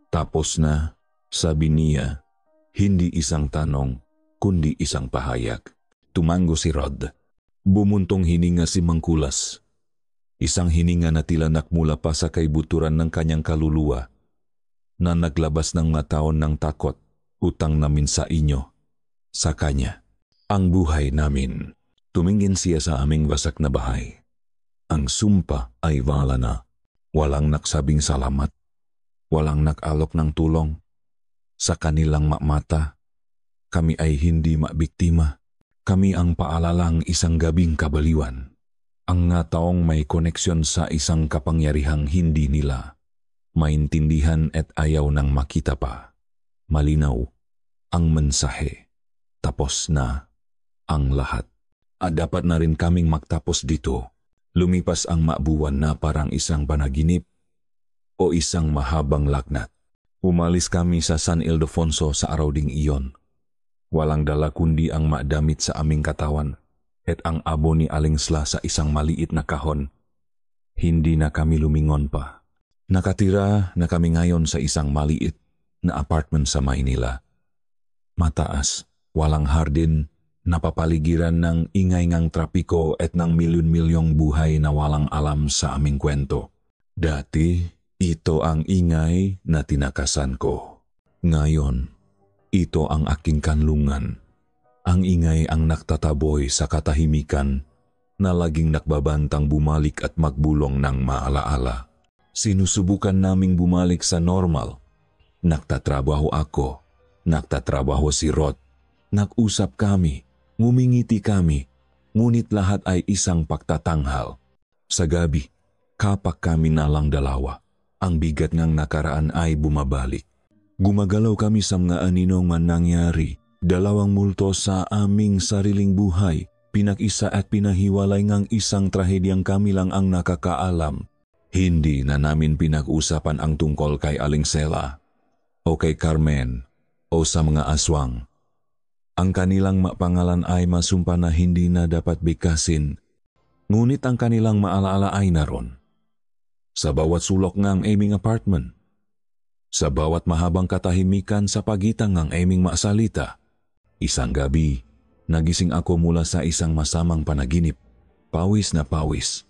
Tapos na, sabi niya, hindi isang tanong, kundi isang pahayag. Tumango si Rod. Bumuntong hininga si Mangkulas. Isang hininga na tila nakmula pa sa kaibuturan ng kanyang kaluluwa. na naglabas ng mga taon ng takot, utang namin sa inyo, sa kanya. Ang buhay namin. Tumingin siya sa aming wasak na bahay. Ang sumpa ay wala na. Walang nagsabing salamat. Walang nag-alok ng tulong. Sa kanilang mata, kami ay hindi mabiktima. Kami ang paalalang isang gabing kabaliwan. Ang nga taong may koneksyon sa isang kapangyarihang hindi nila maintindihan at ayaw nang makita pa. Malinaw ang mensahe. Tapos na ang lahat. At dapat na rin kaming magtapos dito. Lumipas ang maabuan na parang isang panaginip o isang mahabang lagnat. Umalis kami sa San Ildefonso sa araw ding iyon. Walang dala kundi ang madamit sa aming katawan at ang abo ni Aling Sla sa isang maliit na kahon. Hindi na kami lumingon pa. Nakatira na kami ngayon sa isang maliit na apartment sa Maynila. Mataas, walang hardin, napapaligiran ng ingay ngang trapiko at ng milyon-milyong buhay na walang alam sa aming kwento. Dati, ito ang ingay na tinakasan ko. Ngayon, ito ang aking kanlungan. Ang ingay ang naktataboy sa katahimikan na laging nakbabantang bumalik at magbulong ng maalaala. Sinusubukan naming bumalik sa normal. Nagtatrabaho ako, nagtatrabaho si Rod. Nag-usap kami, ngumingiti kami, ngunit lahat ay isang pagtatanghal. Sa gabi, kapak kami nalang dalawa. Ang bigat ng nakaraan ay bumabalik. Gumagalaw kami sa mga aninong man nangyari. Dalawang multo sa aming sariling buhay. Pinag-isa at pinahiwalay ngang isang trahedyang kami lang ang nakakaalam. Hindi na namin pinag-usapan ang tungkol kay Aling Sela o kay Carmen o sa mga aswang. Ang kanilang pangalan ay masumpa na hindi na dapat bigkasin. Ngunit ang kanilang maalaala ay naroon. Sa bawat sulok ng aming apartment. Sa bawat mahabang katahimikan sa pagitan ng aming masalita. Isang gabi, nagising ako mula sa isang masamang panaginip. Pawis na pawis.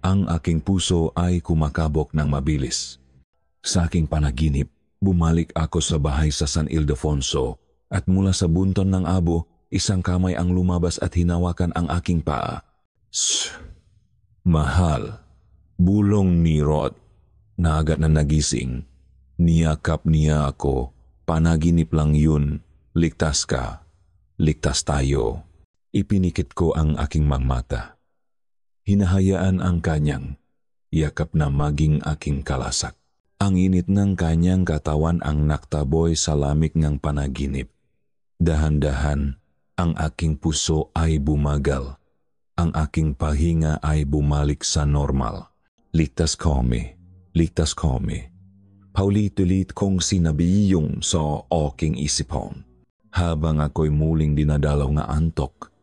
Ang aking puso ay kumakabok ng mabilis. Sa aking panaginip, bumalik ako sa bahay sa San Ildefonso at mula sa bunton ng abo, isang kamay ang lumabas at hinawakan ang aking paa. Shh! Mahal! Bulong ni Rod. Na agad na nagising. Niyakap niya ako. Panaginip lang yun. Ligtas ka. Ligtas tayo. Ipinikit ko ang aking mga mata. Hinahayaan ang kanyang yakap na maging aking kalasak. Ang init ng kanyang katawan ang naktaboy sa lamig ng panaginip. Dahan-dahan, ang aking puso ay bumagal. Ang aking pahinga ay bumalik sa normal. Ligtas kami. Ligtas kami. Paulit-ulit kong sinabi yung sa aking isipon. Habang ako'y muling dinadalaw nga antok,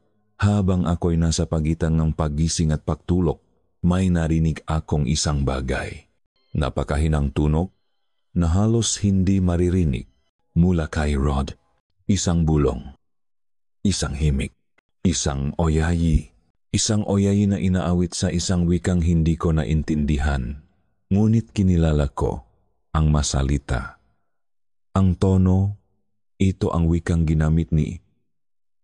habang ako'y nasa pagitan ng pagising at pagtulog, may narinig akong isang bagay. Napakahinang tunog na halos hindi maririnig mula kay Rod. Isang bulong, isang himik, isang oyayi. Isang oyayi na inaawit sa isang wikang hindi ko naintindihan. Ngunit kinilala ko ang masalita. Ang tono, ito ang wikang ginamit ni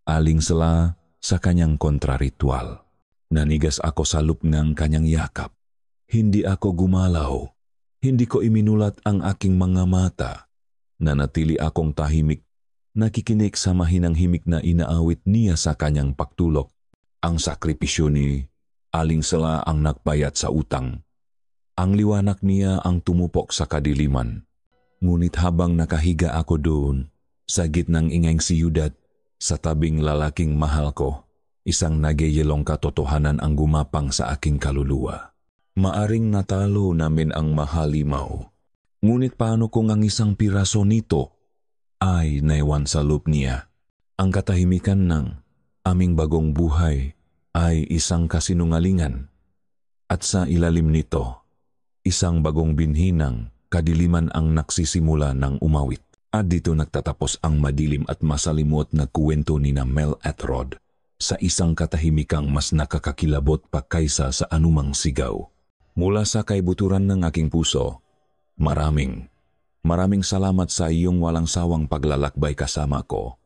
Aling Sela sa kanyang kontraritual. Nanigas ako sa loop ng kanyang yakap. Hindi ako gumalaw. Hindi ko iminulat ang aking mga mata. Nanatili akong tahimik, nakikinig sa mahinang himik na inaawit niya sa kanyang pagtulog. Ang sakripisyo ni Aling Sela ang nagbayad sa utang. Ang liwanag niya ang tumupok sa kadiliman. Ngunit habang nakahiga ako doon, sa gitnang ingayng siyudad, sa tabing lalaking mahal ko, isang nagyayelong katotohanan ang gumapang sa aking kaluluwa. Maaring natalo namin ang mahalimaw. Ngunit paano kung ang isang piraso nito ay naiwan sa loob niya? Ang katahimikan ng aming bagong buhay ay isang kasinungalingan at sa ilalim nito, isang bagong binhinang kadiliman ang nagsisimula ng umawit. At dito nagtatapos ang madilim at masalimot na kuwento ni na Mel at Rod sa isang katahimikang mas nakakakilabot pa kaysa sa anumang sigaw. Mula sa kaibuturan ng aking puso, maraming Maraming salamat sa iyong walang sawang paglalakbay kasama ko.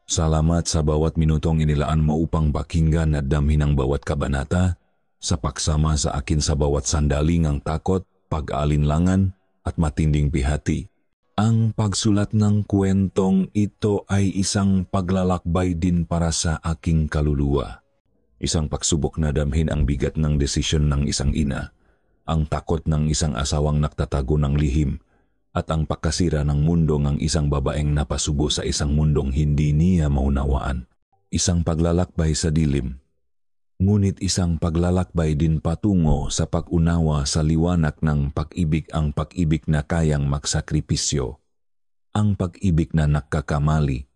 Salamat sa bawat minutong inilaan mo upang pakinggan at damhin ang bawat kabanata, sa pagsama sa akin sa bawat sandaling ang takot, pag-alinlangan at matinding bihati. Ang pagsulat ng kwentong ito ay isang paglalakbay din para sa aking kaluluwa. Isang pagsubok na damhin ang bigat ng desisyon ng isang ina, ang takot ng isang asawang nagtatago ng lihim, at ang pagkasira ng mundo ng isang babaeng napasubo sa isang mundong hindi niya maunawaan. Isang paglalakbay sa dilim, ngunit isang paglalakbay din patungo sa pag-unawa sa liwanag ng pag-ibig, ang pag-ibig na kayang magsakripisyo, ang pag-ibig na nagkakamali,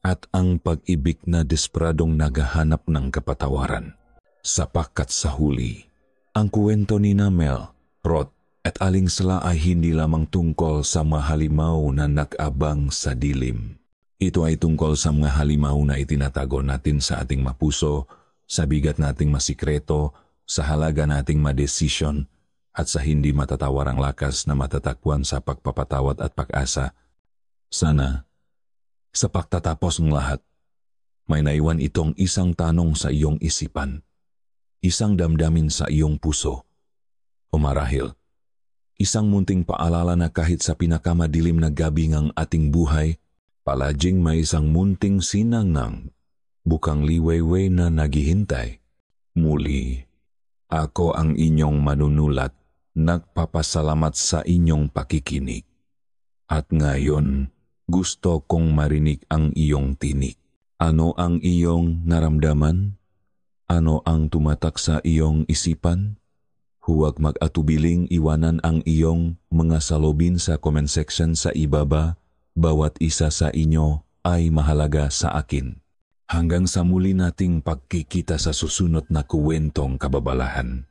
at ang pag-ibig na desperadong naghahanap ng kapatawaran. Sapagkat sa huli, ang kwento ni Mel, Rod, at Aling Sla ay hindi lamang tungkol sa mga halimaw na nag-abang sa dilim. Ito ay tungkol sa mga halimaw na itinatago natin sa ating mapuso, sa bigat nating masikreto, sa halaga nating madesisyon, at sa hindi matatawarang lakas na matatagpuan sa pagpapatawad at pag-asa. Sana, sa pagtatapos ng lahat, may naiwan itong isang tanong sa iyong isipan, isang damdamin sa iyong puso, o marahil, isang munting paalala na kahit sa pinakamadilim na gabi ng ating buhay, palaging may isang munting sinangnang, bukang liwayway na naghihintay. Muli, ako ang inyong manunulat, nagpapasalamat sa inyong pakikinig. At ngayon, gusto kong marinig ang iyong tinig. Ano ang iyong naramdaman? Ano ang tumatak sa iyong isipan? Huwag mag-atubiling iwanan ang iyong mga salobin sa comment section sa ibaba. Bawat isa sa inyo ay mahalaga sa akin. Hanggang sa muli nating pagkikita sa susunod na kwentong kababalahan.